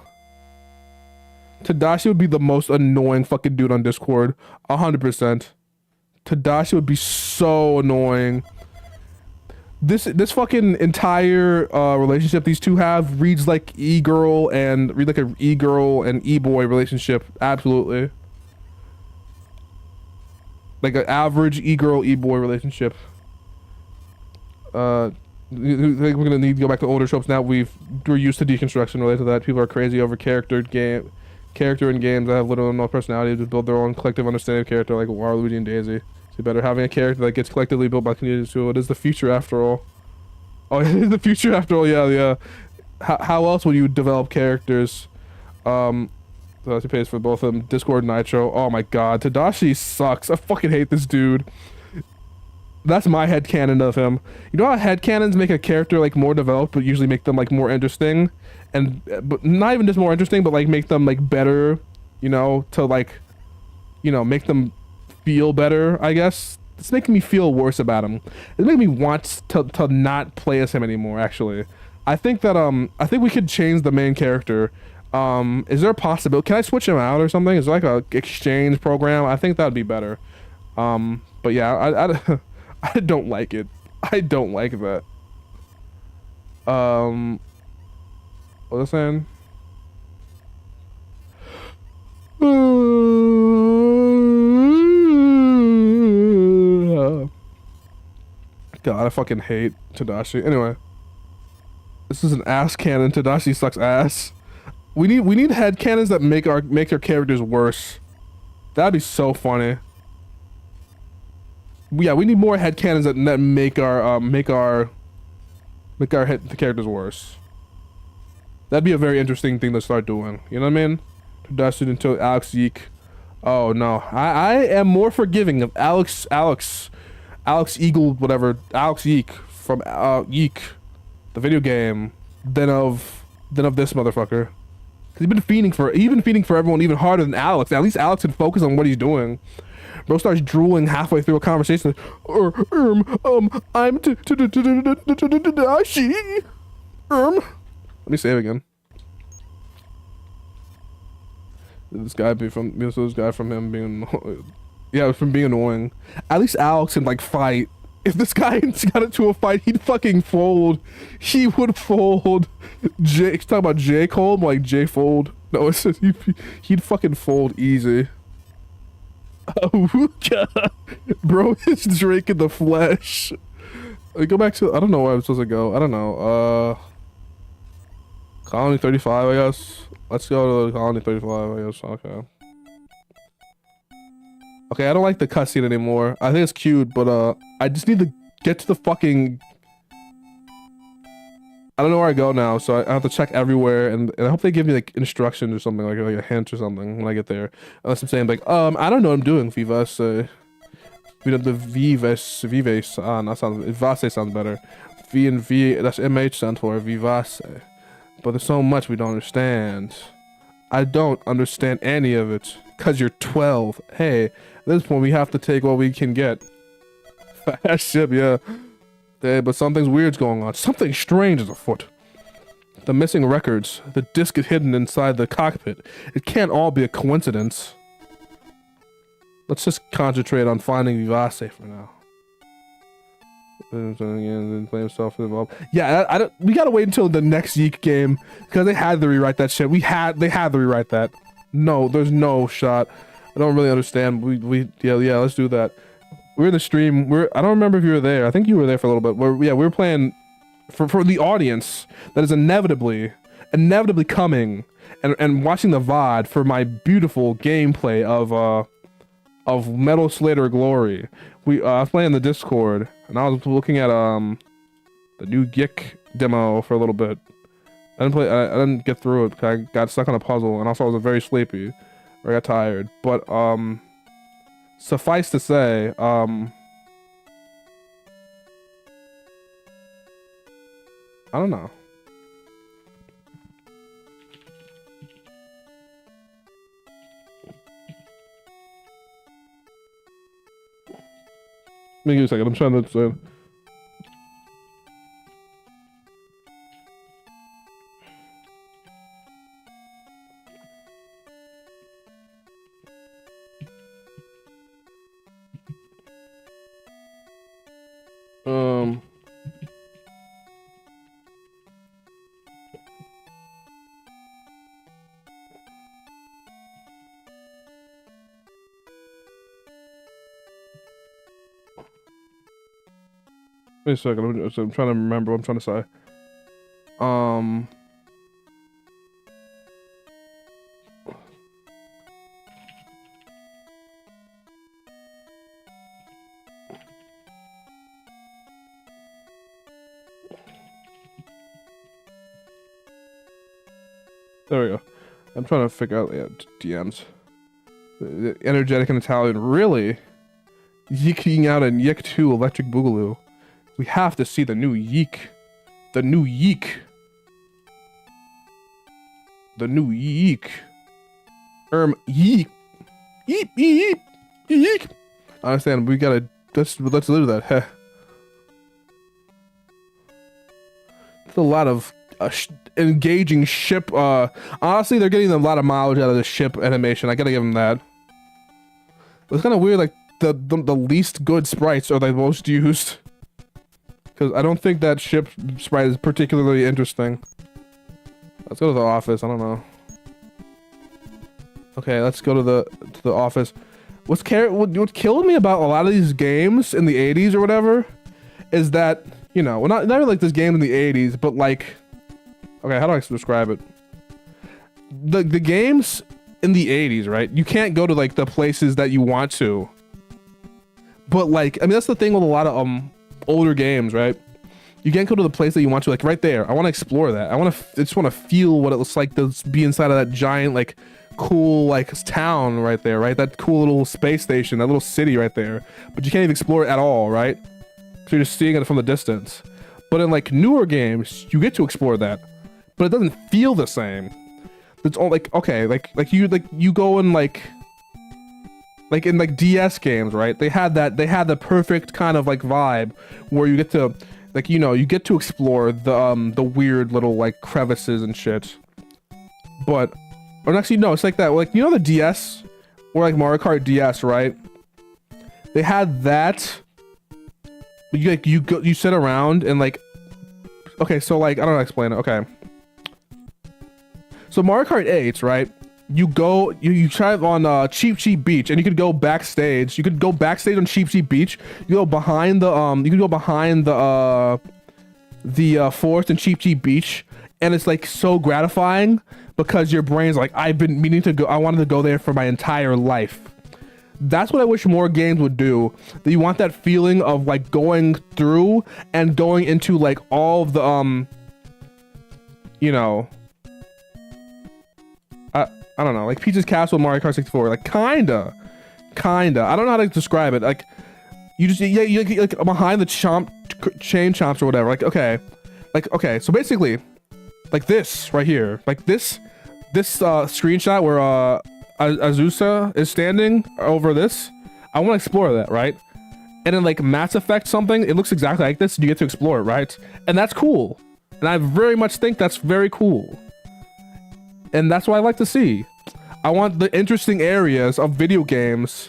Tadashi would be the most annoying fucking dude on Discord. 100%. Tadashi would be so annoying. This fucking entire relationship these two have reads like e-girl and e-boy relationship. Absolutely. like an average e-girl e-boy relationship. I think we're gonna need to go back to older tropes now. We're used to deconstruction related to that. People are crazy over character in games that have little or no personality to build their own collective understanding of character, like Waluigi and Daisy. So better having a character that gets collectively built by communities too. It is the future after all. Oh, it is the future after all. Yeah, yeah. How else would you develop characters? Tadashi pays for both of them. Discord Nitro. Oh my god, Tadashi sucks. I fucking hate this dude. That's my headcanon of him. You know how headcanons make a character like more developed, but usually make them like more interesting, and but not even just more interesting, but like make them like better, you know, to like, you know, make them feel better. I guess it's making me feel worse about him. It's making me want to not play as him anymore. Actually, I think that I think we could change the main character. Is there a possibility? Can I switch him out or something? Is there like a exchange program? I think that'd be better. But yeah, I don't like it. I don't like that. What was I saying? God, I fucking hate Tadashi. Anyway, this is an ass cannon. Tadashi sucks ass. We need head cannons that make our characters worse. That'd be so funny. Yeah, we need more head cannons that make our the characters worse. That'd be a very interesting thing to start doing. You know what I mean? Tadashi until Alex Yeek. Oh no, I am more forgiving of Alex Eagle, whatever, Alex Yeek from Yeek, the video game, than of this motherfucker. He's been feeding for everyone even harder than Alex. At least Alex can focus on what he's doing. Bro starts drooling halfway through a conversation. I'm Tadashi. Let me save again. This guy from him being, yeah, from being annoying. At least Alex can like fight. If this guy got into a fight, he'd fucking fold. He would fold. He's talking about J Cole, like J fold. No, it's just, he'd fucking fold easy. Oh god, bro is Drake in the flesh. Go back to, I don't know where I'm supposed to go. I don't know. Colony 35, I guess. Let's go to Colony 35, I guess. Okay. Okay, I don't like the cutscene anymore. I think it's cute, but I just need to get to the fucking... I don't know where I go now, so I have to check everywhere, and I hope they give me like instructions or something, like a hint or something when I get there. Unless I'm saying like, I don't know what I'm doing, Vivas. The Vives, that sounds, Vivace sounds better. V and V, that's MH stands for Vivace. But there's so much we don't understand. I don't understand any of it. Cause you're 12. Hey, at this point we have to take what we can get. Fast ship, yeah. But something's weird's going on. Something strange is afoot. The missing records, the disc is hidden inside the cockpit. It can't all be a coincidence. Let's just concentrate on finding Vivace for now. Play himself involved. Yeah, we gotta wait until the next Yeek game because they had to rewrite that shit. They had to rewrite that. No, there's no shot. I don't really understand. Yeah, let's do that. We're in the stream. I don't remember if you were there. I think you were there for a little bit. We were playing for the audience that is inevitably coming and watching the VOD for my beautiful gameplay of Metal Slayer Glory. I was playing the Discord and I was looking at the new Geek demo for a little bit. I didn't get through it because I got stuck on a puzzle, and also I was very sleepy, or I got tired. But suffice to say, I don't know. Give me a second. I'm trying to say. Wait a second. I'm trying to remember what I'm trying to say. There we go. I'm trying to figure out DMs. The energetic and Italian. Really? Yeeking out in Yeek 2 Electric Boogaloo. We have to see the new Yeek. The new Yeek. The new Yeek. Yeek. Yeep, yeep, yeek. I understand. We gotta. Let's do that. Heh. It's a lot of engaging ship. Honestly, they're getting a lot of mileage out of the ship animation. I gotta give them that. It's kind of weird. Like the least good sprites are the most used. Because I don't think that ship sprite is particularly interesting. Let's go to the office. I don't know. Okay, let's go to the office. What killed me about a lot of these games in the 80s or whatever is that, you know, well, not really like this game in the 80s, but like, okay, how do I describe it? The games in the 80s, right? You can't go to like the places that you want to. But like, I mean, that's the thing with a lot of older games, right? You can't go to the place that you want to, like right there. I want to explore that. I just want to feel what it looks like to be inside of that giant, like, cool, like, town right there, right? That cool little space station, that little city right there. But you can't even explore it at all, right? So you're just seeing it from the distance. But in like newer games, you get to explore that, but it doesn't feel the same. It's all like, okay, like you go in like in like DS games, right? They had the perfect kind of like vibe where you get to, like, you know, you get to explore the weird little like crevices and shit. But, or actually no, it's like that, like, you know the DS or like Mario Kart DS, right? They had that. You like you sit around and like, okay, so like I don't know how to explain it. Okay, so Mario Kart 8, right? You go, you drive on Cheap Cheap Beach, and you could go backstage. You could go backstage on Cheap Cheap Beach. You go behind the you can go behind the forest and Cheap Cheap Beach, and it's like so gratifying because your brain's like, I've been meaning to go. I wanted to go there for my entire life. That's what I wish more games would do. That you want that feeling of like going through and going into like all of the you know, I don't know, like Peach's Castle, Mario Kart 64, like kinda. I don't know how to describe it. Like you just you like behind the chain chomps or whatever. Like okay, so basically, like this right here, like this screenshot where Azusa is standing over this. I want to explore that, right? And then like Mass Effect something, it looks exactly like this, and you get to explore it, right? And that's cool. And I very much think that's very cool. And that's what I like to see. I want the interesting areas of video games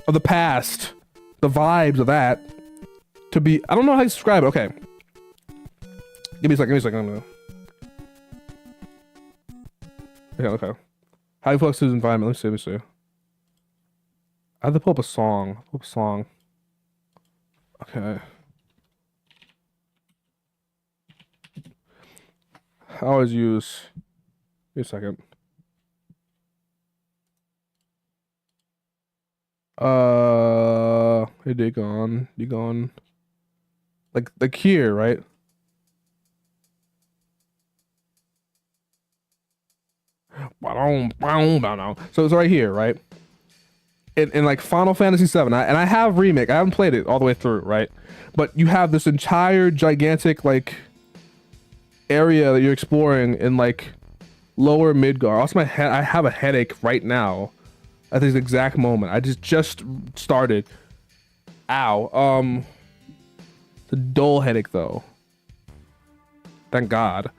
of the past, the vibes of that, to be, I don't know how to describe it. Okay. Give me a second. I'm gonna... Okay. High flux is environment. Let me see. I have to pull up a song. Okay. I always use. Wait a second. Hey, they gone. Like here, right? So it's right here, right? In like Final Fantasy VII, and I have Remake. I haven't played it all the way through, right? But you have this entire gigantic like area that you're exploring in like Lower Midgar. Also, I have a headache right now at this exact moment. I just started. Ow. It's a dull headache though. Thank God.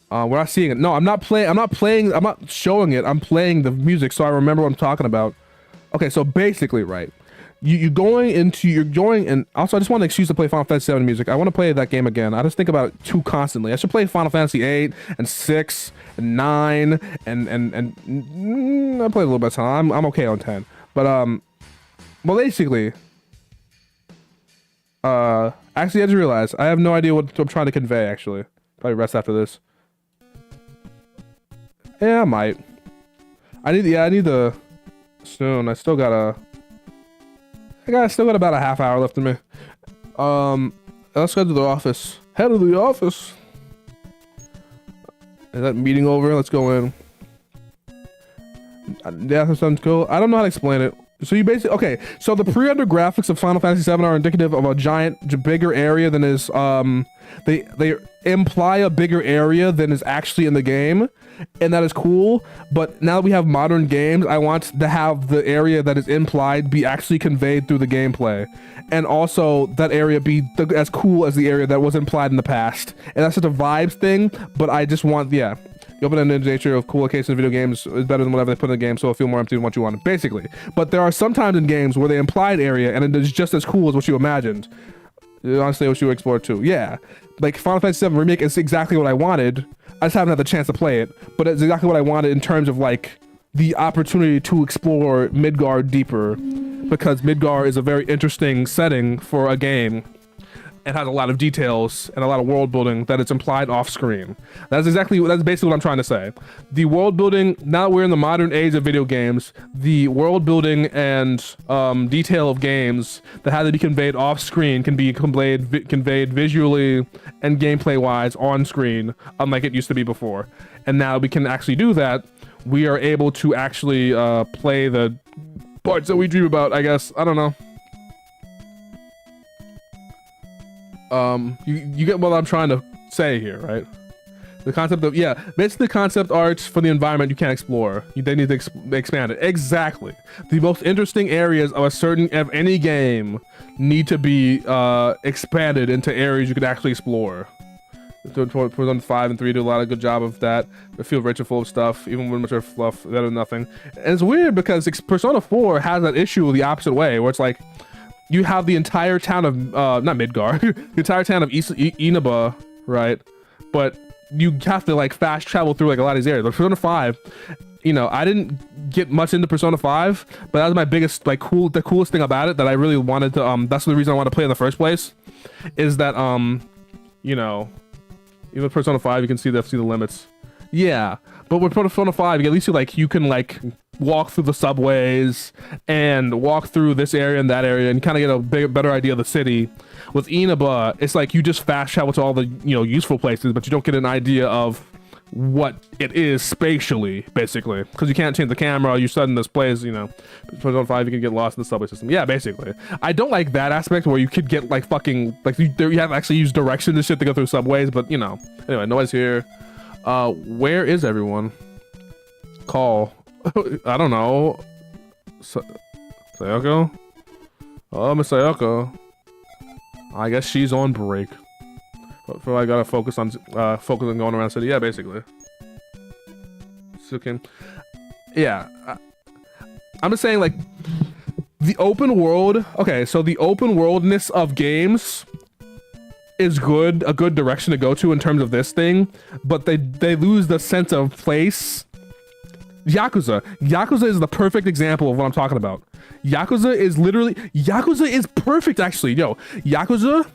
We're not seeing it. No, I'm not showing it. I'm playing the music so I remember what I'm talking about. Okay, so basically, right. You're going and also I just want an excuse to play Final Fantasy VII music. I want to play that game again. I just think about it too constantly. I should play Final Fantasy 8 and 6 and 9 and I played a little bit of time. I'm okay on 10. But well basically, Actually, I just realized I have no idea what I'm trying to convey. Actually, probably rest after this. Yeah, I might. I need the soon. I still got about a half hour left in me. Let's go to the office. Head of the office. Is that meeting over? Let's go in. Yeah, that sounds cool. I don't know how to explain it. So you basically, okay, so the pre-render graphics of Final Fantasy VII are indicative of a bigger area than is, they imply a bigger area than is actually in the game, and that is cool. But now that we have modern games, I want to have the area that is implied be actually conveyed through the gameplay, and also that area be as cool as the area that was implied in the past. And that's just a vibes thing, but I just want, yeah. The open-ended nature of cool locations in video games is better than whatever they put in the game, so it'll feel more empty than what you want, basically. But there are some times in games where they implied area and it is just as cool as what you imagined. Honestly, what you explore too. Yeah. Like Final Fantasy VII Remake is exactly what I wanted. I just haven't had the chance to play it, but it's exactly what I wanted in terms of like the opportunity to explore Midgard deeper, because Midgard is a very interesting setting for a game. It has a lot of details and a lot of world building that it's implied off screen. That's basically what I'm trying to say. The world building, now that we're in the modern age of video games, the world building and detail of games that had to be conveyed off screen can be conveyed visually and gameplay wise on screen, unlike it used to be before. And now we can actually do that. We are able to actually play the parts that we dream about, I guess. I don't know. You get what I'm trying to say here, right? The concept of, yeah, basically concept art for the environment you can't explore. They need to expand it. Exactly. The most interesting areas of any game need to be expanded into areas you could actually explore. Persona 5 and 3 do a lot of good job of that. They feel rich and full of stuff, even when much are fluff, better than nothing. And it's weird because Persona 4 has that issue the opposite way, where it's like, you have the entire town of, not Midgard, the entire town of Inaba, right? But you have to like fast travel through like a lot of these areas. But Persona 5, you know, I didn't get much into Persona 5, but that was my biggest, like, the coolest thing about it that I really wanted to, that's the reason I wanted to play in the first place, is that, you know, even with Persona 5, you can see the limits. Yeah, but with Persona 5, at least you can like walk through the subways and walk through this area and that area and kind of get a better idea of the city. With Inaba, it's like you just fast travel to all the, you know, useful places, but you don't get an idea of what it is spatially, basically, because you can't change the camera. You set in this place, you know. Persona 5, you can get lost in the subway system. Yeah, basically. I don't like that aspect where you could get like fucking like you have to actually use directions and shit to go through subways, but you know. Anyway, nobody's here. Where is everyone? Call. I don't know. Sayoko? Oh, Miss Sayoko. I guess she's on break. But I gotta focus on going around the city. Yeah, basically. Okay. Yeah. I'm just saying, like, the open world. Okay, so the open worldness of games is a good direction to go to in terms of this thing, but they lose the sense of place. Yakuza is the perfect example of what I'm talking about. Yakuza is perfect, actually. Yo, Yakuza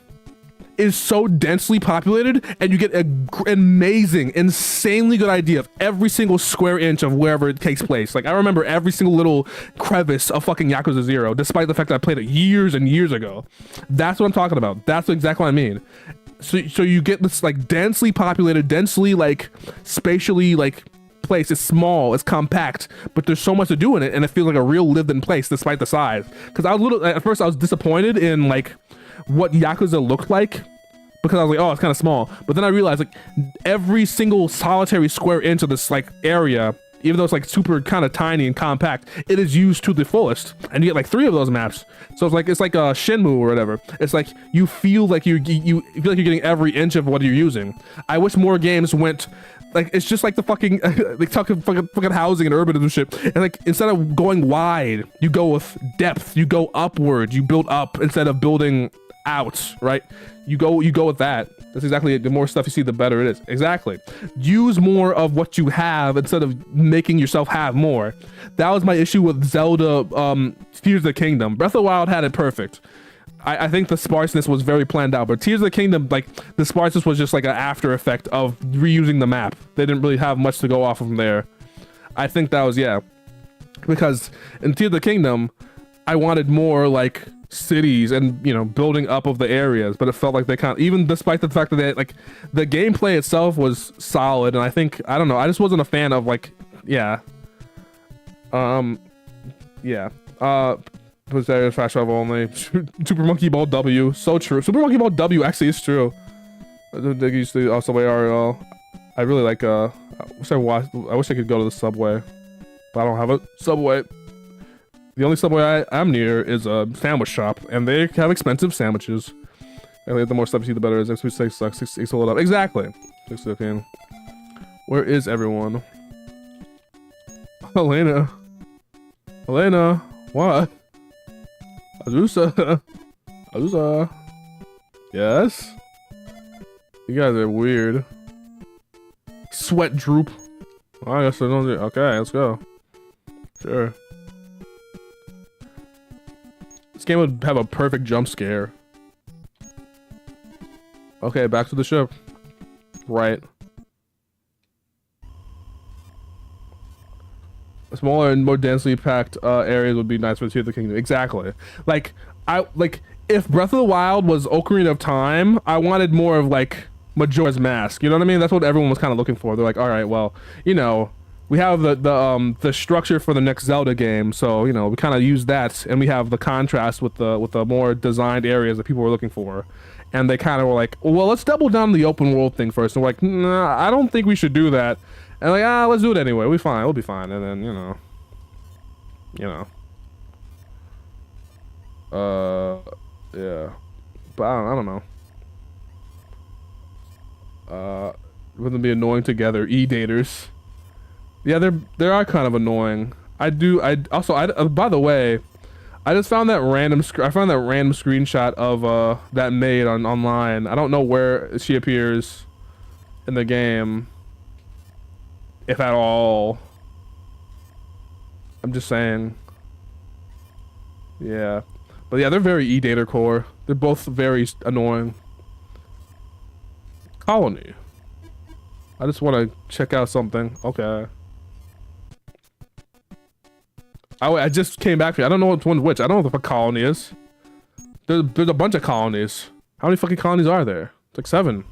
is so densely populated, and you get an amazing, insanely good idea of every single square inch of wherever it takes place. Like, I remember every single little crevice of fucking Yakuza 0, despite the fact that I played it years and years ago. That's what I'm talking about. That's exactly what I mean. So you get this, like, densely populated, densely, like, spatially, like, place. It's small, it's compact, but there's so much to do in it, and it feels like a real lived-in place despite the size. Because at first I was disappointed in, like, what Yakuza looked like, because I was like, oh, it's kind of small. But then I realized, like, every single solitary square inch of this, like, area, even though it's like super kind of tiny and compact, it is used to the fullest, and you get like 3 of those maps. So it's like a Shenmue or whatever. It's like you feel like you feel like you're getting every inch of what you're using. I wish more games went like, it's just like the fucking like talking fucking housing and urbanism shit. And like, instead of going wide, you go with depth. You go upward. You build up instead of building out. Right? You go with that. That's exactly it. The more stuff you see, the better it is. Exactly. Use more of what you have instead of making yourself have more. That was my issue with Zelda Tears of the Kingdom. Breath of the Wild had it perfect. I think the sparseness was very planned out, but Tears of the Kingdom, like the sparseness was just like an after effect of reusing the map. They didn't really have much to go off from there. I think that was, yeah, because in Tears of the Kingdom, I wanted more like cities and, you know, building up of the areas, but it felt like they kind of, even despite the fact that they, like, the gameplay itself was solid, and I think, I don't know, I just wasn't a fan of like, yeah, yeah, was there fast travel only. Super Monkey Ball W, so true. Super Monkey Ball W actually is true. They used to also way RL. I really like I wish I could go to the subway, but I don't have a subway. The only subway I'm near is a sandwich shop, and they have expensive sandwiches. And the more stuff you see, the better. It's X6 sucks. 6 hold up. Exactly. 615. Where is everyone? Elena. Elena. What? Azusa. Azusa. Yes? You guys are weird. Sweat droop. Oh, I guess I don't do. Okay, let's go. Sure. This game would have a perfect jump scare. Okay, back to the ship. Right. Smaller and more densely packed areas would be nice for Tears of the Kingdom. Exactly. Like, if Breath of the Wild was Ocarina of Time, I wanted more of like Majora's Mask. You know what I mean? That's what everyone was kind of looking for. They're like, all right, well, you know, we have the structure for the next Zelda game, so you know we kind of use that, and we have the contrast with the more designed areas that people were looking for, and they kind of were like, well, let's double down on the open world thing first. And we're like, nah, I don't think we should do that. And like, let's do it anyway. We'll be fine. And then yeah, but I don't know. Wouldn't be annoying together, e-daters. Yeah, they are kind of annoying. By the way, I just found that random screenshot of that maid online. I don't know where she appears in the game, if at all. I'm just saying. Yeah, but yeah, they're very e-dater core. They're both very annoying. Colony. I just want to check out something. Okay. I just came back here. I don't know which one's which. I don't know what the fuck colony is. There's a bunch of colonies. How many fucking colonies are there? It's like 7.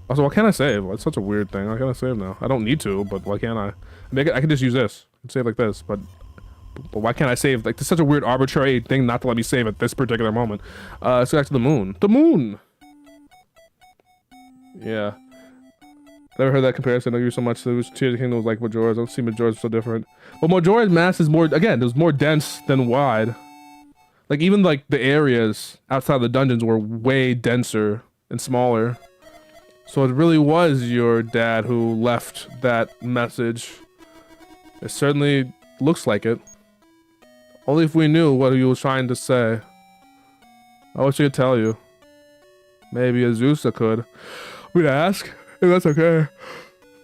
Also, what can I save? It's such a weird thing. Why can't I save now? I don't need to, but why can't I? I mean, I can just use this and save like this, but why can't I save? Like, this is such a weird arbitrary thing not to let me save at this particular moment. Let's go back to the moon. The moon! Yeah. Never heard that comparison. I agree so much. Tears of the Kingdom was like Majora's. I don't see Majora's so different. But Majora's Mask is more, again, it was more dense than wide. Like, even like the areas outside the dungeons were way denser and smaller. So it really was your dad who left that message. It certainly looks like it. Only if we knew what he was trying to say. I wish I could tell you. Maybe Azusa could. We'd ask. If that's okay.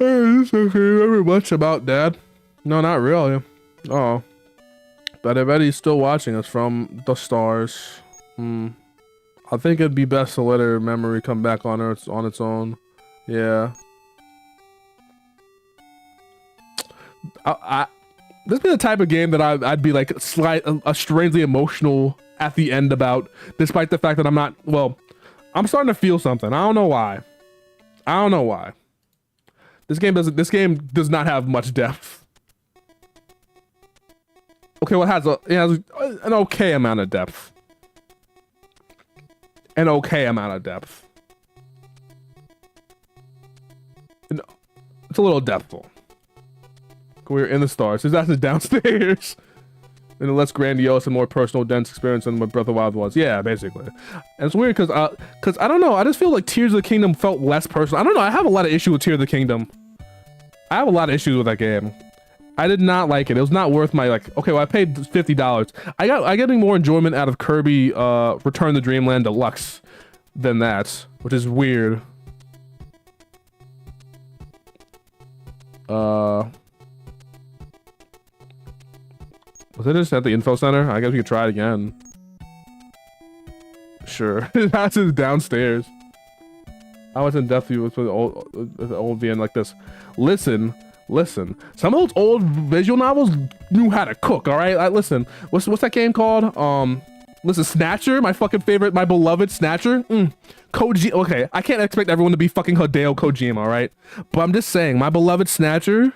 It's okay. Remember much about Dad? No, not really. Oh. But I bet he's still watching us from the stars. I think it'd be best to let her memory come back on its own. Yeah. This would be the type of game that I'd be like strangely emotional at the end about, despite the fact that I'm not, well, I'm starting to feel something. I don't know why. This game does not have much depth. Okay, well, it has an okay amount of depth. It's a little depthful. We're in the stars. That's downstairs. In a less grandiose and more personal, dense experience than what Breath of the Wild was. Yeah, basically. And it's weird because I don't know. I just feel like Tears of the Kingdom felt less personal. I don't know. I have a lot of issues with Tears of the Kingdom. I have a lot of issues with that game. I did not like it. It was not worth my, like, okay, well, I paid $50. I getting more enjoyment out of Kirby Return to Dreamland Deluxe than that, which is weird. Was it just at the info center? I guess we could try it again. Sure. That's just downstairs. How much in depth you with the old VN like this? Listen. Some of those old visual novels knew how to cook. All right, listen. What's that game called? Listen, Snatcher, my fucking favorite, my beloved Snatcher. Koji. Okay, I can't expect everyone to be fucking Hideo Kojima. All right, but I'm just saying, my beloved Snatcher.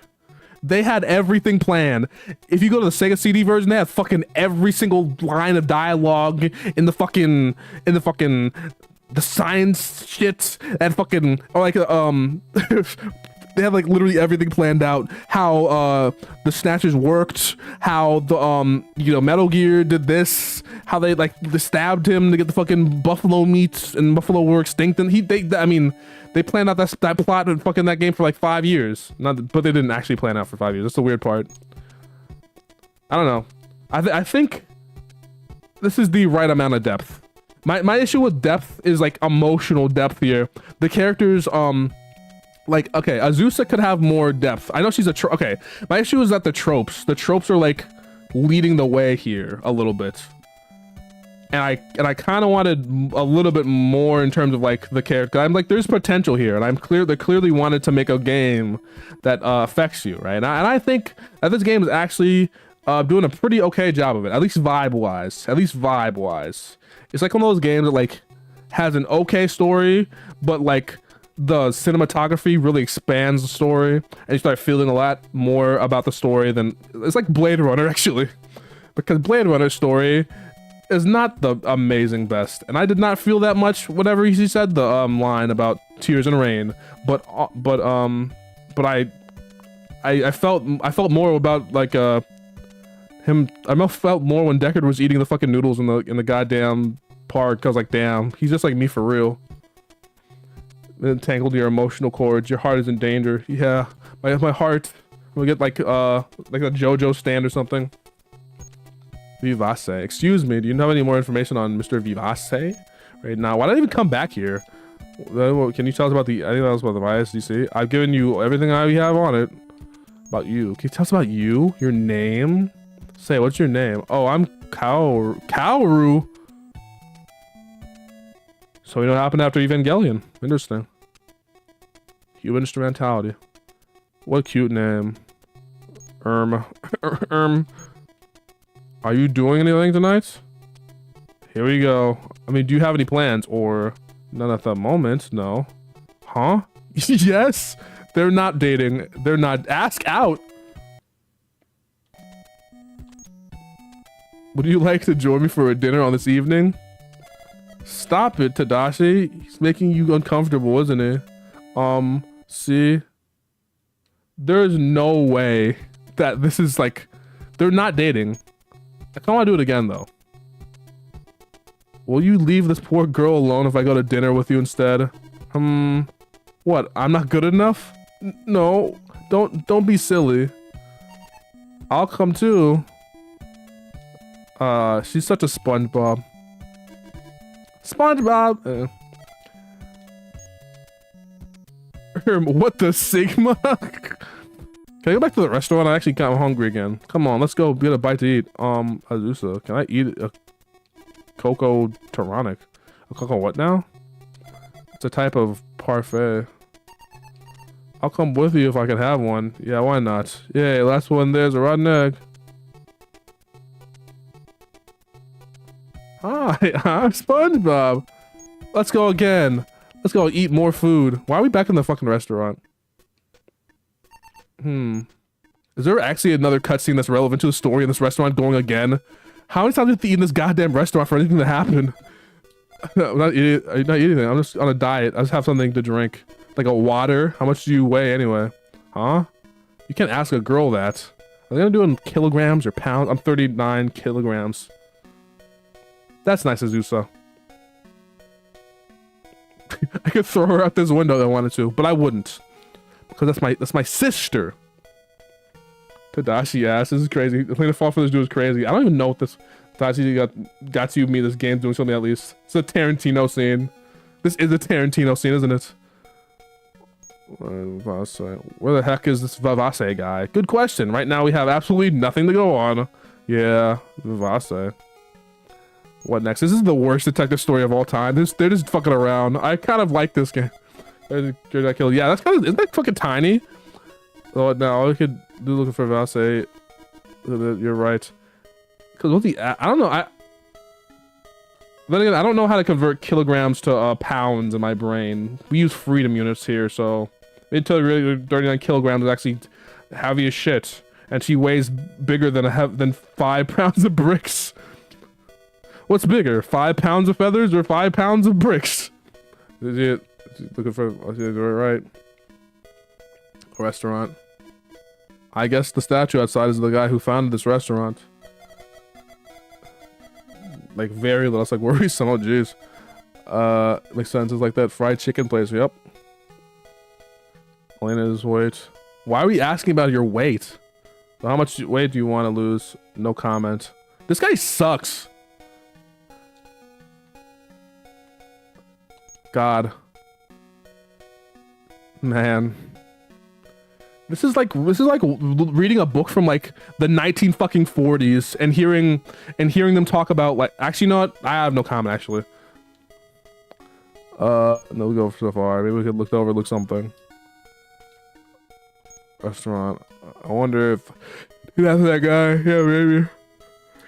They had everything planned. If you go to the Sega CD version, they have fucking every single line of dialogue in the science shit and fucking, or like they have like literally everything planned out. How the Snatchers worked, how the Metal Gear did this, how they stabbed him to get the fucking buffalo meat and buffalo were extinct, and they planned out that plot and fucking that game for like 5 years. But they didn't actually plan out for 5 years. That's the weird part. I don't know. I think this is the right amount of depth. My issue with depth is like emotional depth here. The characters, like, okay, Azusa could have more depth. I know she's okay. My issue is that the tropes are like leading the way here a little bit. And I kind of wanted a little bit more in terms of like the character. I'm like, there's potential here, and they clearly wanted to make a game that affects you, right? And I think that this game is actually doing a pretty okay job of it, at least vibe wise. It's like one of those games that like has an okay story, but like the cinematography really expands the story, and you start feeling a lot more about the story than it's like Blade Runner actually, because Blade Runner's story is not the amazing best, and I did not feel that much whenever he said the line about tears and rain, but I felt more about like him. I felt more when Deckard was eating the fucking noodles in the goddamn park, cause like, damn, he's just like me for real. Entangled your emotional cords, your heart is in danger. Yeah, my heart will get like a JoJo stand or something. Vivace. Excuse me, do you have any more information on Mr. Vivace right now? Why did I even come back here? Can you tell us about I think that was about the ISDC. I've given you everything I have on it. About you. Can you tell us about you? Your name? Say, what's your name? Oh, I'm Kaoru. So you know what happened after Evangelion. Interesting. Human instrumentality. What a cute name. Are you doing anything tonight? Here we go. I mean, do you have any plans? Or none at the moment? No. Huh? Yes. They're not dating. They're not. Ask out. Would you like to join me for a dinner on this evening? Stop it, Tadashi. He's making you uncomfortable, isn't he? See? There's no way that this is like... They're not dating. I kind of want to do it again, though. Will you leave this poor girl alone if I go to dinner with you instead? What? I'm not good enough? No. Don't be silly. I'll come too. She's such a SpongeBob. SpongeBob. What the Sigma? Can I go back to the restaurant? I actually got hungry again. Come on, let's go get a bite to eat. Azusa, can I eat a Coco Taronic? A Coco what now? It's a type of parfait. I'll come with you if I can have one. Yeah, why not? Yay, last one there's a rotten egg. Hi, I'm SpongeBob. Let's go again. Let's go eat more food. Why are we back in the fucking restaurant? Is there actually another cutscene that's relevant to the story in this restaurant going again? How many times do you have to eat in this goddamn restaurant for anything to happen? I'm not eating anything. I'm just on a diet. I just have something to drink. Like a water. How much do you weigh anyway? Huh? You can't ask a girl that. Are they gonna do it in kilograms or pounds? I'm 39 kilograms. That's nice, Azusa. I could throw her out this window if I wanted to, but I wouldn't. Because that's my sister. Tadashi ass, this is crazy. I think the fall for this dude is crazy. I don't even know what this Tadashi got to me. This game's doing something at least. It's a Tarantino scene. This is a Tarantino scene, isn't it? Where the heck is this Vavase guy? Good question. Right now we have absolutely nothing to go on. Yeah, Vivase. What next? This is the worst detective story of all time. They're just fucking around. I kind of like this game. Got killed. Yeah, that's kind of, isn't that fucking tiny? Oh, no, we could do looking for Vase. You're right. Cause what's the? I don't know. Then again, I don't know how to convert kilograms to pounds in my brain. We use freedom units here, so until really 39 kilograms is actually heavy as shit, and she weighs bigger than 5 pounds of bricks. What's bigger, 5 pounds of feathers or 5 pounds of bricks? Is it looking for right? A restaurant. I guess the statue outside is the guy who founded this restaurant. Like very little. It's like worrisome. Oh jeez. Makes sense. It's like that fried chicken place. Yep. Elena's weight. Why are we asking about your weight? How much weight do you want to lose? No comment. This guy sucks. God. Man. This is like reading a book from like the 1940s and hearing them talk about like, actually, you know what? I have no comment actually. No, we go so far. Maybe we could look something. Restaurant. I wonder if that's that guy. Yeah, maybe.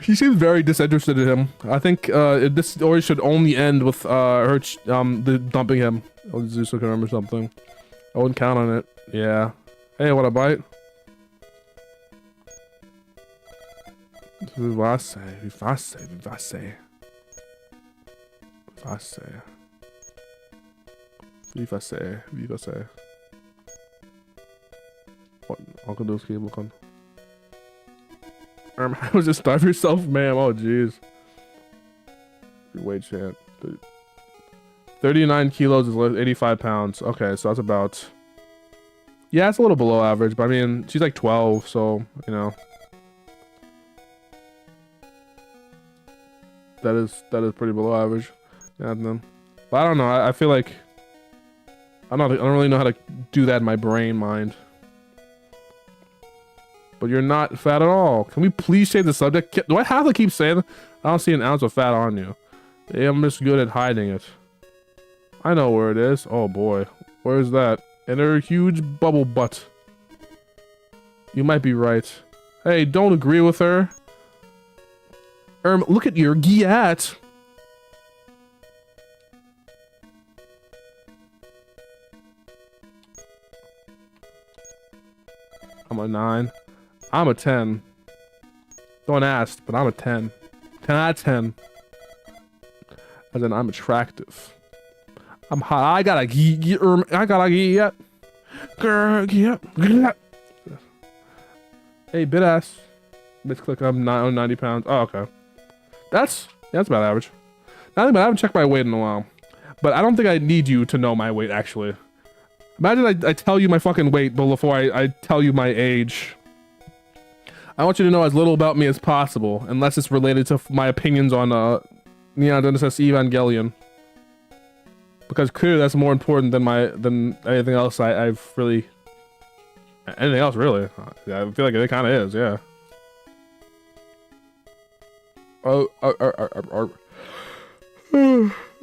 He seems very disinterested in him. I think this story should only end with her dumping him. I'll just do so I can remember something. I wouldn't count on it. Yeah. Hey, want a bite? Vivase. What? Uncle Dose keep looking. I was just starve yourself, ma'am. Oh, jeez. Your weight chant. 39 kilos is 85 pounds. Okay, so that's about... Yeah, it's a little below average, but I mean, she's like 12, so, you know. That is pretty below average. Yeah, then. But I don't know, I feel like... I don't really know how to do that in my mind. But you're not fat at all. Can we please change the subject? Do I have to keep saying that? I don't see an ounce of fat on you. Yeah, I'm just good at hiding it. I know where it is. Oh boy. Where's that? In her huge bubble butt. You might be right. Hey, don't agree with her. Look at your giat. I'm a 9. I'm a 10. Don't ask, but I'm a 10. 10 out of 10. As in, I'm attractive. I'm hot. I got a get. Hey, bit ass. Let's click. I'm 90 pounds. Oh, okay. That's about average. Nothing, but I haven't checked my weight in a while. But I don't think I need you to know my weight, actually. Imagine I tell you my fucking weight before I tell you my age. I want you to know as little about me as possible, unless it's related to my opinions on Neon Genesis Evangelion. Because clearly that's more important than anything else I've really... Anything else, really. Yeah, I feel like it kind of is, yeah.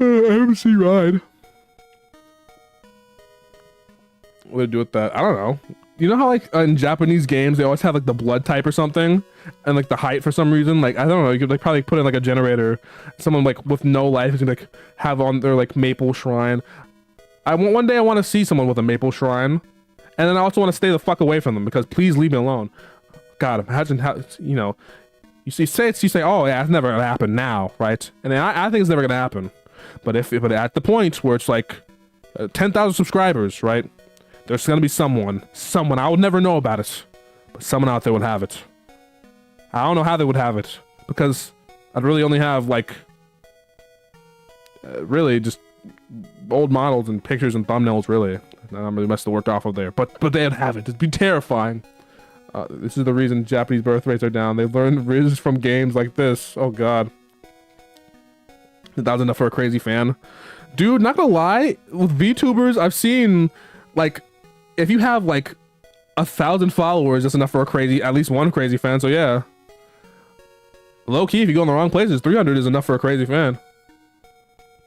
MC ride. What do I do with that? I don't know. You know how like in Japanese games they always have like the blood type or something, and like the height for some reason. Like I don't know. You could like probably put in like a generator. Someone like with no life can like have on their like maple shrine. One day I want to see someone with a maple shrine, and then I also want to stay the fuck away from them because please leave me alone. God, imagine how you say oh yeah, it's never gonna happen now, right? And then I think it's never gonna happen. But but at the point where it's like 10,000 subscribers, right? There's gonna be someone I would never know about it, but someone out there would have it. I don't know how they would have it because I'd really only have like really just old models and pictures and thumbnails really. Not really much to work off of there, but they'd have it. It'd be terrifying. This is the reason Japanese birth rates are down. They've learned riz from games like this. Oh god. That was enough for a crazy fan. Dude, not gonna lie, with VTubers, I've seen like if you have like 1,000 followers, that's enough for at least one crazy fan. So yeah, Low key, if you go in the wrong places, 300 is enough for a crazy fan.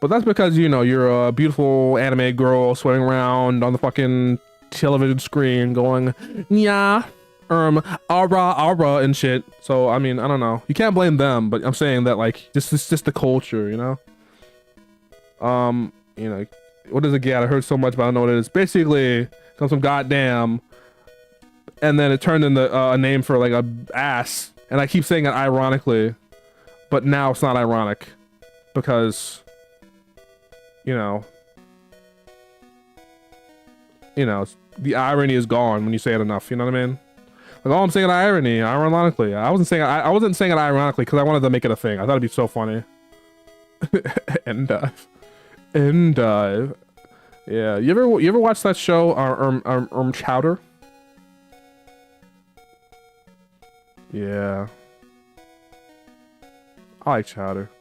But that's because, you know, you're a beautiful anime girl swimming around on the fucking television screen going, yeah, ara and shit. So, I mean, I don't know. You can't blame them, but I'm saying that, like, this is just the culture, you know? You know, what does it get? I heard so much, but I don't know what it is. Basically, comes from goddamn, and then it turned into a name for, like, a ass. And I keep saying it ironically, but now it's not ironic. Because... you know, the irony is gone when you say it enough. You know what I mean? Like, oh, I'm saying irony, ironically. I wasn't saying it ironically because I wanted to make it a thing. I thought it'd be so funny. End dive. Yeah, you ever watch that show, Chowder? Yeah, I like Chowder.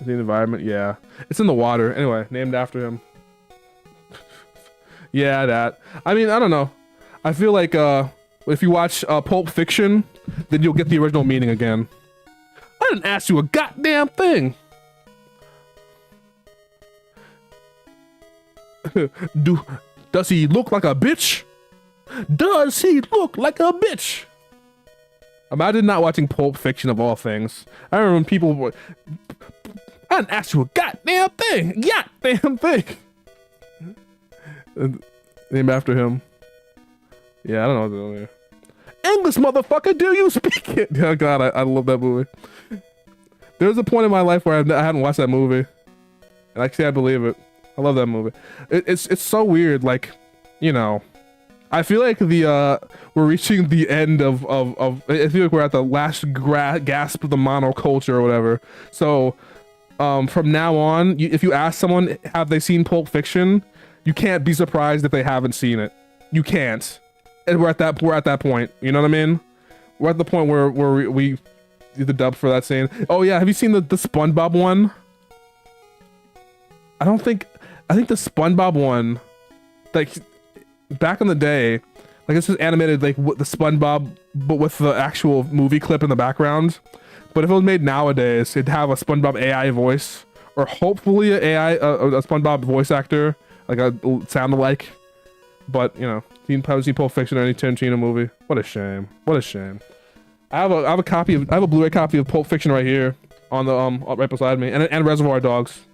The environment, yeah. It's in the water. Anyway, named after him. Yeah, that. I mean, I don't know. I feel like if you watch Pulp Fiction, then you'll get the original meaning again. I didn't ask you a goddamn thing. Does he look like a bitch? Does he look like a bitch? Imagine not watching Pulp Fiction of all things. I remember when people were... I didn't ask you a goddamn thing. Goddamn thing. Named after him. Yeah, I don't know what's on there. English, motherfucker, do you speak it? Oh god, I love that movie. There's a point in my life where I hadn't watched that movie, and I can't believe it. I love that movie. It's so weird. Like, you know, I feel like we're reaching the end of I feel like we're at the last gasp of the monoculture or whatever. So. From now on, if you ask someone, have they seen Pulp Fiction? You can't be surprised if they haven't seen it. You can't. And we're at that point. You know what I mean? We're at the point where we do the dub for that scene. Oh yeah, have you seen the SpongeBob one? I think the SpongeBob one, like back in the day, like this is animated like the SpongeBob, but with the actual movie clip in the background. But if it was made nowadays, it'd have a SpongeBob AI voice, or hopefully a SpongeBob voice actor, like a sound alike. But you know, you can probably see Pulp Fiction or any Tarantino movie. What a shame. What a shame. I have a Blu-ray copy of Pulp Fiction right here on the right beside me, and Reservoir Dogs.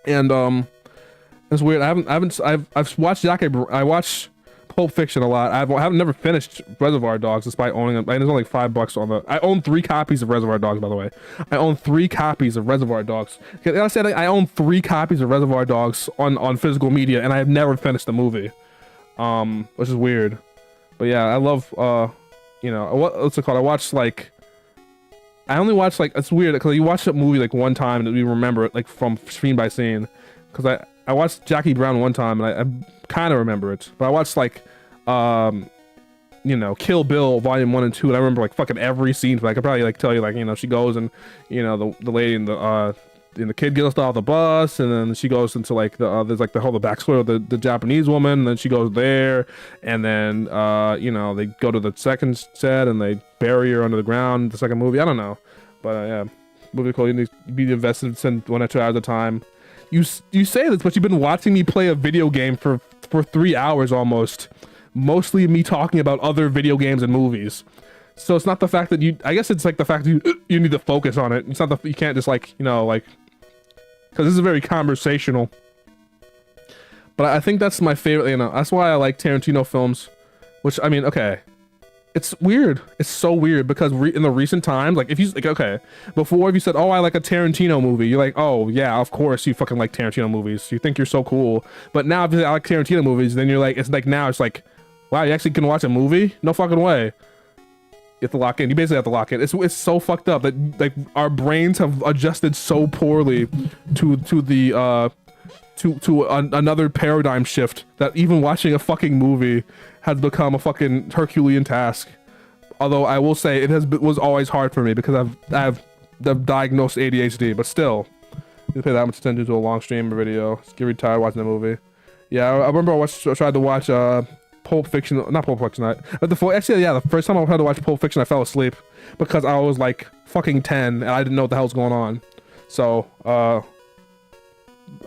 And it's weird. I've watched I watched Pulp Fiction a lot. I've never finished Reservoir Dogs despite owning it. And it's only like $5 on the. I own 3 copies of Reservoir Dogs, by the way. I own 3 copies of Reservoir Dogs. I said I own 3 copies of Reservoir Dogs on physical media, and I have never finished the movie, which is weird. But yeah, I love you know, what's it called? I only watched like, it's weird because you watch a movie like one time and you remember it like from scene by scene. Because I watched Jackie Brown one time and I kind of remember it, but I watched like you know, Kill Bill Volume 1 and 2, and I remember like fucking every scene. But I could probably like tell you, like, you know, she goes and, you know, the lady and the kid gets off the bus, and then she goes into like there's like the whole backstory of the Japanese woman, and then she goes there, and then you know, they go to the second set and they bury her under the ground. The second movie, I don't know, but yeah, movie cool. You need to be invested in 1 or 2 hours at a time. You say this, but you've been watching me play a video game for 3 hours almost. Mostly me talking about other video games and movies. So it's not the fact that I guess it's like the fact that you need to focus on it. It's not you can't just like, you know, like, because this is very conversational. But I think that's my favorite, you know, that's why I like Tarantino films, which, I mean, okay. It's weird. It's so weird because in the recent times, like if you like, okay, before if you said, oh, I like a Tarantino movie, you're like, oh yeah, of course you fucking like Tarantino movies. You think you're so cool. But now if you say, I like Tarantino movies, then you're like, it's like now it's like, wow, you actually can watch a movie? No fucking way. You have to lock in. You basically have to lock in. It's so fucked up that like our brains have adjusted so poorly to another paradigm shift that even watching a fucking movie has become a fucking Herculean task. Although I will say it was always hard for me because I have diagnosed ADHD, but still, you pay that much attention to a long stream video. Just get retired watching the movie. Yeah, I remember I tried to watch Pulp Fiction, not Pulp Fiction, but actually, yeah, the first time I had to watch Pulp Fiction, I fell asleep because I was like fucking 10 and I didn't know what the hell's going on. So, I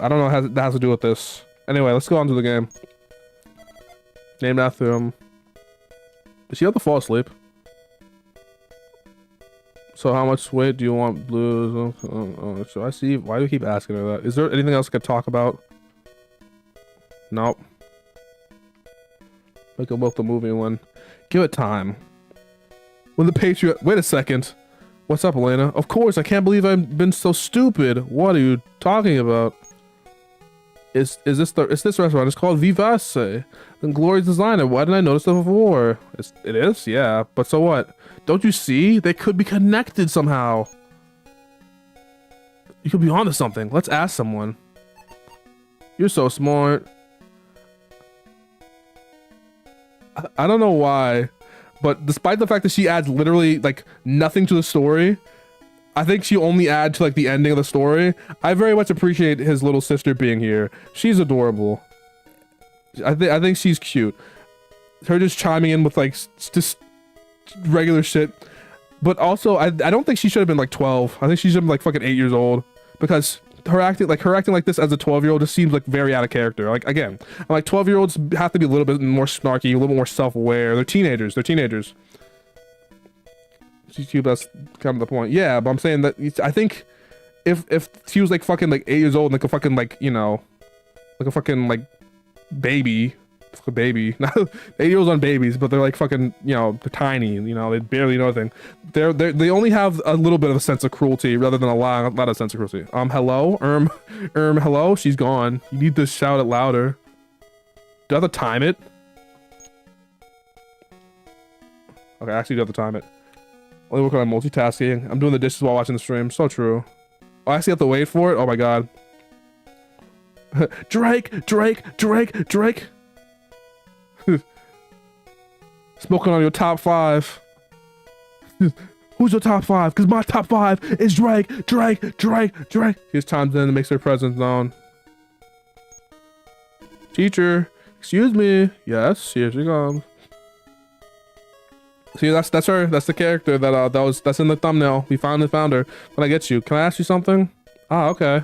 don't know how that has to do with this. Anyway, let's go on to the game. Named after him. Does she have to fall asleep? So how much weight do you want blues? So I see. Why do you keep asking her that? Is there anything else I could talk about? Nope. Like about the movie one. Give it time. When the Patriot. Wait a second. What's up, Elena? Of course, I can't believe I've been so stupid. What are you talking about? Is this restaurant? It's called Vivace. Then Gloria's designer. Why didn't I notice that before? It is? Yeah. But so what? Don't you see? They could be connected somehow. You could be onto something. Let's ask someone. You're so smart. I don't know why, but despite the fact that she adds literally like nothing to the story, I think she only adds to like the ending of the story. I very much appreciate his little sister being here. She's adorable. I think she's cute. Her just chiming in with like just regular shit. But also, I don't think she should have been like 12. I think she should have been like fucking 8 years old, because her acting like this as a 12-year-old just seems like very out of character. Like, again, like 12-year-olds have to be a little bit more snarky, a little bit more self-aware. They're teenagers. That's kind of the point. Yeah, but I'm saying that I think if she was like fucking like 8 years old and like a fucking like, you know, like a fucking like baby, a baby, not 8-year-olds on babies, but they're like fucking, you know, they're tiny, you know, they barely know anything. They only have a little bit of a sense of cruelty rather than a lot of sense of cruelty. Hello, hello, she's gone. You need to shout it louder. Do I have to time it? Okay, I actually do have to time it. Only working on multitasking. I'm doing the dishes while watching the stream. So true. Oh, I actually have to wait for it? Oh my god. Drake! Smoking on your top 5. Who's your top 5? Because my top 5 is Drake. Here's chimes in and makes her presence known. Teacher, excuse me. Yes, here she comes. See, that's her. That's the character that's in the thumbnail. We finally found her. When I get you, can I ask you something? Ah, okay.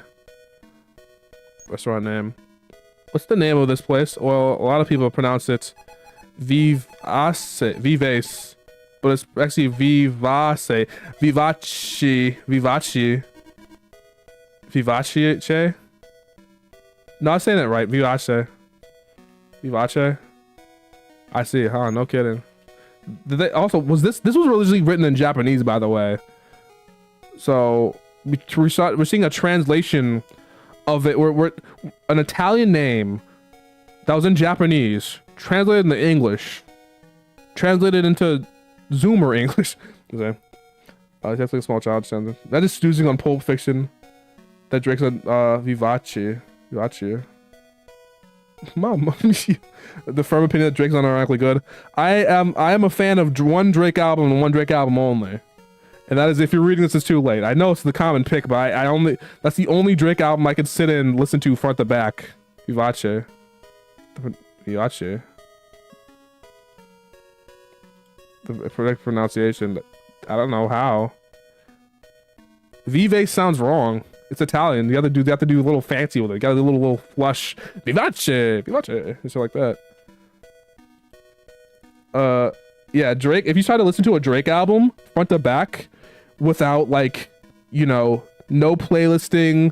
Restaurant name. What's the name of this place? Well, a lot of people pronounce it Vivace, but it's actually Vivace, Vivace. No, I'm saying it right. Vivace. I see, huh? No kidding. Did they also this was originally written in Japanese, by the way, so we're seeing a translation of it. We're an Italian name that was in Japanese translated into English, translated into Zoomer English. Okay. Definitely a small child sentence. That is snoozing on Pulp Fiction. That Drake's on Vivace. Mom, the firm opinion that Drake's not ironically good. I am a fan of one Drake album and one Drake album only, and that is If You're Reading This Is Too Late. I know it's the common pick, but that's the only Drake album I can sit in and listen to front to back. Vivace. The correct pronunciation. I don't know how. Vive sounds wrong. It's Italian. You have to do a little fancy with it. You gotta do a little flush. Vivace, and shit like that. Yeah, Drake. If you try to listen to a Drake album front to back, without like, you know, no playlisting,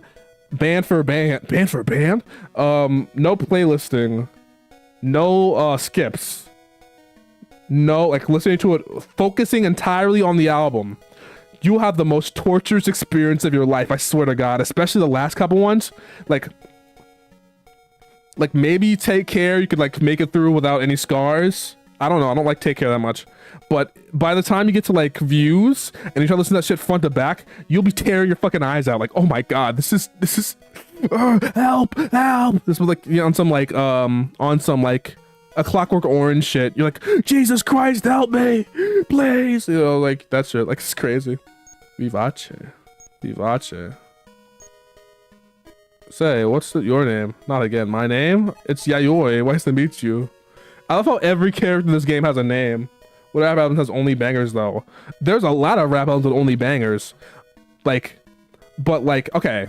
band for band, no playlisting, no skips, no like listening to it, focusing entirely on the album, you have the most torturous experience of your life, I swear to God, especially the last couple ones. Like maybe Take Care, you could like make it through without any scars. I don't know, I don't like Take Care that much. But by the time you get to like Views and you try to listen to that shit front to back, you'll be tearing your fucking eyes out. Like, oh my God, this is help. This was like, you know, on some like A Clockwork Orange shit. You're like, Jesus Christ, help me, please. You know, like that shit, like it's crazy. Vivace. Say, what's your name? Not again, my name? It's Yayoi, nice to meet you. I love how every character in this game has a name. What rap album has only bangers though? There's a lot of rap albums with only bangers. Like, but like, okay.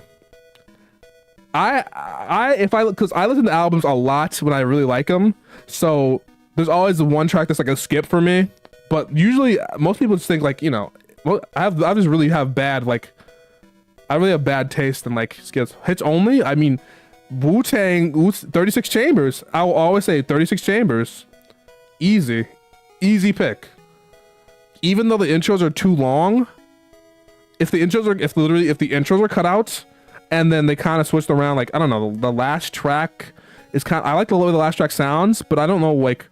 Because I listen to albums a lot when I really like them. So there's always the one track that's like a skip for me. But usually most people just think like, you know, well, I just really have bad, like, I really have bad taste in like skips. Hits only? I mean, Wu-Tang, 36 Chambers. I will always say 36 Chambers. Easy pick. Even though the intros are too long, if the intros are cut out and then they kind of switched around, like, I don't know, the last track is I like the way the last track sounds, but I don't know like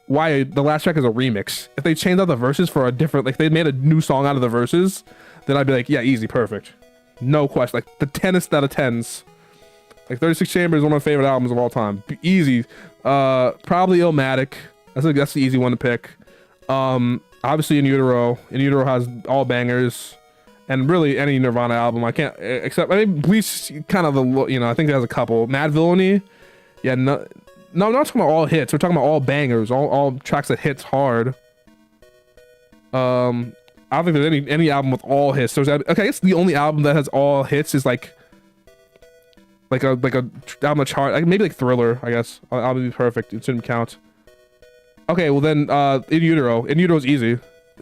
why the last track is a remix. If they changed out the verses for a different, like they made a new song out of the verses, then I'd be like, yeah, easy, perfect. No question. Like the 10th out of 10s. Like 36 Chambers is one of my favorite albums of all time. Easy. Probably Illmatic. That's the easy one to pick. Obviously In Utero. In Utero has all bangers. And really any Nirvana album. I can't, except, I mean, Bleach kind of the, you know, I think it has a couple. Mad Villainy. Yeah, no, I'm not talking about all hits. We're talking about all bangers. All tracks that hits hard. I don't think there's any album with all hits. Okay, I guess the only album that has all hits is like a album chart, like maybe like Thriller. I guess I'll be perfect. It shouldn't count. Okay, well then, In Utero. In Utero's easy.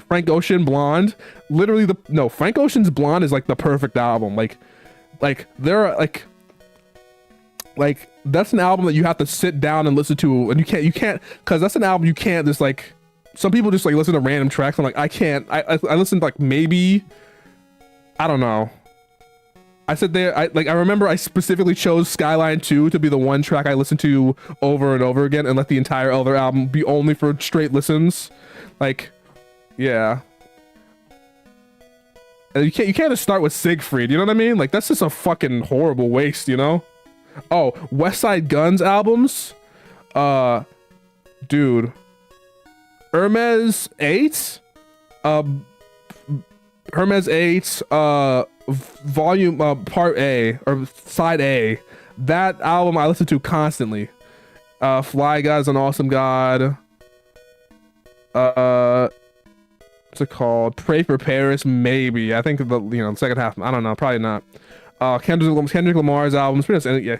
Frank Ocean, Blonde. Literally Frank Ocean's Blonde is like the perfect album. Like there are like that's an album that you have to sit down and listen to, and you can't because that's an album you can't just like. Some people just like listen to random tracks. I'm like, I can't. I listened to like maybe, I don't know. I said there. I remember I specifically chose Skyline 2 to be the one track I listened to over and over again, and let the entire other album be only for straight listens. Like, yeah. And you can't just start with Siegfried. You know what I mean? Like that's just a fucking horrible waste. You know? Oh, West Side Guns albums. Dude. Hermes 8, Hermes 8, volume, part A, or side A, that album I listen to constantly. Fly Guy's an Awesome God. What's it called? Pray for Paris, maybe. I think the second half, I don't know, probably not. Kendrick Lamar's albums, pretty much, yeah.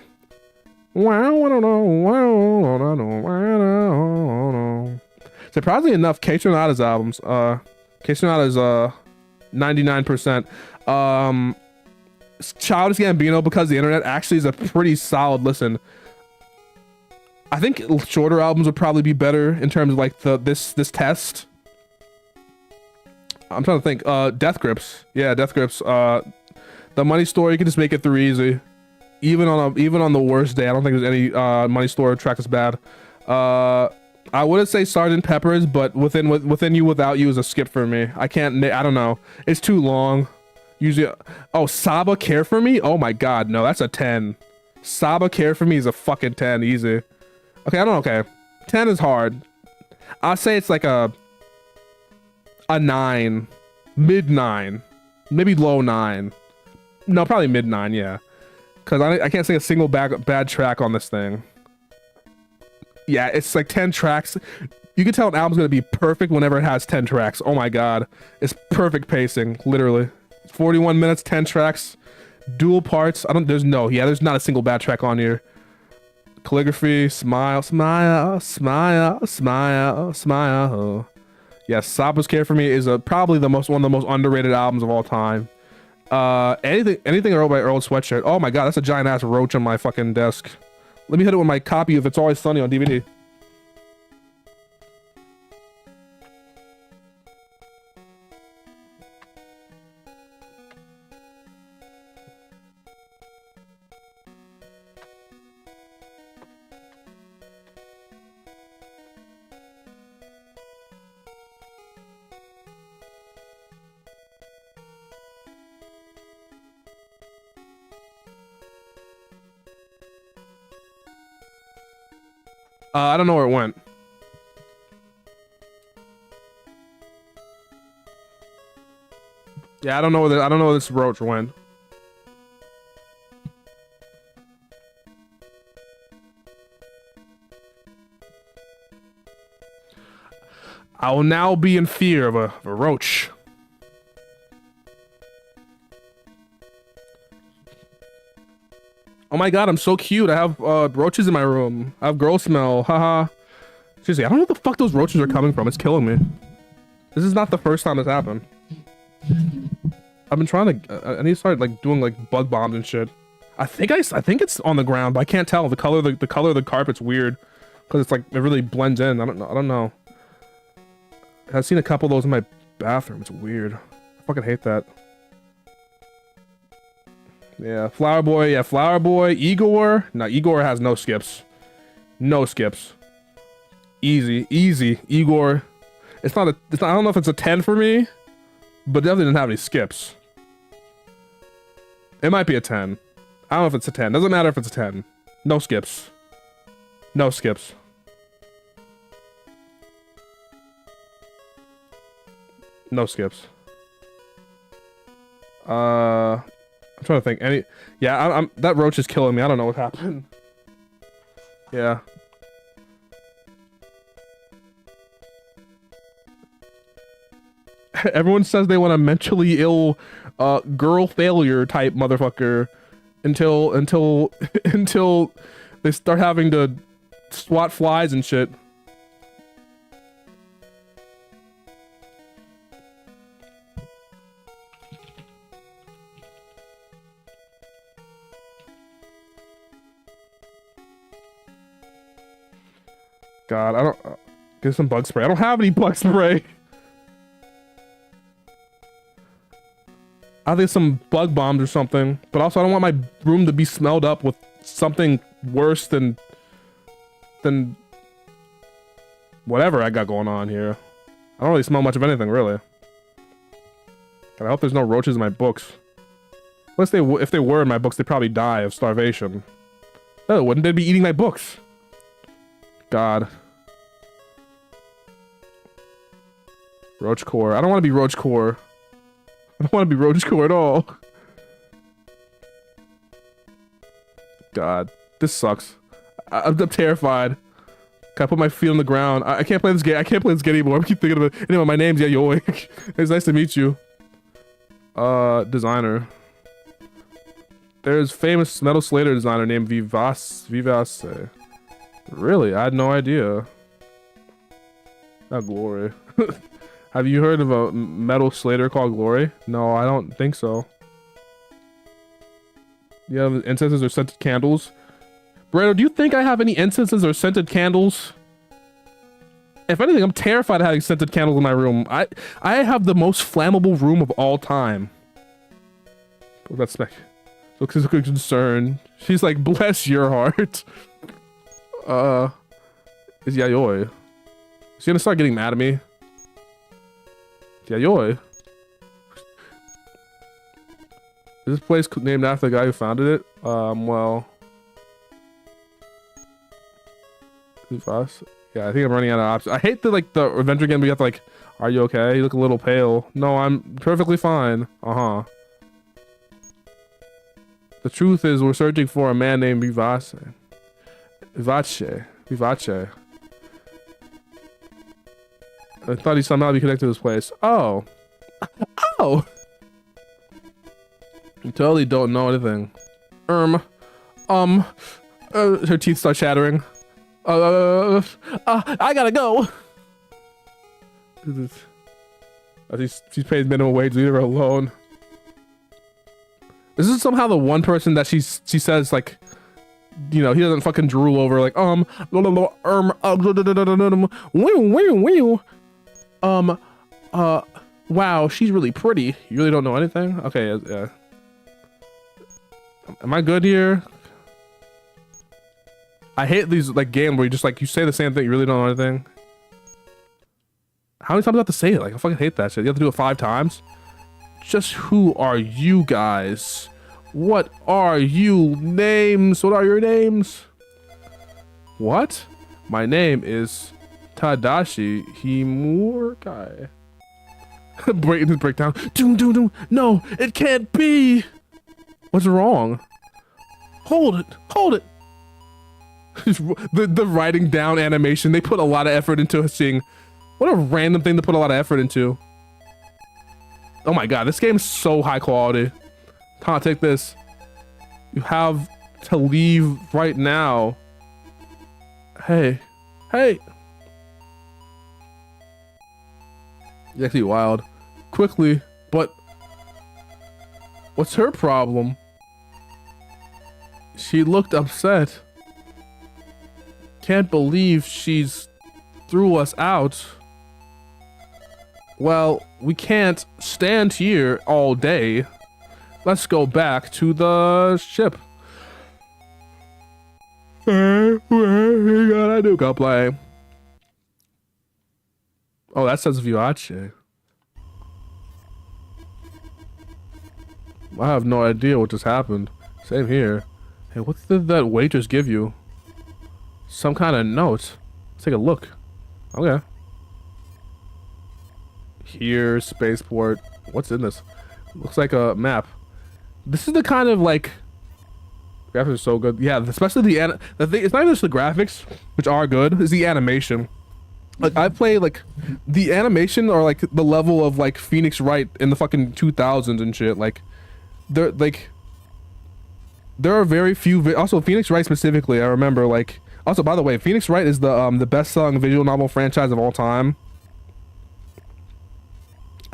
Wow, I don't know, wow, I don't know, I don't know. Surprisingly enough, K Tronada's albums, K Tronada's 99%. Childish Gambino, Because the Internet, actually is a pretty solid listen. I think shorter albums would probably be better in terms of like this test. I'm trying to think. Death Grips, yeah, Death Grips. The Money Store, you can just make it through easy. Even on the worst day, I don't think there's any Money Store track that's bad. I wouldn't say Sgt. Pepper's, but Within You Without You is a skip for me. I don't know. It's too long. Usually, oh, Saba Care For Me? Oh my god, no, that's a 10. Saba Care For Me is a fucking 10, easy. Okay, I don't know, okay. 10 is hard. I'll say it's like a 9. Mid 9. Maybe low 9. No, probably mid 9, yeah. Because I can't say a single bad track on this thing. Yeah, it's like 10 tracks. You can tell an album's gonna be perfect whenever it has 10 tracks. Oh my god. It's perfect pacing, literally. 41 minutes, 10 tracks, dual parts. There's not a single bad track on here. Calligraphy, Smile, Smile, Smile, Smile, Smile. Yes, Saba's Care For Me is probably one of the most underrated albums of all time. Anything Earl by Earl Sweatshirt. Oh my god, that's a giant ass roach on my fucking desk. Let me hit it with my copy of It's Always Sunny on DVD. I don't know where it went. Yeah, I don't know where this roach went. I will now be in fear of a roach. Oh my god, I'm so cute. I have roaches in my room. I have girl smell. Haha. Seriously, I don't know what the fuck those roaches are coming from. It's killing me. This is not the first time this happened. I've been trying to. I need to start like doing like bug bombs and shit. I think it's on the ground, but I can't tell. The color of the carpet's weird because it's like it really blends in. I don't know. I've seen a couple of those in my bathroom. It's weird. I fucking hate that. Yeah, Flower Boy. Yeah, Flower Boy. Igor. No, Igor has no skips. No skips. Easy. Igor. It's not. I don't know if it's a 10 for me, but definitely didn't have any skips. It might be a 10. I don't know if it's a 10. Doesn't matter if it's a 10. No skips. No skips. No skips. I'm trying to think. Yeah, I'm that roach is killing me. I don't know what happened. Yeah. Everyone says they want a mentally ill girl failure type motherfucker until they start having to swat flies and shit. God, I don't get some bug spray. I don't have any bug spray. I think some bug bombs or something, but also I don't want my room to be smelled up with something worse than whatever I got going on here. I don't really smell much of anything, really. God, I hope there's no roaches in my books. Unless if they were in my books, they'd probably die of starvation. Oh, wouldn't they be eating my books? God. Roach core. I don't want to be roach core. I don't want to be roach core at all. God, this sucks. I'm terrified. Can I put my feet on the ground? I can't play this game. I can't play this game anymore. I keep thinking of it. Anyway, my name's Yayoi. It's nice to meet you. Designer. There's famous Metal Slater designer named Vivace. Really? I had no idea. Not Glory. Have you heard of a Metal Slater called Glory? No, I don't think so. You have incenses or scented candles? Brando, do you think I have any incenses or scented candles? If anything, I'm terrified of having scented candles in my room. I have the most flammable room of all time. Oh, that's like looks as a good concern. She's like, bless your heart. Is Yayoi. Is she gonna start getting mad at me? Yayoi. Is this place named after the guy who founded it? Well. Yeah, I think I'm running out of options. I hate the adventure game where you have to like, are you okay? You look a little pale. No, I'm perfectly fine. Uh-huh. The truth is we're searching for a man named Vivace. Vivace. I thought he somehow be connected to this place. Oh. Oh! You totally don't know anything. Her teeth start chattering. I gotta go! I think she's paid minimum wage, leave her alone. This is somehow the one person that she says, like, you know, he doesn't fucking drool over, like, wow, she's really pretty. You really don't know anything? Okay, yeah. Am I good here? I hate these, like, games where you just, like, you say the same thing, you really don't know anything. How many times do I have to say it? Like, I fucking hate that shit. You have to do it 5 times? Just who are you guys? What are you names? What are your names? What? My name is Tadashi Himurkai. Breakdown. Doom, doom, doom. No, it can't be. What's wrong? Hold it. Hold it. the writing down animation. They put a lot of effort into seeing. What a random thing to put a lot of effort into. Oh my god, this game's so high quality. Can't take this. You have to leave right now. Hey. Hey. It's actually wild. Quickly, but what's her problem? She looked upset. Can't believe she's threw us out. Well, we can't stand here all day. Let's go back to the ship. What you gotta do? Go play. Oh, that says Vivace. I have no idea what just happened. Same here. Hey, what did that waitress give you? Some kind of note. Let's take a look. Okay. Here, spaceport. What's in this? Looks like a map. This is the kind of like graphics are so good. Yeah, especially the thing. It's not even just the graphics, which are good. It's the animation. Like I play like the animation or like the level of like Phoenix Wright in the fucking 2000s and shit. Like there are very few. Also, Phoenix Wright specifically, I remember like. Also, by the way, Phoenix Wright is the best-selling visual novel franchise of all time.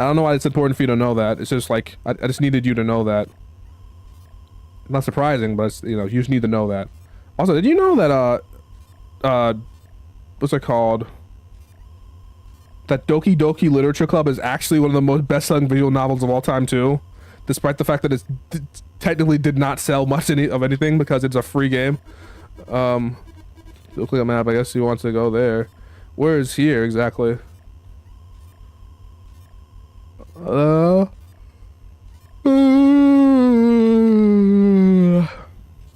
I don't know why it's important for you to know that. It's just like I just needed you to know that. Not surprising, but it's, you know, you just need to know that. Also, did you know that what's it called? That Doki Doki Literature Club is actually one of the most best-selling visual novels of all time too, despite the fact that it technically did not sell much of anything because it's a free game. Look at the map. I guess he wants to go there. Where is here exactly?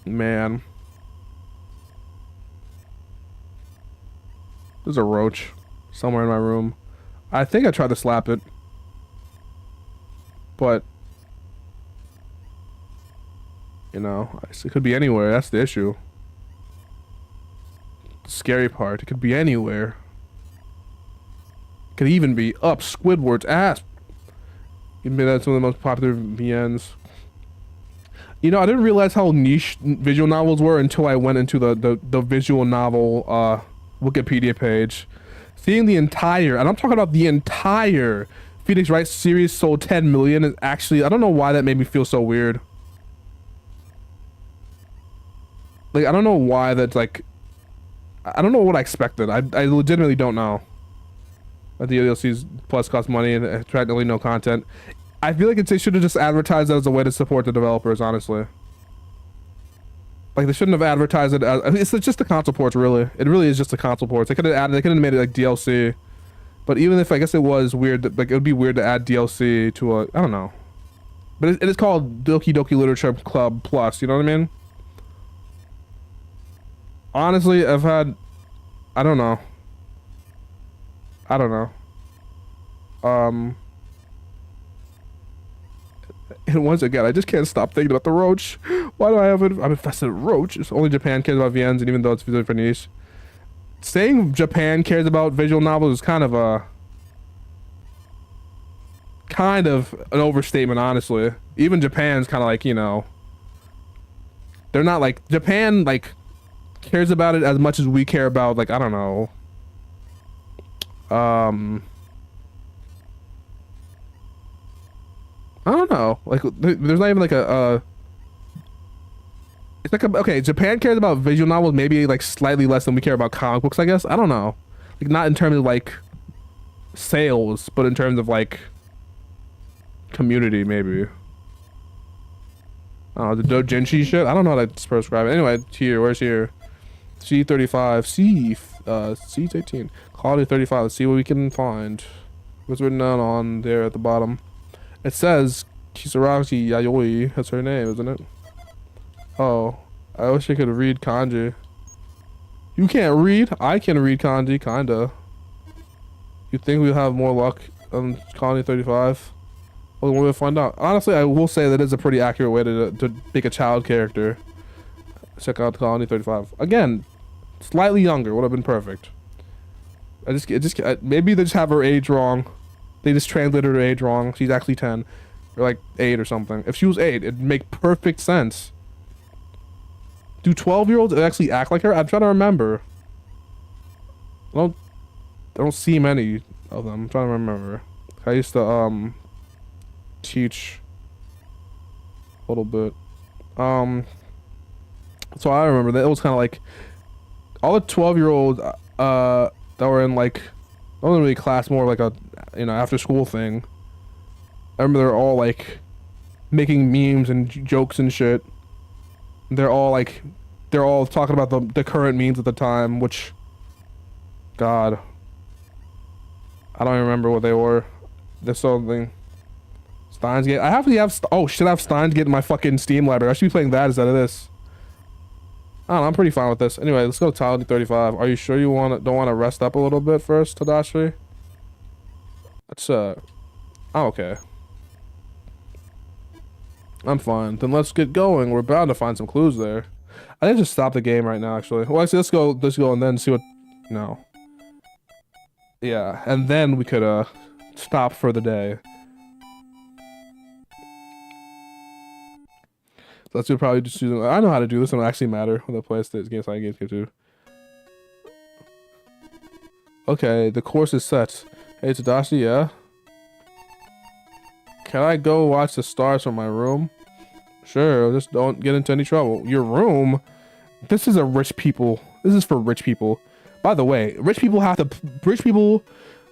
Man. There's a roach somewhere in my room. I think I tried to slap it. But, you know, it could be anywhere. That's the issue. Scary part, it could be anywhere. It could even be up Squidward's ass. Even that's one of the most popular VNs. You know, I didn't realize how niche visual novels were until I went into the visual novel Wikipedia page. Seeing the entire, and I'm talking about the entire Phoenix Wright series sold 10 million is actually, I don't know why that made me feel so weird. Like, I don't know why that's like, I don't know what I expected. I legitimately don't know. But the DLCs plus cost money and practically no content. I feel like they should have just advertised that as a way to support the developers, honestly. Like they shouldn't have advertised it as it's just the console ports, really. It really is just the console ports. They could have made it like DLC. But even if I guess it was weird, like it would be weird to add DLC to a, I don't know. But it is called Doki Doki Literature Club Plus, you know what I mean? Honestly, I've had, I don't know. And once again, I just can't stop thinking about the roach. Why do I have it? I'm infested with roach. It's only Japan cares about VNs, and even though it's visually for niche. Saying Japan cares about visual novels is kind of an overstatement, honestly. Even Japan's kind of like, you know, they're not like, Japan, like, cares about it as much as we care about, like, I don't know. I don't know. Like, there's not even like it's like okay, Japan cares about visual novels maybe like slightly less than we care about comic books, I guess. I don't know. Like, not in terms of like sales, but in terms of like community, maybe. Oh, the doujinshi shit? I don't know how to prescribe it. Anyway, here, where's here? C35, C18. Quality 35. Let's see what we can find. What's written down on there at the bottom? It says Kisaragi Yayoi. That's her name, isn't it? Oh, I wish I could read kanji. You can't read? I can read kanji, kinda. You think we'll have more luck on Colony 35? Well, we'll find out. Honestly, I will say that is a pretty accurate way to make a child character. Check out Colony 35. Again, slightly younger would have been perfect. Maybe they just have her age wrong. They just translated her age wrong. She's actually 10. Or like 8 or something. If she was 8, it'd make perfect sense. Do 12-year-olds actually act like her? I'm trying to remember. I don't see many of them. I'm trying to remember. I used to teach a little bit. So I remember that it was kind of like all the 12-year-olds that were in like not really class, more like a after school thing. I remember they're all like making memes and jokes and shit. They're all talking about the current memes at the time, which God, I don't even remember what they were. There's something. Steins Gate. I have oh shit, I have Steins Gate in my fucking Steam library. I should be playing that instead of this. I don't know, I'm pretty fine with this. Anyway, let's go to Tile 35. Are you sure you don't want to rest up a little bit first, Tadashi? That's oh, okay. I'm fine. Then let's get going. We're bound to find some clues there. I think just stop the game right now, actually. Well, actually, let's go and then see what. No. Yeah, and then we could stop for the day. So let's probably just use. I know how to do this. It don't actually matter when the play states games get to. Okay, the course is set. Hey, Tadashi, yeah. Can I go watch the stars from my room? Sure, just don't get into any trouble. Your room? This is a rich people. This is for rich people. By the way, rich people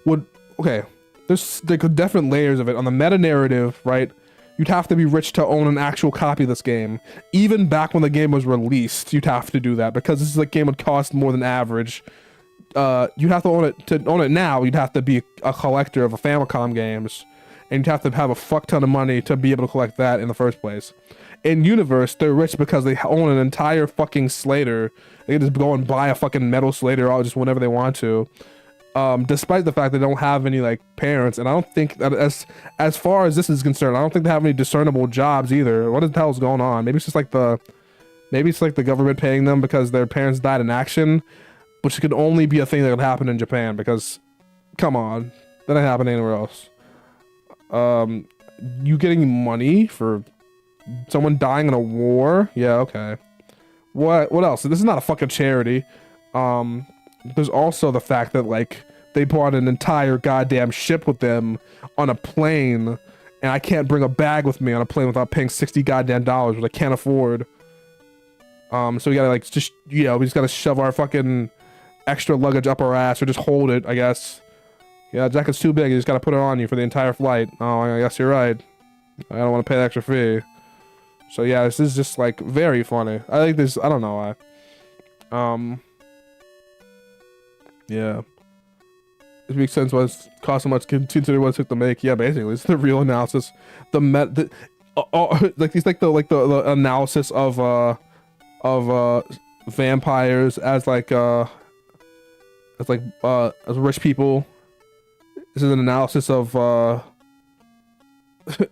would, okay, there's different layers of it. On the meta narrative, right? You'd have to be rich to own an actual copy of this game. Even back when the game was released, you'd have to do that because this is a game would cost more than average. You'd have to own it. To own it now, you'd have to be a collector of Famicom games. And you'd have to have a fuck ton of money to be able to collect that in the first place. In Universe, they're rich because they own an entire fucking Slater. They can just go and buy a fucking metal Slater all just whenever they want to. Despite the fact they don't have any like parents, and I don't think that as far as this is concerned, I don't think they have any discernible jobs either. What the hell is going on? Maybe it's like the government paying them because their parents died in action, which could only be a thing that would happen in Japan because, come on, that ain't happening anywhere else. You getting money for someone dying in a war? Yeah, okay. What else? This is not a fucking charity. There's also the fact that like they brought an entire goddamn ship with them on a plane, and I can't bring a bag with me on a plane without paying $60 goddamn dollars, which I can't afford. So we gotta like just we just gotta shove our fucking extra luggage up our ass or just hold it, I guess. Yeah, the jacket's too big. You just gotta put it on you for the entire flight. Oh, I guess you're right. I don't want to pay the extra fee. So yeah, this is just like very funny. I think this. I don't know why. Yeah. It makes sense why it's cost so much considering what it took to make. Yeah, basically, it's the real analysis. The analysis of vampires as as rich people. This is an analysis of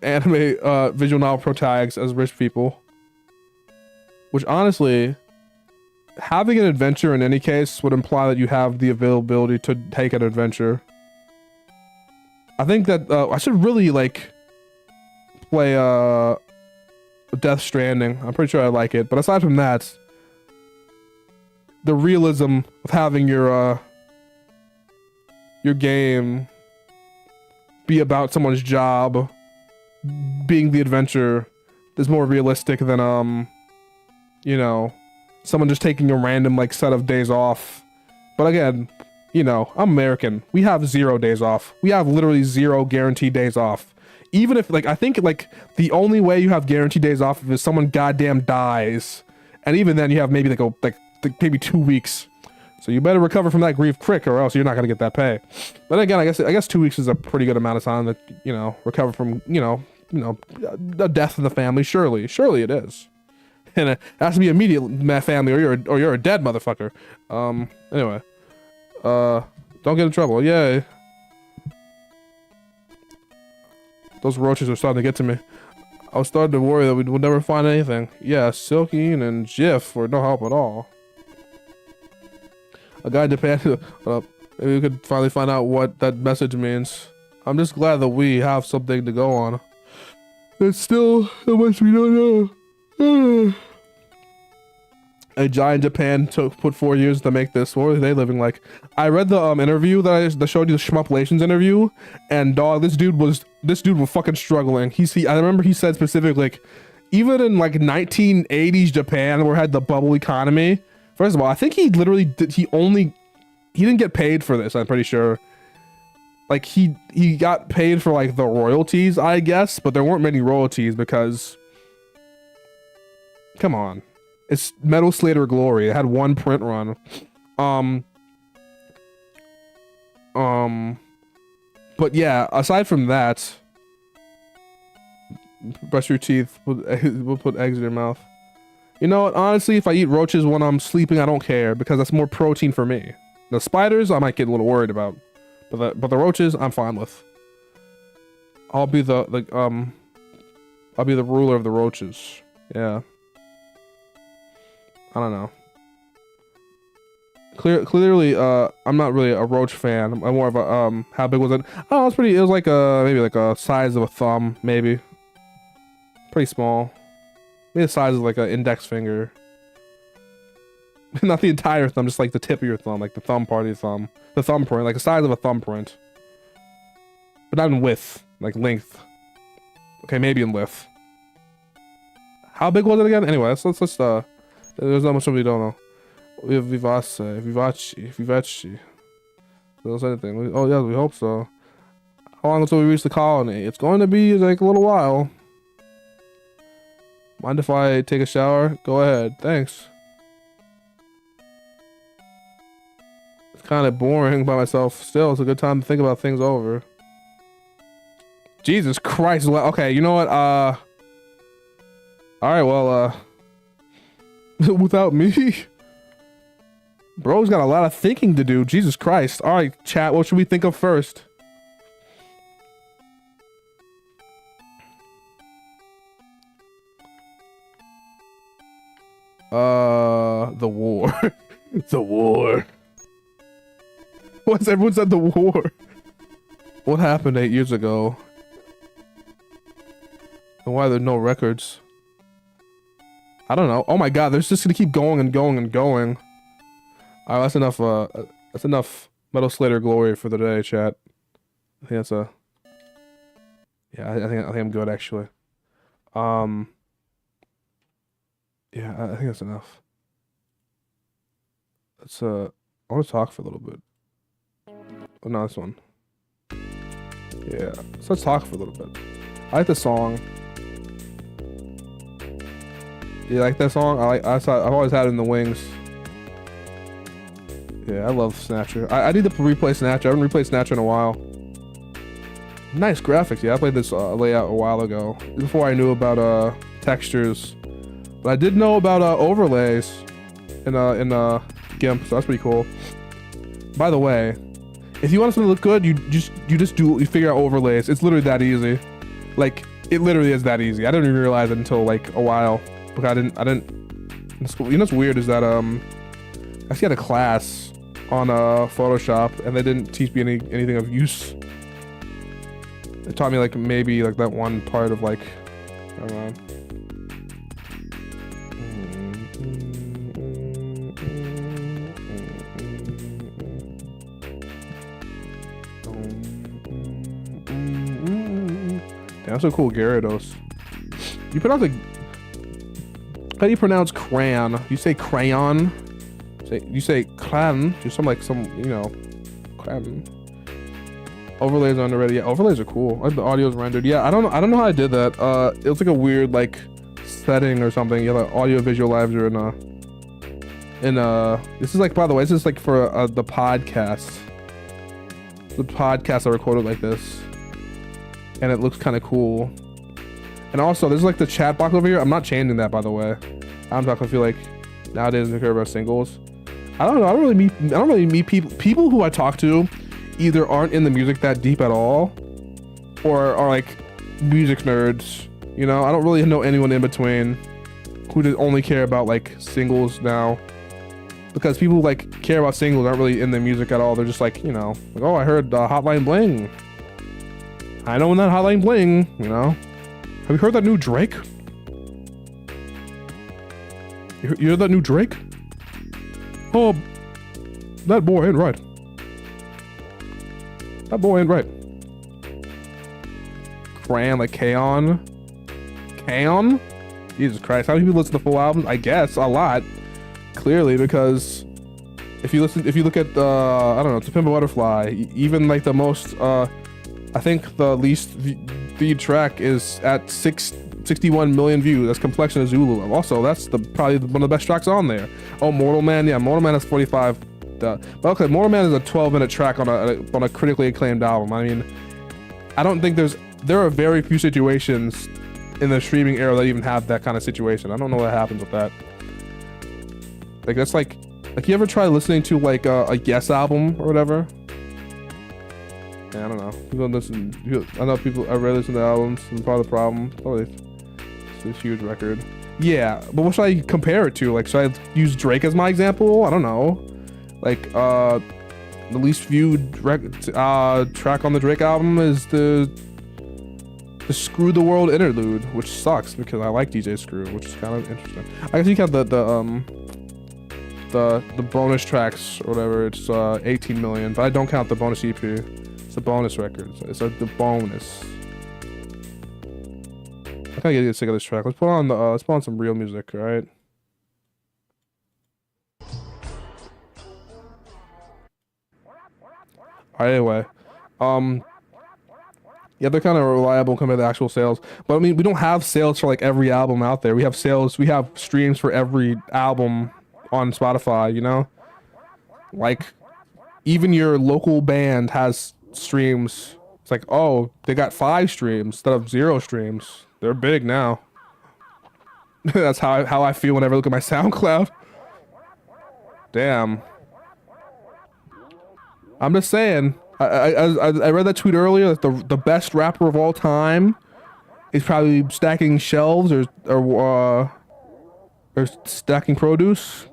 anime visual novel protagonists as rich people. Which honestly, having an adventure in any case would imply that you have the availability to take an adventure. I think that I should really like play Death Stranding. I'm pretty sure I like it. But aside from that, the realism of having your game be about someone's job being the adventure is more realistic than someone just taking a random like set of days off. But again, I'm American. We have 0 days off. We have literally 0 guaranteed days off. Even if I think the only way you have guaranteed days off is if someone goddamn dies, and even then you have maybe maybe 2 weeks. So you better recover from that grief quick, or else you're not gonna get that pay. But again, I guess 2 weeks is a pretty good amount of time to recover from a death in the family. Surely it is, and it has to be immediate family, or you're a dead motherfucker. Anyway, don't get in trouble. Yay! Those roaches are starting to get to me. I was starting to worry that we would never find anything. Yeah, Silkeen and Jif were no help at all. A guy in Japan. Maybe we could finally find out what that message means. I'm just glad that we have something to go on. There's still so much we don't know. A giant Japan put 4 years to make this. What were they living like? I read the interview that I showed you, the Shmuplations interview, and dog, this dude was fucking struggling. I remember he said specifically, like, even in like 1980s Japan, where it had the bubble economy. First of all, I think he literally did. He didn't get paid for this. I'm pretty sure. Like he got paid for like the royalties, I guess, but there weren't many royalties because. Come on. It's Metal Slater Glory. It had one print run. But yeah, aside from that, brush your teeth. We'll put eggs in your mouth. You know what? Honestly, if I eat roaches when I'm sleeping, I don't care because that's more protein for me. The spiders, I might get a little worried about, but the roaches, I'm fine with. I'll be the ruler of the roaches. Yeah. I don't know. Clearly, I'm not really a roach fan. I'm more of a, how big was it? Oh, it was like maybe like a size of a thumb, maybe. Pretty small. Maybe the size of like an index finger. Not the entire thumb, just like the tip of your thumb, like the thumb part of your thumb. The thumbprint, like the size of a thumbprint. But not in width, like length. Okay, maybe in width. How big was it again? Anyway, let's there's not much we don't know. We have Vivaci. Those anything. Oh yeah, we hope so. How long until we reach the colony? It's going to be like a little while. Mind if I take a shower? Go ahead. Thanks. It's kind of boring by myself. Still, it's a good time to think about things over. Jesus Christ. Okay, you know what? Alright, well, without me? Bro's got a lot of thinking to do. Jesus Christ. Alright, chat, what should we think of first? The war. The war. What's everyone said the war? What happened 8 years ago? And why are there no records? I don't know. Oh my god, they're just gonna keep going and going and going. Alright, that's enough Metal Slater glory for the day, chat. I think that's a... Yeah, I think I'm good, actually. Yeah, I think that's enough. Let's, I want to talk for a little bit. Oh, no, this one. Yeah, so let's talk for a little bit. I like the song. You like that song? I've always had it in the wings. Yeah, I love Snatcher. I need to replay Snatcher. I haven't replayed Snatcher in a while. Nice graphics. Yeah, I played this layout a while ago. Before I knew about textures. But I did know about overlays in GIMP, so that's pretty cool. By the way, if you want something to look good, you figure out overlays. It's literally that easy. Like, it literally is that easy. I didn't even realize it until like a while. Because I didn't. You know what's weird is that I actually had a class on Photoshop and they didn't teach me anything of use. They taught me like maybe like that one part of like, I don't know. Damn, that's so cool, Gyarados. You pronounce like. How do you pronounce crayon? You say crayon? You say cran? Just some, you know, cran. Overlays are underrated. Yeah, overlays are cool. Like the audio's rendered. Yeah, I don't know how I did that. It was like a weird like setting or something. Yeah, like audio visualizer this is like, by the way, this is like for the podcast. The podcast I recorded like this, and it looks kind of cool. And also, there's like the chat box over here. I'm not changing that, by the way. I'm talking. I feel like nowadays we care about singles. I don't know. I don't really meet people who I talk to either aren't in the music that deep at all, or are like music nerds. You know, I don't really know anyone in between who just only care about like singles now. because people like care about singles, aren't really in the music at all. They're just like, you know, like, oh, I heard Hotline Bling. I know when that Hotline Bling, you know. Have you heard that new Drake? You heard that new Drake? Oh, that boy ain't right. That boy ain't right. Cran, like K-On? K-On? Jesus Christ, how many people listen to the full album? I guess a lot. Clearly, because if you look at I don't know, To Pimp a Butterfly, even like the most I think the least viewed track is at 61 million views. That's Complexion of Zulu. Also, that's probably one of the best tracks on there. Oh, Mortal Man, yeah, Mortal Man has 45. But okay, Mortal Man is a 12-minute track on a critically acclaimed album. I mean, I don't think there are very few situations in the streaming era that even have that kind of situation. I don't know what happens with that. Like that's like you ever try listening to like a Yes album or whatever? Yeah, I don't know. People listen. I know people. I rarely listen to albums, and part of the problem. Probably it's a huge record. Yeah, but what should I compare it to? Like, should I use Drake as my example? I don't know. Like, the least viewed track on the Drake album is the Screw the World interlude, which sucks because I like DJ Screw, which is kind of interesting. I guess you count the bonus tracks or whatever. It's 18 million, but I don't count the bonus EP. It's a bonus record. It's the bonus. I kind of get sick of this track. Let's put on some real music, all right? Alright, anyway, yeah, they're kind of reliable compared to actual sales. But I mean, we don't have sales for like every album out there. We have streams for every album on Spotify, you know? Like, even your local band has streams. It's like, oh, they got 5 streams instead of 0 streams. They're big now. That's how I feel whenever I look at my SoundCloud. Damn. I'm just saying. I read that tweet earlier that the best rapper of all time is probably stacking shelves or stacking produce.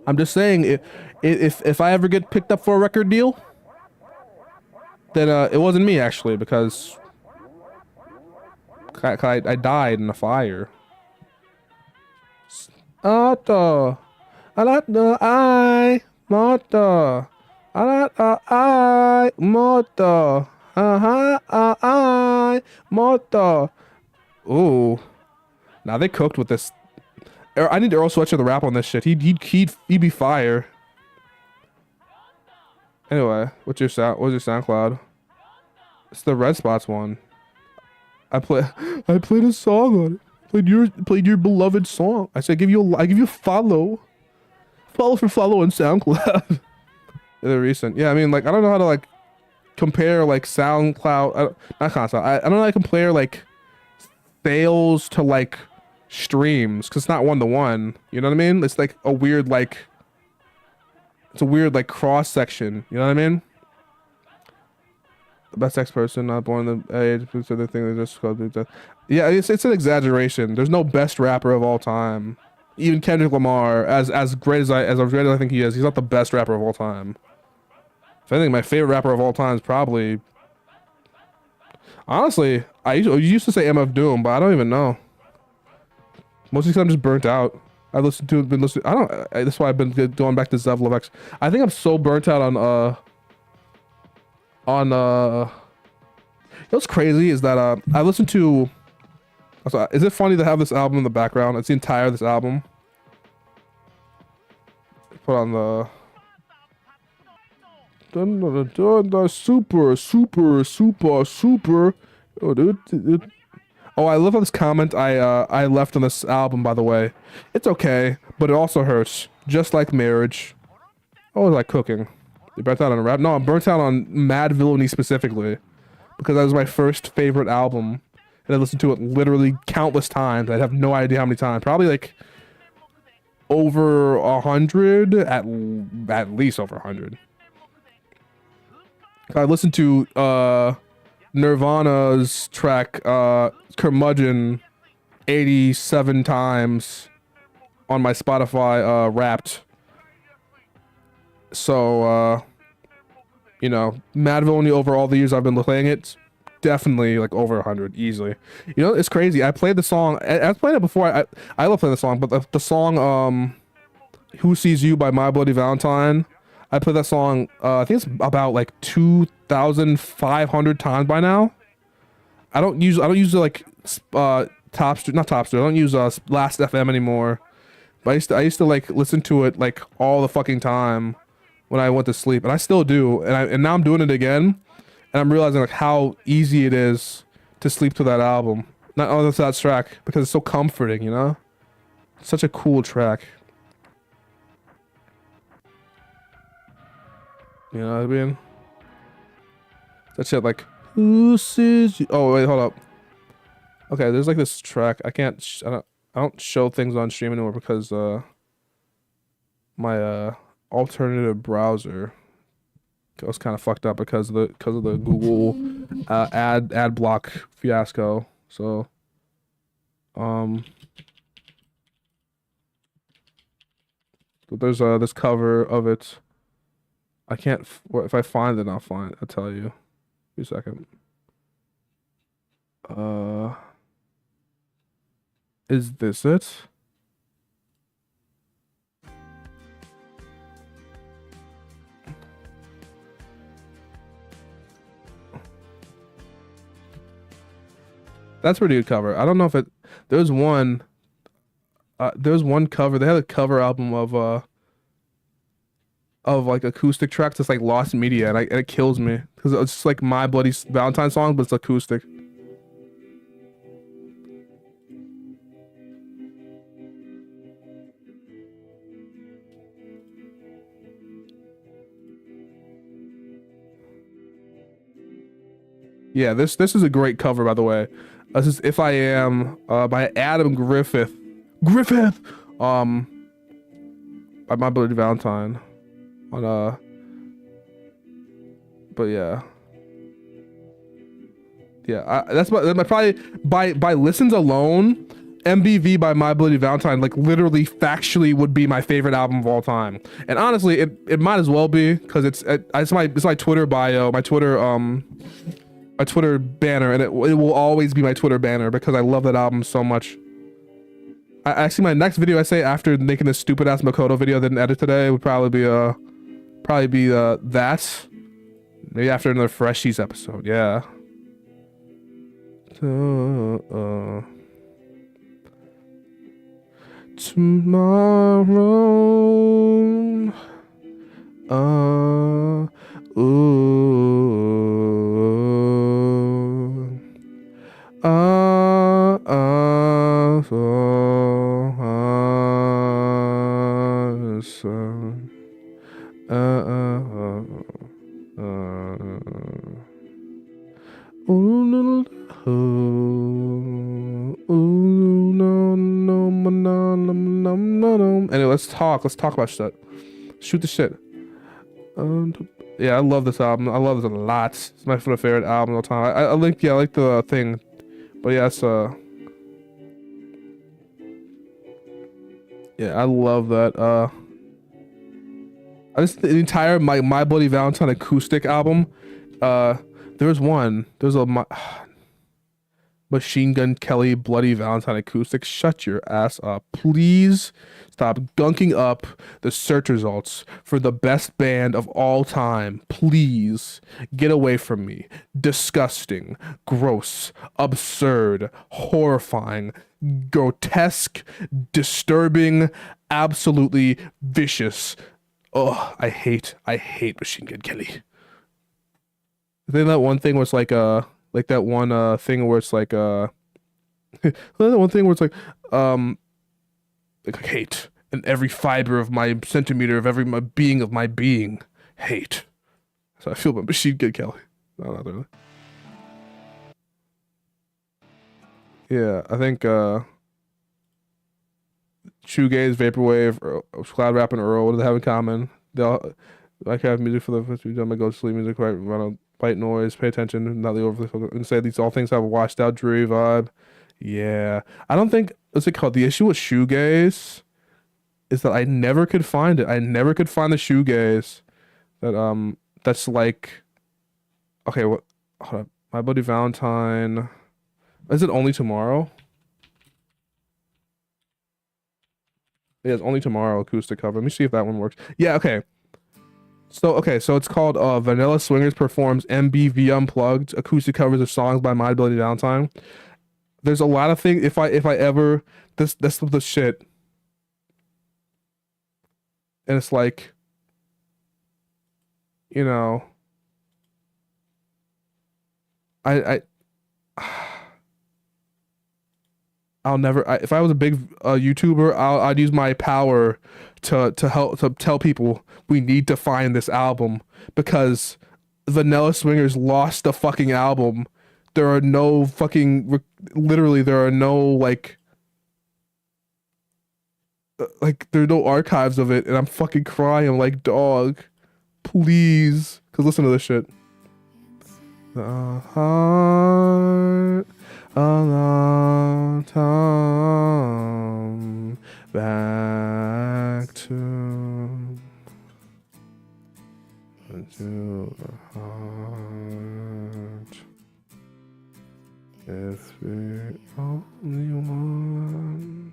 I'm just saying, if I ever get picked up for a record deal, then it wasn't me actually, because I died in a fire. Moto. Moto. Ooh. Now they cooked with this. I need Earl Sweatshirt to rap on this shit. He'd be fire. Anyway, what's your SoundCloud? It's the Red Spots one. I played a song on it. Played your beloved song. I said I give you a follow. Follow on SoundCloud. They're recent. Yeah, I mean, like, I don't know how to like compare like SoundCloud, not console. I don't know how to compare like sales to like streams, because it's not 1-to-1. You know what I mean? It's like a weird like cross section. You know what I mean? The best X person not born in the age. So the thing they just called it. Yeah, it's an exaggeration. There's no best rapper of all time. Even Kendrick Lamar, as great as I think he is, he's not the best rapper of all time. If anything, my favorite rapper of all time is probably, honestly, I used to say MF Doom, but I don't even know. Mostly because I'm just burnt out. I listened to, that's why I've been going back to Zev Levex. I think I'm so burnt out what's crazy is that I listened to, is it funny to have this album in the background? It's the entire this album. Put on the super. Oh, dude. Oh, I love this comment I left on this album, by the way. It's okay, but it also hurts. Just like marriage. Oh, like cooking. You burnt out on a rap? No, I'm burnt out on Mad Villainy specifically. Because that was my first favorite album. And I listened to it literally countless times. I have no idea how many times. Probably like over 100, at least over 100. I listened to Nirvana's track Curmudgeon 87 times on my Spotify Wrapped. So you know, Mad Villainy over all the years I've been playing it, definitely like over 100 easily. You know, it's crazy. I played the song. I've played it before. I love playing the song, but the song "Who Sees You" by My Bloody Valentine. I played that song. I think it's about like 2,500 times by now. I don't use like Topster, not Topster. I don't use Last FM anymore. But I used to like listen to it like all the fucking time when I went to sleep, and I still do. And now I'm doing it again, and I'm realizing like how easy it is to sleep to that album. Not only to that track, because it's so comforting, you know? Such a cool track. You know what I mean? That shit like, who sees you? Oh wait, hold up. Okay, there's like this track. I don't show things on stream anymore because my alternative browser was kind of fucked up because of the Google ad block fiasco. So there's this cover of it. I can't if I find it, I'll tell you. Give me a second. Is this it? That's a pretty good cover. I don't know if it. There's one. There's one cover. They had a cover album of like acoustic tracks that's like lost media, and it kills me because it's just like My Bloody Valentine song, but it's acoustic. Yeah, this is a great cover, by the way. This is "If I Am" by Adam Griffith. Griffith, by My Bloody Valentine. On but yeah, that's my probably by listens alone. MBV by My Bloody Valentine, like literally factually would be my favorite album of all time. And honestly, it might as well be because it's my Twitter bio, my Twitter banner, and it will always be my Twitter banner because I love that album so much. I actually, my next video I say after making this stupid ass Makoto video I didn't edit today would probably be that. Maybe after another Freshies episode, yeah. Tomorrow, ooh, Anyway, let's talk about shit. Shoot the shit. Yeah, I love this album. I love this a lot. It's my favorite album of all time. I like the thing, but yeah, it's yeah, I love that. The entire My Bloody Valentine acoustic album. There's a Machine Gun Kelly Bloody Valentine acoustic. Shut your ass up, please. Stop gunking up the search results for the best band of all time. Please get away from me. Disgusting, gross, absurd, horrifying, grotesque, disturbing, absolutely vicious. Oh, I hate Machine Gun Kelly. Then that one thing was like that one thing where it's like that one thing where it's like hate in every fiber of my centimeter of every my being hate. So I feel about Machine Gun Kelly. No, not really. Yeah, I think shoegaze, vaporwave, cloud rap, and Earl. What do they have in common? They all like have music for the first few times I go to sleep. Music right, run on white noise. Pay attention, not the overly and say these all things have a washed out, dreary vibe. Yeah, I don't think what's it called. The issue with shoegaze is that I never could find it. I never could find the shoegaze that's like, okay, what, hold up. My Buddy Valentine. Is it Only Tomorrow? Yeah, it's Only Tomorrow acoustic cover. Let me see if that one works. Yeah, okay. So it's called Vanilla Swingers performs MBV Unplugged acoustic covers of songs by My Bloody Valentine. There's a lot of things. If I ever this the shit, and it's like, you know, I I'll never. If I was a big YouTuber, I'd use my power to help to tell people we need to find this album because Vanilla Swingers lost the fucking album. There are no fucking literally there are no there are no archives of it, and I'm fucking crying. I'm like, dog, please, cause listen to this shit. The heart a long time back to the heart. If we only one,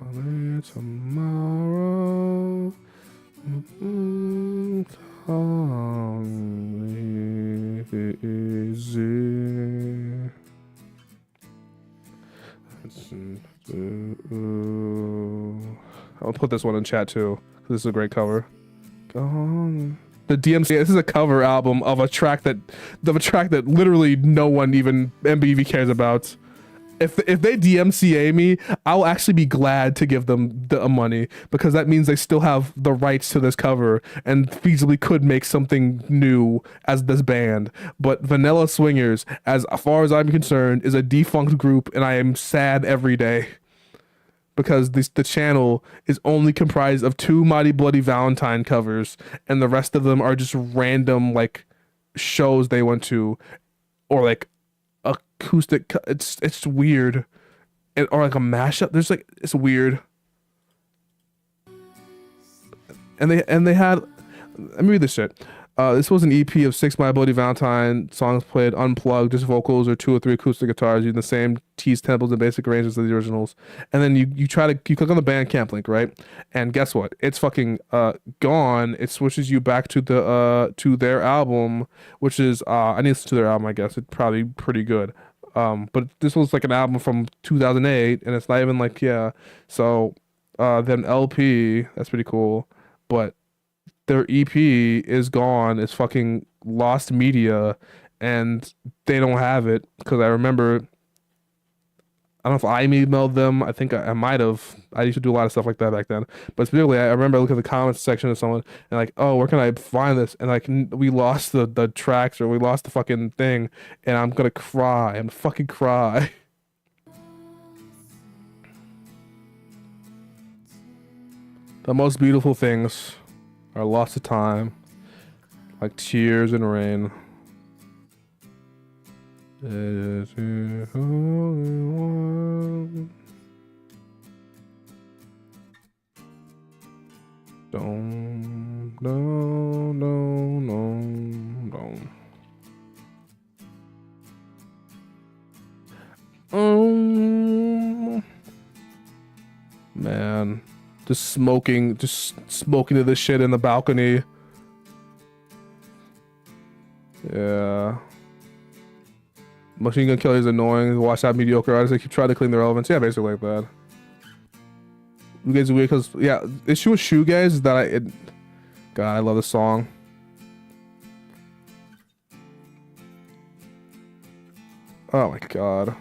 only tomorrow. Easy. I'll put this one in chat too. This is a great cover. Gone. The DMC. This is a cover album of a track that literally no one even MBV cares about. If they DMCA me, I'll actually be glad to give them the money because that means they still have the rights to this cover and feasibly could make something new as this band. But Vanilla Swingers, as far as I'm concerned, is a defunct group, and I am sad every day because the channel is only comprised of 2 Mighty Bloody Valentine covers, and the rest of them are just random like shows they went to or like acoustic. It's weird, or like a mashup. There's like it's weird, and they had. Let me read this shit. This was an EP of 6 My Bloody Valentine songs played unplugged, just vocals or 2 or 3 acoustic guitars using the same keys, tempos, and basic arrangements as the originals. And then you click on the Bandcamp link, right? And guess what? It's fucking gone. It switches you back to to their album, which is I need to listen to their album. I guess it's probably pretty good. But this was like an album from 2008, and it's not even like So then LP, that's pretty cool, but their EP is gone. It's fucking lost media, and they don't have it because I remember. I don't know if I emailed them. I think I might have. I used to do a lot of stuff like that back then. But specifically, I remember looking at the comments section of someone and like, oh, where can I find this? And like, we lost the tracks or we lost the fucking thing, and I'm gonna cry. I'm gonna fucking cry. The most beautiful things are lost to time, like tears and rain. Is the only one. Don't. Man, just smoking to this shit in the balcony. Yeah. Machine Gun Kelly is annoying. Watch out, mediocre artists. They keep trying to clean their relevance. Yeah, basically like that. You guys are weird because the issue with shoegaze is that God, I love this song. Oh my god.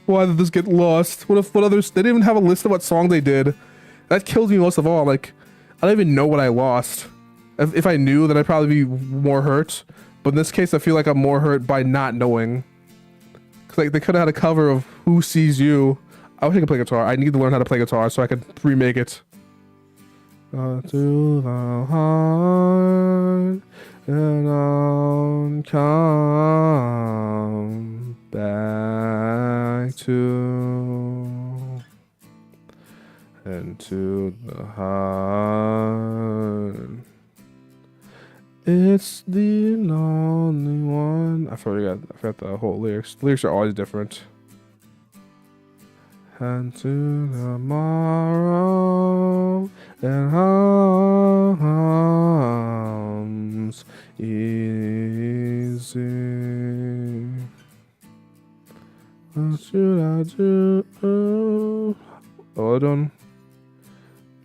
Why did this get lost? What others? They didn't even have a list of what song they did. That kills me most of all. Like, I don't even know what I lost. If I knew, then I'd probably be more hurt. But in this case, I feel like I'm more hurt by not knowing. Cause like they could have had a cover of "Who Sees You." I wish I could play guitar. I need to learn how to play guitar so I could remake it. To the heart and on come back to and to the heart. It's the lonely one. I forgot the whole lyrics. The lyrics are always different. And to tomorrow and arms easy. What should I do? Oh, I don't.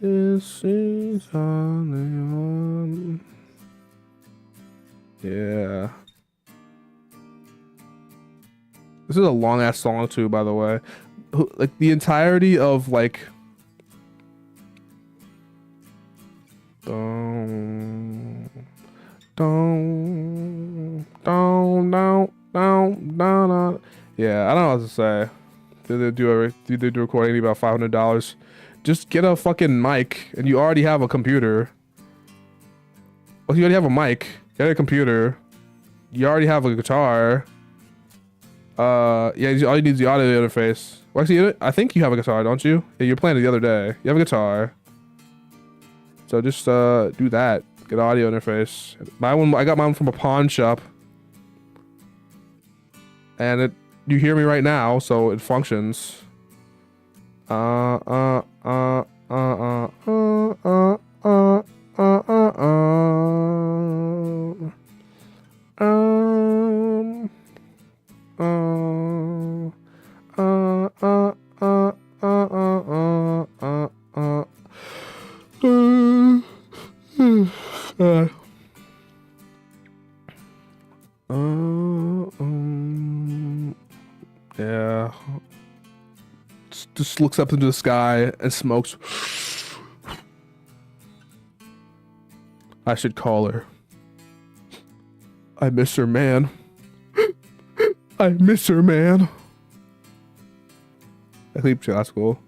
This is only one. Yeah. This is a long ass song too, by the way. Like the entirety of like don't yeah, I don't know what to say. Did they do recording about $500? Just get a fucking mic, and you already have a computer. Well, you already have a mic, get a computer, you already have a guitar. Yeah, all you need is the audio interface. Well, actually, I think you have a guitar, don't you? Yeah, you were playing it the other day. You have a guitar. So just do that. Get an audio interface. I got mine from a pawn shop. And you hear me right now, so it functions. Yeah. Just looks up into the sky and smokes. I should call her. I miss her, man. I miss her, man. I think that's cool.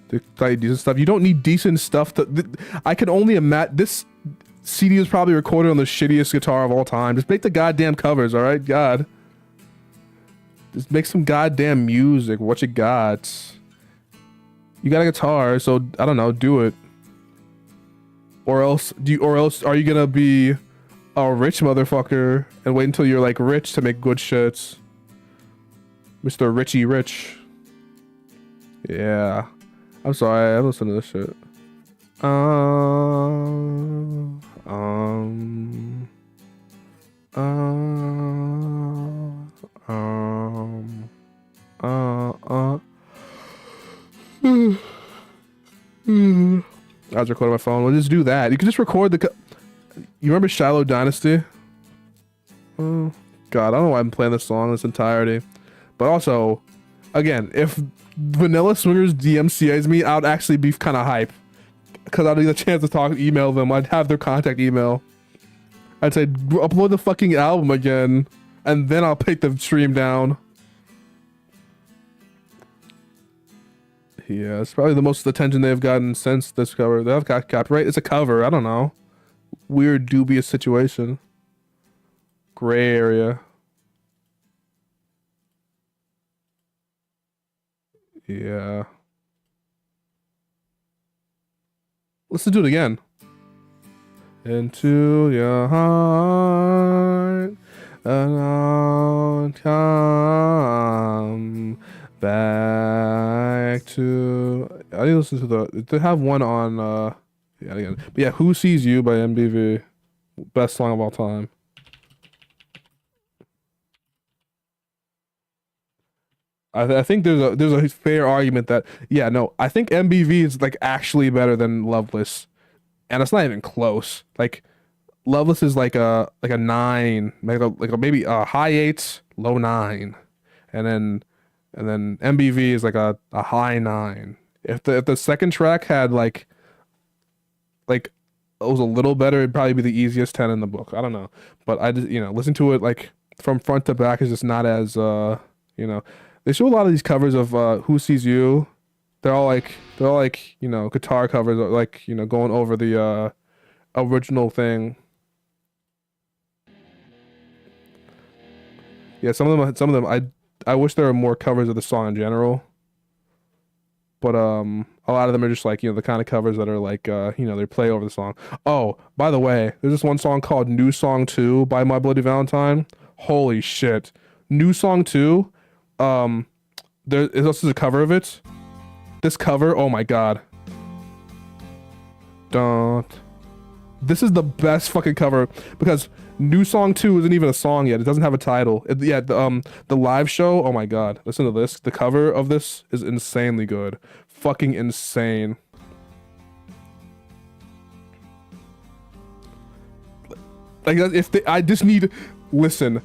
To play decent stuff. You don't need decent stuff I can only imagine this CD is probably recorded on the shittiest guitar of all time. Just make the goddamn covers, alright? God. Just make some goddamn music. What you got? You got a guitar, so I don't know, do it. Or else are you gonna be a rich motherfucker and wait until you're like rich to make good shits? Mr. Richie Rich. Yeah. I'm sorry, I listen to this shit. I was recording my phone. We'll just do that. You can just record the. You remember Shiloh Dynasty? Oh God, I don't know why I'm playing this song in its entirety. But also, again, if Vanilla Swingers DMCA's me, I'd actually be kind of hype. Because I'd get a chance to email them. I'd have their contact email. I'd say, upload the fucking album again. And then I'll take the stream down. Yeah, it's probably the most attention they've gotten since this cover. They've got copyright. It's a cover. I don't know. Weird, dubious situation. Gray area. Yeah. Let's do it again. Into your heart and I'll come back to. I need to listen to they have one on yeah, again. But yeah, Who Sees You by MBV. Best song of all time. I think there's a fair argument that yeah, no, I think MBV is like actually better than Loveless. And it's not even close. Like Loveless is like a 9, like a maybe a high 8, low 9. And then MBV is like a high 9. If the second track had like it was a little better, it'd probably be the easiest 10 in the book. I don't know. But I just, listen to it like from front to back is just not as they show a lot of these covers of Who Sees You they're all like, you know, guitar covers, like, you know, going over the original thing. Yeah, some of them I wish there were more covers of the song in general. But a lot of them are just like, you know, the kind of covers that are like you know, they play over the song. Oh, by the way, there's this one song called New Song 2 by My Bloody Valentine. Holy shit. New Song 2, there is also a cover of it. This cover, oh my god. Don't. This is the best fucking cover because New Song 2 isn't even a song yet. It doesn't have a title. Yeah, the live show, oh my god. Listen to this. The cover of this is insanely good. Fucking insane. Like if they, I just need listen,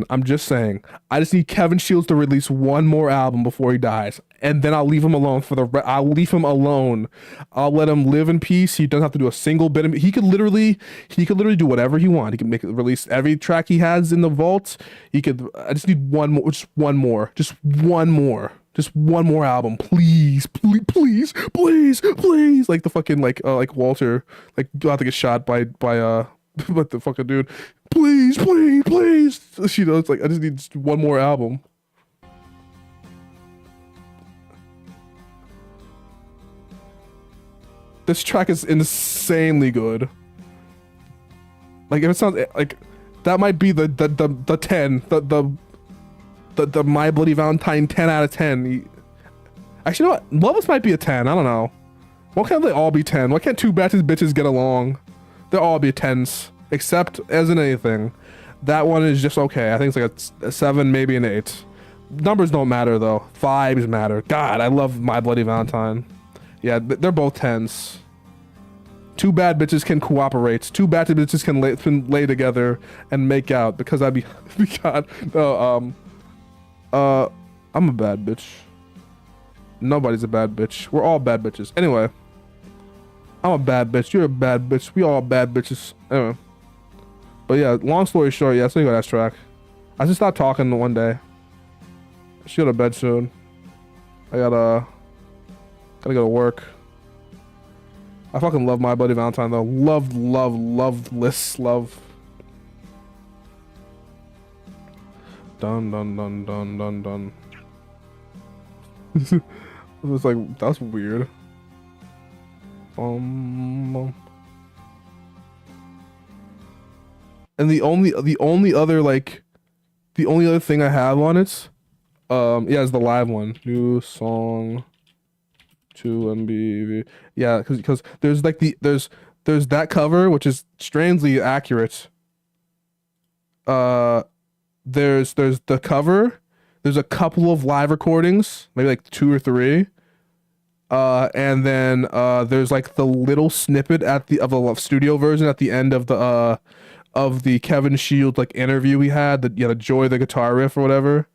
I'm just saying. I just need Kevin Shields to release one more album before he dies, and then I'll leave him alone for I'll leave him alone. I'll let him live in peace. He doesn't have to do a single bit of he could literally do whatever he wants. He can release every track he has in the vault. He could I just need one more, just one more. Just one more album, please, please. Like the fucking like Walter, like about to get shot by but the fucking dude, please. You know, it's like I just need one more album. This track is insanely good. Like if it sounds like that might be the 10, the My Bloody Valentine 10 out of 10. Actually, you know what? Loveless might be a 10. I don't know. Why can't they all be 10? Why can't two batches bitches get along? They'll all be 10s, except as in anything. That one is just okay. I think it's like a 7, maybe an 8. Numbers don't matter though. Vibes matter. God, I love My Bloody Valentine. Yeah, they're both 10s. Two bad bitches can cooperate. Two bad bitches can lay together and make out because I'd be God. No, I'm a bad bitch. Nobody's a bad bitch. We're all bad bitches. Anyway. I'm a bad bitch. You're a bad bitch. We all bad bitches. Anyway. But yeah, long story short, yeah, so you got that track. I just stopped talking one day. I should go to bed soon. I gotta go to work. I fucking love My Bloody Valentine though. Love. Dun. It was like, that's weird. And the only other thing I have on it, yeah, is the live one. New Song 2 MBV. Yeah, because there's like there's that cover which is strangely accurate. There's the cover. There's a couple of live recordings, maybe like 2 or 3. And then there's like the little snippet of the studio version at the end of the Kevin Shields like interview we had, the Joy the guitar riff or whatever,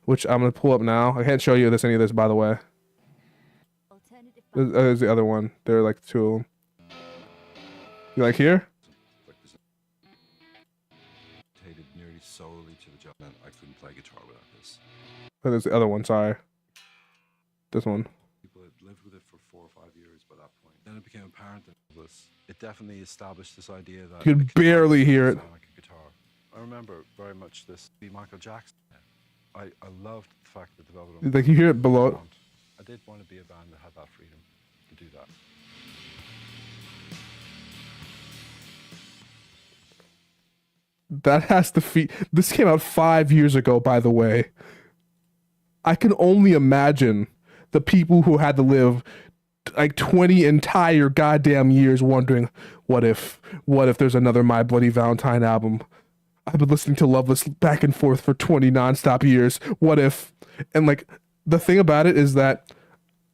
which I'm gonna pull up now. I can't show you any of this by the way. There's the other one. There are like 2 of them. You like here? Nearly solely to the job. I couldn't play guitar without this. Oh, there's the other one. Sorry. This one. People had lived with it for 4 or 5 years by that point. Then it became apparent that it definitely established this idea that you could barely hear it. Like a guitar. I remember very much this. Be Michael Jackson. I loved the fact that the Velvet. Like you hear it below. I did want to be a band that had that freedom to do that. That has to feed. This came out 5 years ago, by the way. I can only imagine the people who had to live like 20 entire goddamn years wondering, what if there's another My Bloody Valentine album? I've been listening to Loveless back and forth for 20 nonstop years. What if? And like the thing about it is that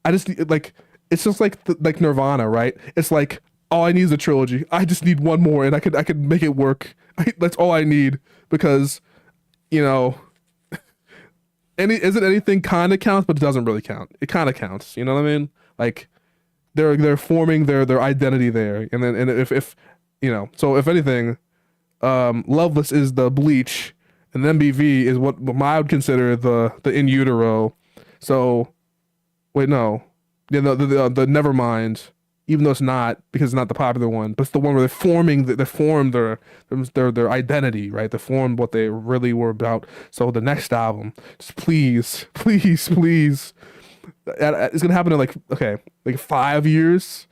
I just like it's just like like Nirvana, right? It's like all I need is a trilogy. I just need one more, and I could make it work. That's all I need because, you know, anything kind of counts, but it doesn't really count. It kind of counts. You know what I mean? Like they're forming their identity there, and then if you know, so if anything, Loveless is the Bleach, and MBV is what I would consider the In Utero. So, wait, no. Yeah, the Nevermind, even though it's not because it's not the popular one, but it's the one where they formed their identity, right? They formed what they really were about. So the next album, just please, please, please, it's gonna happen in like okay, like 5 years.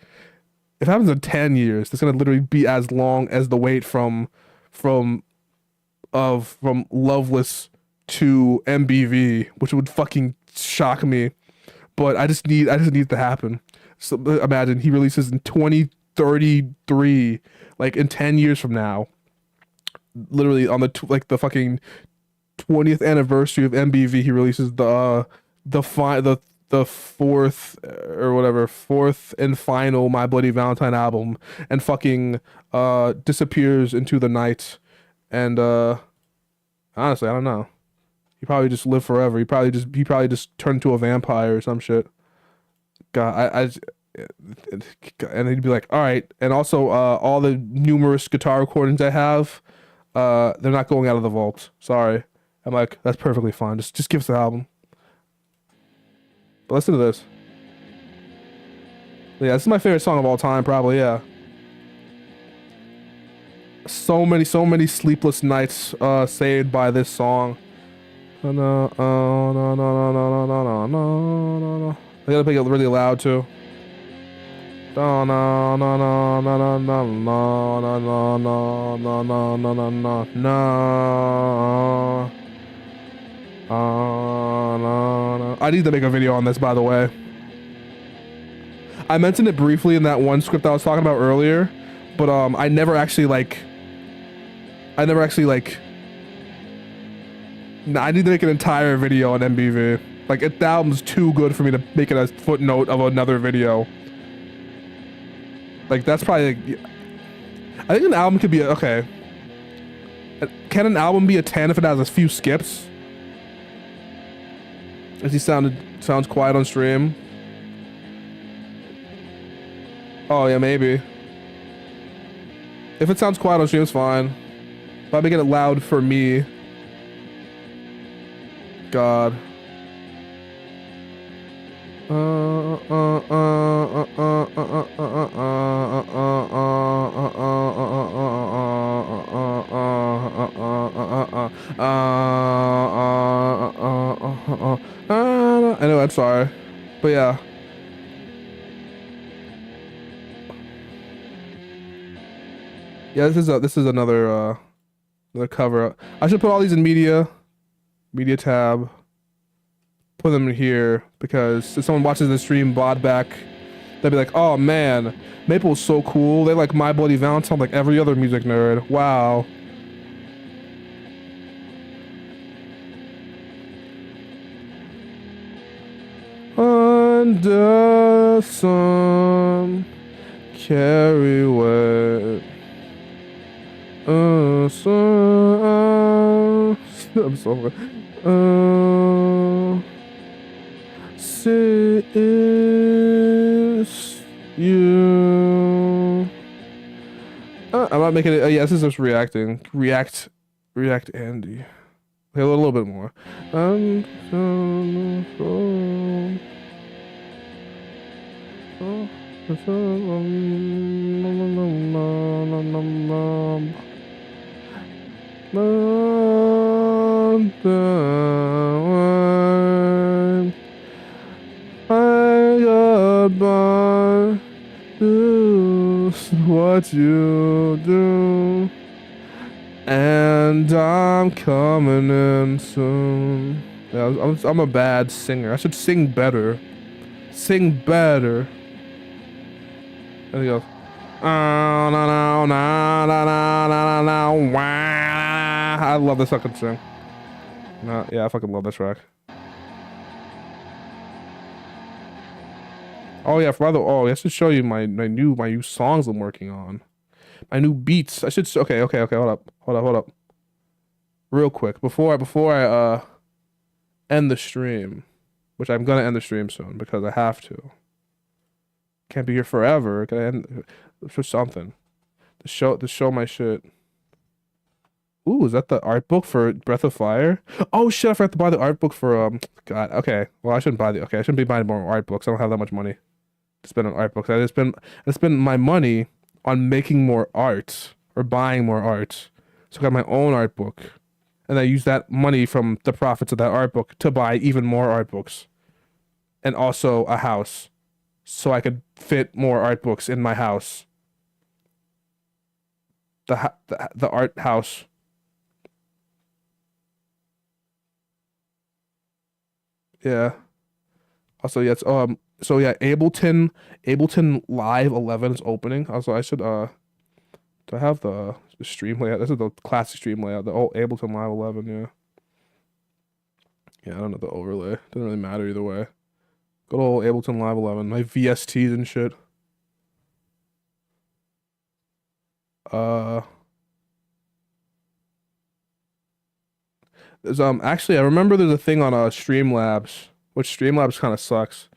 If it happens in 10 years, it's gonna literally be as long as the wait from from Loveless to MBV, which would fucking shock me. But I just need it to happen. So imagine he releases in 2033, like in 10 years from now, literally on like the fucking 20th anniversary of MBV, he releases the fourth or whatever, fourth and final My Bloody Valentine album and fucking disappears into the night. And honestly, I don't know. He probably just lived forever. He probably just turned into a vampire or some shit. God, and he'd be like, all right, and also all the numerous guitar recordings I have, they're not going out of the vault. Sorry. I'm like, that's perfectly fine. Just give us the album. But listen to this. Yeah, this is my favorite song of all time, probably. Yeah. So many sleepless nights saved by this song. No, no, no, no, no, no, no, no, no, no, no. I gotta make it really loud too. No, no, no, no, no, no, no, no, no, no, no, no, no, no, no, no. No, no. I need to make a video on this, by the way. I mentioned it briefly in that one script I was talking about earlier, but I never actually like. I need to make an entire video on MBV. Like, the album's too good for me to make it a footnote of another video. Like, that's probably... Like, I think an album could be... Okay. Can an album be a 10 if it has a few skips? As he sounds quiet on stream. Oh, yeah, maybe. If it sounds quiet on stream, it's fine. If I make it loud for me... God. I know, I'm sorry, but yeah. Yeah, this is another cover. I should put all these in media tab. Put them in here because if someone watches the stream bod back, they'll be like, oh man, Maple's so cool. They like My Bloody Valentine like every other music nerd. Wow. Under some carry weight. I'm so Sis you. I'm not making it. Yeah, this is just reacting. React Andy. Okay, a little bit more. Goodbye. Do what you do, and I'm coming in soon. Yeah, I'm a bad singer. I should sing better. Sing better. There he goes. I love this fucking song. Yeah, I fucking love this track. Oh yeah, I should show you my new songs I'm working on. My new beats. I should okay, hold up. Real quick, before I end the stream, which I'm gonna end the stream soon because I have to. Can't be here forever. Gotta end for something. To show my shit. Ooh, is that the art book for Breath of Fire? Oh shit, I forgot to buy the art book for God. Okay, well I shouldn't buy the. Okay, I shouldn't be buying more art books. I don't have that much money to spend on art books. I spend my money on making more art or buying more art. So I got my own art book, and I use that money from the profits of that art book to buy even more art books, and also a house, so I could fit more art books in my house. The art house. Yeah. Also, yeah, it's so yeah, Ableton Live 11 is opening. Also, I should do I have the stream layout? This is the classic stream layout, the old Ableton Live 11, yeah. Yeah, I don't know the overlay. Doesn't really matter either way. Good old Ableton Live 11, my VSTs and shit. Uh there's actually I remember there's a thing on Streamlabs, which Streamlabs kind of sucks.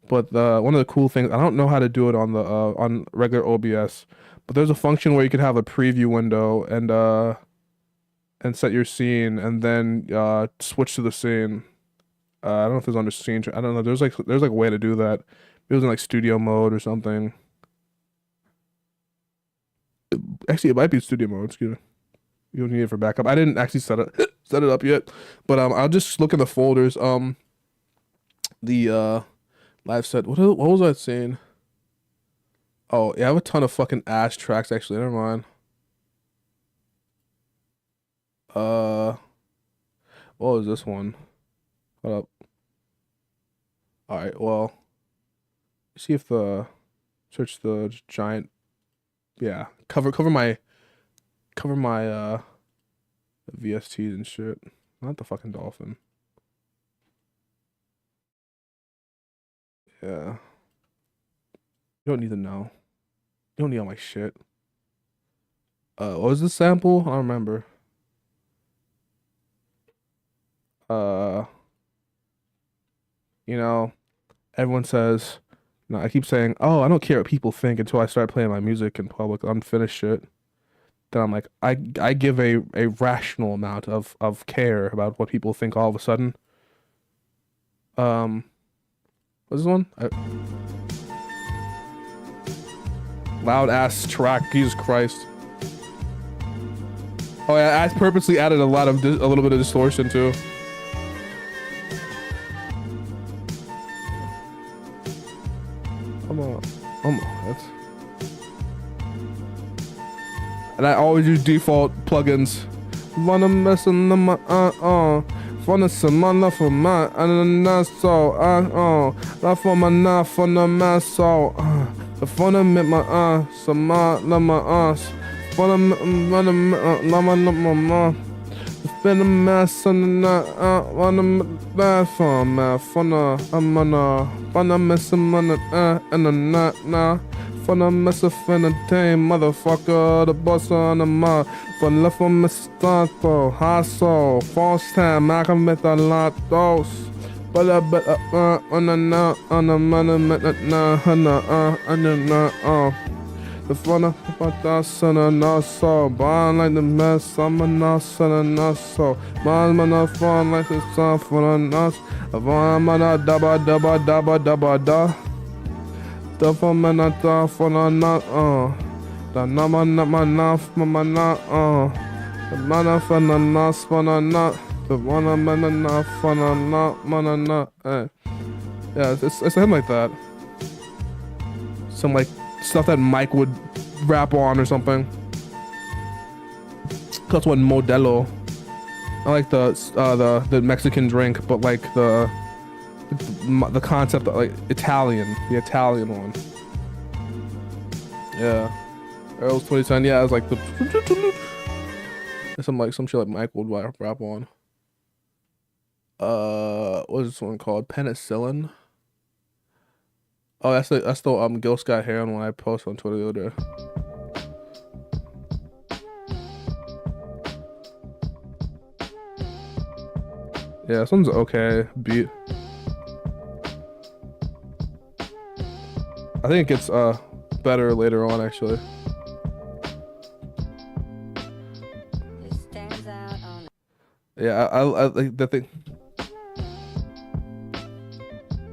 But one of the cool things, I don't know how to do it on the on regular OBS, but there's a function where you could have a preview window and set your scene and then switch to the scene. I don't know if there's under scene. I don't know. There's like a way to do that. It was in like studio mode or something. Actually, it might be studio mode. Excuse me. You don't need it for backup. I didn't actually set it up yet, but I'll just look in the folders. The live set. What was I saying? Oh yeah, I have a ton of fucking ass tracks actually. Never mind. What was this one? Hold up. All right. Well, see if the search the giant. Yeah, cover my VSTs and shit. Not the fucking dolphin. Yeah. You don't need to know. You don't need all my shit. What was the sample? I don't remember. Uh, you know, everyone says, no, I keep saying, oh, I don't care what people think until I start playing my music in public, unfinished shit. Then I'm like, I give a rational amount of care about what people think all of a sudden. What's this one? Loud ass track, Jesus Christ. Oh yeah, I purposely added a little bit of distortion too. That's. And I always use default plugins. Wanna mess with my wanna semana for my ananas so la for my na for the my so the fun make my sama la my fun la my spend a mess on the wanna laugh for my fun I'm gonna wanna mess and the na Fun mess of a day, motherfucker, the boss on the mud. For left for Mr. High soul, false time, I can make a lot those. But on the the fun of that son of no soul, born like the mess, I'm a no son of no soul. Mine's no fun like the sun for the nuts. I'm a dabba. The woman I thought for the not the number not my knife, my not the man for the not for the not the one I'm not for the not man not yeah, it's him like that. Some like stuff that Mike would rap on or something. That's one Modelo. I like the Mexican drink, but like the concept of like the Italian one. Yeah. Earl's 2010, yeah, it was like the some shit like Mike would rap on. What is this one called? Penicillin? Oh, that's the Gil Scott Heron one I posted on Twitter the other day. Yeah, this one's okay beat. I think it gets better later on actually. This stands Yeah, I like the thing.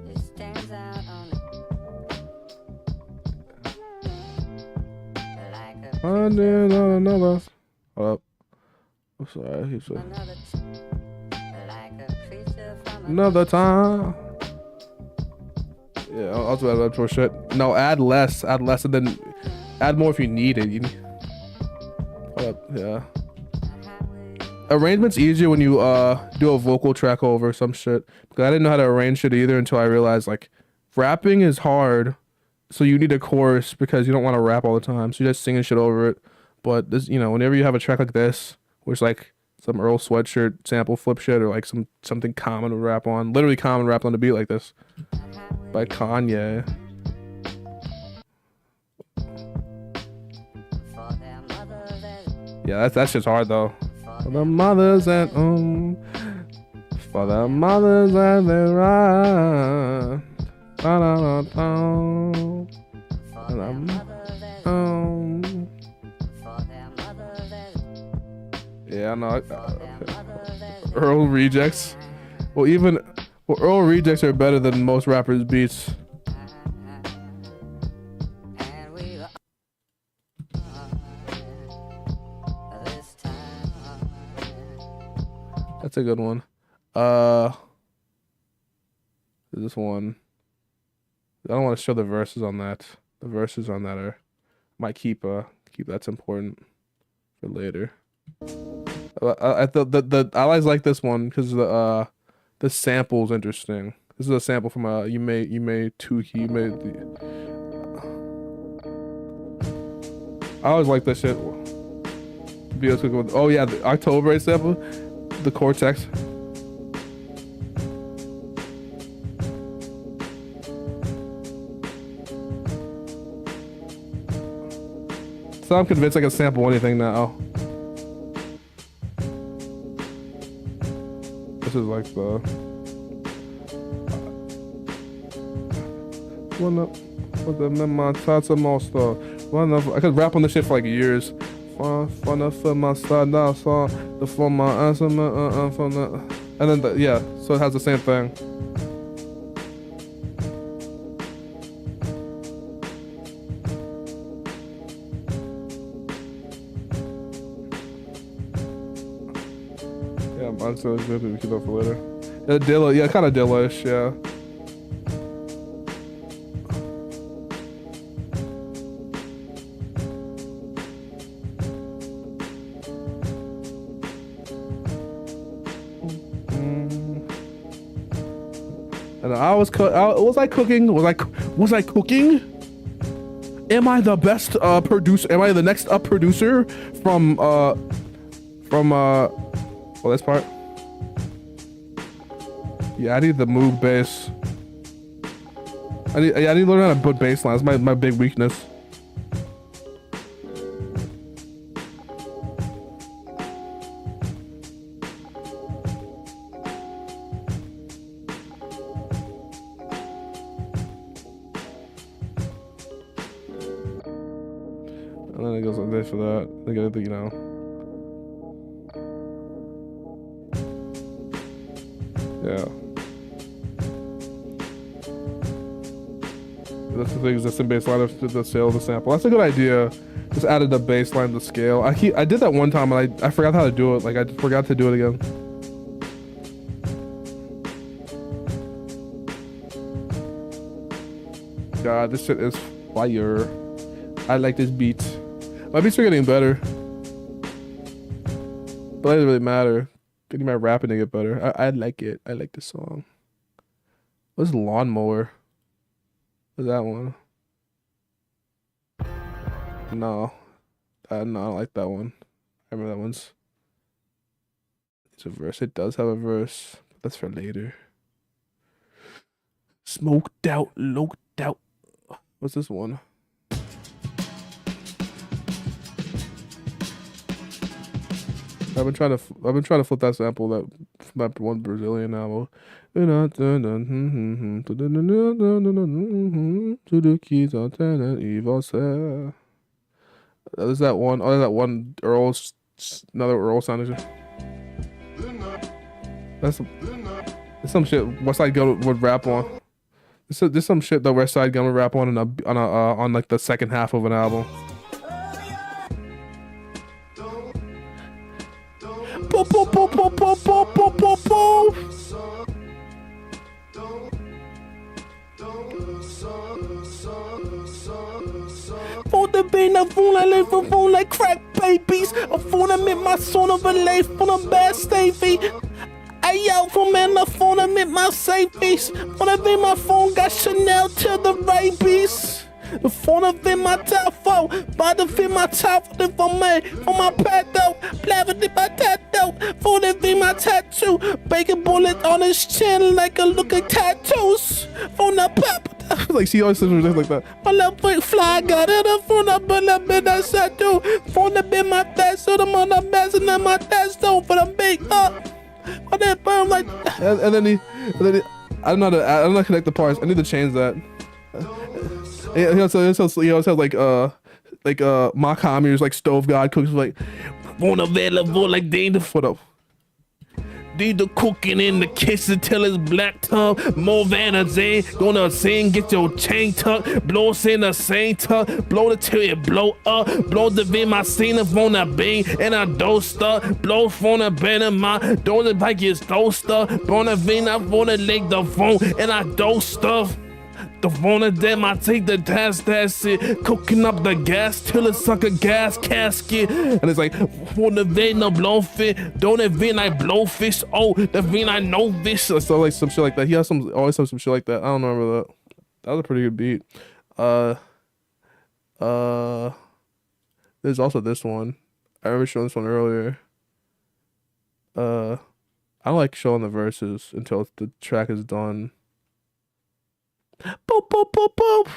It stands out on like a One day, not another. Hold up. I'm sorry. He's another like a creature from another time. Yeah, I'll do that for shit. No, add less, and then add more if you need it. Hold up, yeah. Arrangement's easier when you do a vocal track over some shit. Because I didn't know how to arrange shit either until I realized like rapping is hard, so you need a chorus because you don't want to rap all the time. So you're just singing shit over it. But this, whenever you have a track like this, which like some Earl Sweatshirt sample flip shit or like something Common to rap on, literally Common rapped on a beat like this by Kanye. Yeah, that's shit's hard though. For the mothers at home, for the mothers at the right. Yeah, I know. Earl rejects. Well, Earl rejects are better than most rappers' beats. That's a good one. This one. I don't want to show the verses on that. The verses on that are might keep that's important for later. I thought the I always like this one because the sample's interesting. This is a sample from you made Tukey, you made the. I always like this shit. Oh yeah, the October sample, the Cortex. So I'm convinced I can sample anything now. This is like the one up with the my Tata Monster. One of I could rap on this shit for like years. Fun for my side now song the for my answer from the and then yeah, so it has the same thing. Yeah, mine's so good to keep up for later. Yeah, Dilla, yeah, kind of Dilla-ish, yeah. And was I cooking? Was I cooking? Am I the best producer? Am I the next up producer from well, this part? Yeah, I need the Moog bass. I need to learn how to put bass lines. That's my big weakness. And then it goes like this for that. I think, yeah. That's the thing, is that's the bass line of the scale of the sample. That's a good idea. Just added the bass line to scale. I did that one time and I forgot how to do it. Like I forgot to do it again. God, this shit is fire. I like this beat. My beats are getting better. But it doesn't really matter. Getting my rapping to get better. I like it. I like the song. What's Lawnmower? What's that one? No. No, I don't like that one. I remember that one's. It's a verse. It does have a verse. But that's for later. Smoked out, loped out. What's this one? I've been trying to flip that sample from that one Brazilian album. To the keys on ten evil say. There's that one. Oh, there's that one Earl, another Earl sound. That's some shit Westside Gun would rap on. This some shit that Westside Gun would rap on on like the second half of an album. Boop, boop, boop, boop, boop, boop, boop, boop, boop. For the vein of phone, I live for phone like crack babies. I wanna make my son of a life for the best Davey. I out for man, my phone, I make my safeties. Wanna be my phone, got Chanel to the rabies. The phone of in my top phone, by the fit my top for me, for my pet though, plavity my tattoo, for the be my tattoo, bacon bullet on his chin like a look at tattoos, phone the pop. Like she always says things like that. My little big fly got it up for the bullet bit I said too, for the be my tattoo, the on the best and then my tattoo for the big up. What that burn like, and then he, I don't know how to connect the parts. I need to change that. He also has like mock Hamirs, like Stove God cooks like unavailable like Dane for the Did the cooking in the kitchen till it's black tongue. More vanity, gonna sing, get your chain tucked. Blow us in the same tuck. Blow the till it blow up. Blow the vim, I seen it on the bean. And I dosed up. Blow from the bed in my. Don't it like it's dosed up. Born the vin, I wanna lick the phone. And I dosed stuff. The phone of them, I take the test, that's it. Cooking up the gas till it's like a gas casket. And it's like, for the vein, no blowfish. Don't it vein, I blowfish. Oh, the vein, I know fish. So like some shit like that. He has always have some shit like that. I don't remember that. That was a pretty good beat. There's also this one. I remember showing this one earlier. I don't like showing the verses until the track is done. Boop, boop, boop, boop.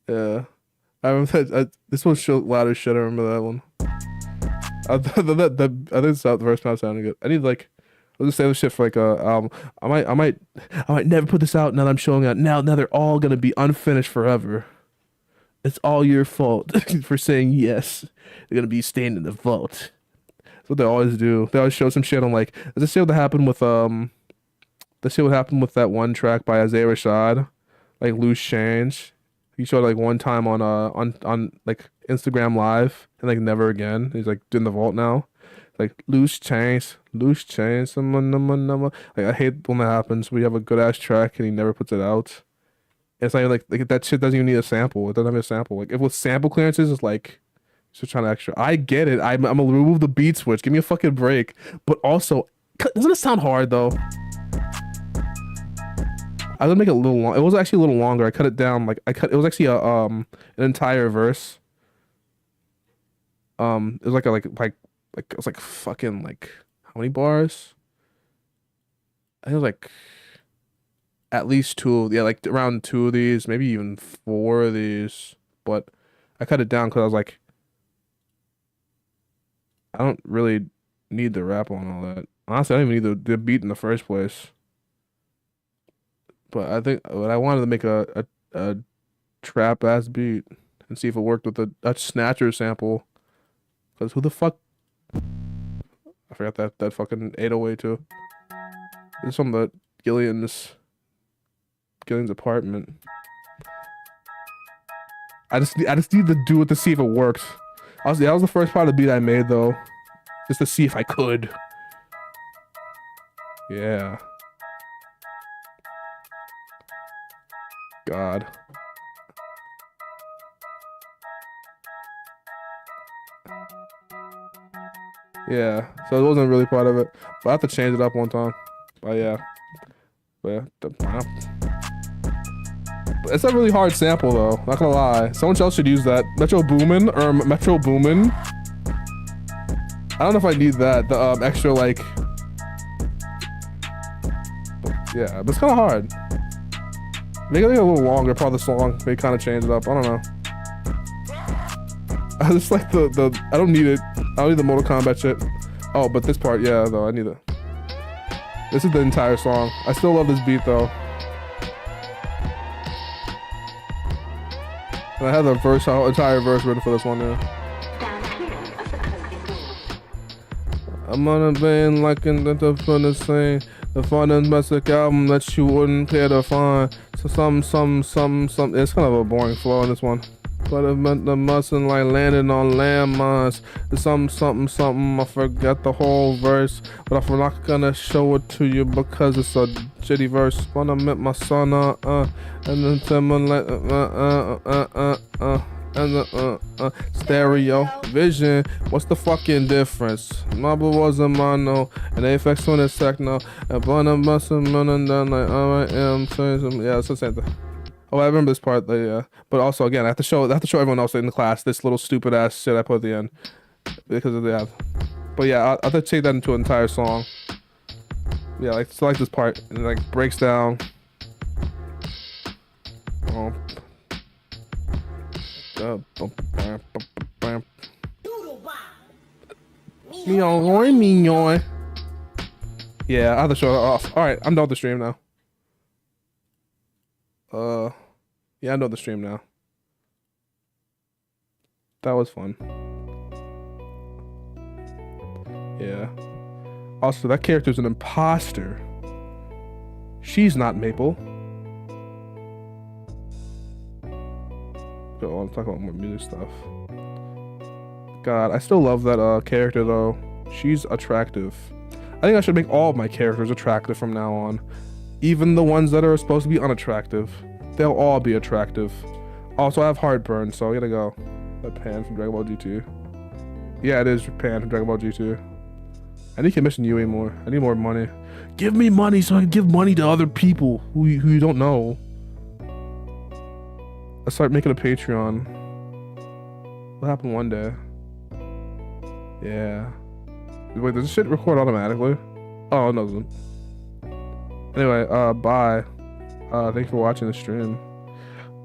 Yeah, I remember that. This one showed louder shit. I remember that one. I think the first time sounded good. I need like, I'll just say this shit for like a album. I might never put this out now that I'm showing out. Now they're all gonna be unfinished forever. It's all your fault for saying yes. They're gonna be staying in the vault. That's what they always do. They always show some shit on like. Does this see what happened with Let's see what happened with that one track by Isaiah Rashad, like Loose Change. He showed like one time on like Instagram Live and like never again. He's like in the vault now, like Loose Change, someone. Like I hate when that happens. We have a good ass track and he never puts it out. It's not even like that shit doesn't even need a sample. It doesn't have a sample. Like if with sample clearances, it's like just trying to extra. I get it. I'm gonna remove the beat switch. Give me a fucking break. But also, doesn't it sound hard though? I would make it a little long. It was actually a little longer. I cut it down. Like it was actually an entire verse. It was like it was like fucking like how many bars? I think it was like at least two. Yeah, like around 2 of these, maybe even 4 of these. But I cut it down because I was like, I don't really need the rap on all that. Honestly, I don't even need the beat in the first place. But I think I wanted to make a trap ass beat and see if it worked with a snatcher sample. Cause who the fuck? I forgot that fucking 808 too. This is from the Gillian's apartment. I just need to do it to see if it works. That was the first part of the beat I made though, just to see if I could. Yeah. God. Yeah, so it wasn't really part of it. But I have to change it up one time. But yeah. But it's a really hard sample though, not gonna lie. Someone else should use that. Metro Boomin or Metro Boomin. I don't know if I need that. The extra like. Yeah, but it's kinda hard. Make it a little longer, part of the song. Maybe kind of change it up. I don't know. I just like the. I don't need it. I don't need the Mortal Kombat shit. Oh, but this part, yeah, though. I need it. This is the entire song. I still love this beat, though. And I had the entire verse written for this one, yeah. I'm on a vein like in the for the same. The fun domestic album that you wouldn't care to find. So some. It's kind of a boring flow in this one. But it meant the mustn't like landing on landmines. It's something. I forgot the whole verse, but I'm not gonna show it to you because it's a shitty verse. When I met my son, and then someone like and the stereo vision. What's the fucking difference? Marble wasn't mono, and Apex when it's techno, and Bonner must have running down like I am saying. Yeah, it's the same thing. Oh, I remember this part. Yeah, but also again, I have to show everyone else in the class this little stupid ass shit I put at the end because of the. But yeah, I'll have to take that into an entire song. Yeah, like select this part and it, like breaks down. Oh. Mignon. Yeah, I have to show it off. All right, I'm done with the stream now. Yeah, I know the stream now. That was fun. Yeah. Also, that character's an imposter. She's not Maple. Go on, talk about more music stuff. God, I still love that character though. She's attractive. I think I should make all of my characters attractive from now on. Even the ones that are supposed to be unattractive. They'll all be attractive. Also, I have heartburn, so I gotta go. That Pan from Dragon Ball G2. Yeah, it is Pan from Dragon Ball G2. I need to commission Yui more. I need more money. Give me money so I can give money to other people who you don't know. I start making a Patreon. What happened one day? Yeah. Wait, does this shit record automatically? Oh, it doesn't. Anyway, bye. Thanks for watching the stream.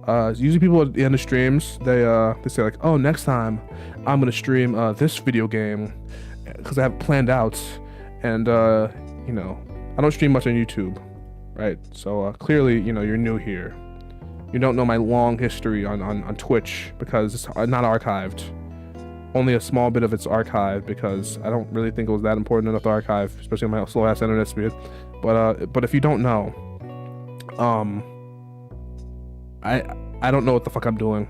Usually people at the end of streams, they say like, oh, next time I'm gonna stream this video game because I have it planned out, and you know, I don't stream much on YouTube, right? So clearly, you know, you're new here. You don't know my long history on Twitch because it's not archived. Only a small bit of it's archived because I don't really think it was that important enough to archive, especially on my slow ass internet speed. But if you don't know, I don't know what the fuck I'm doing.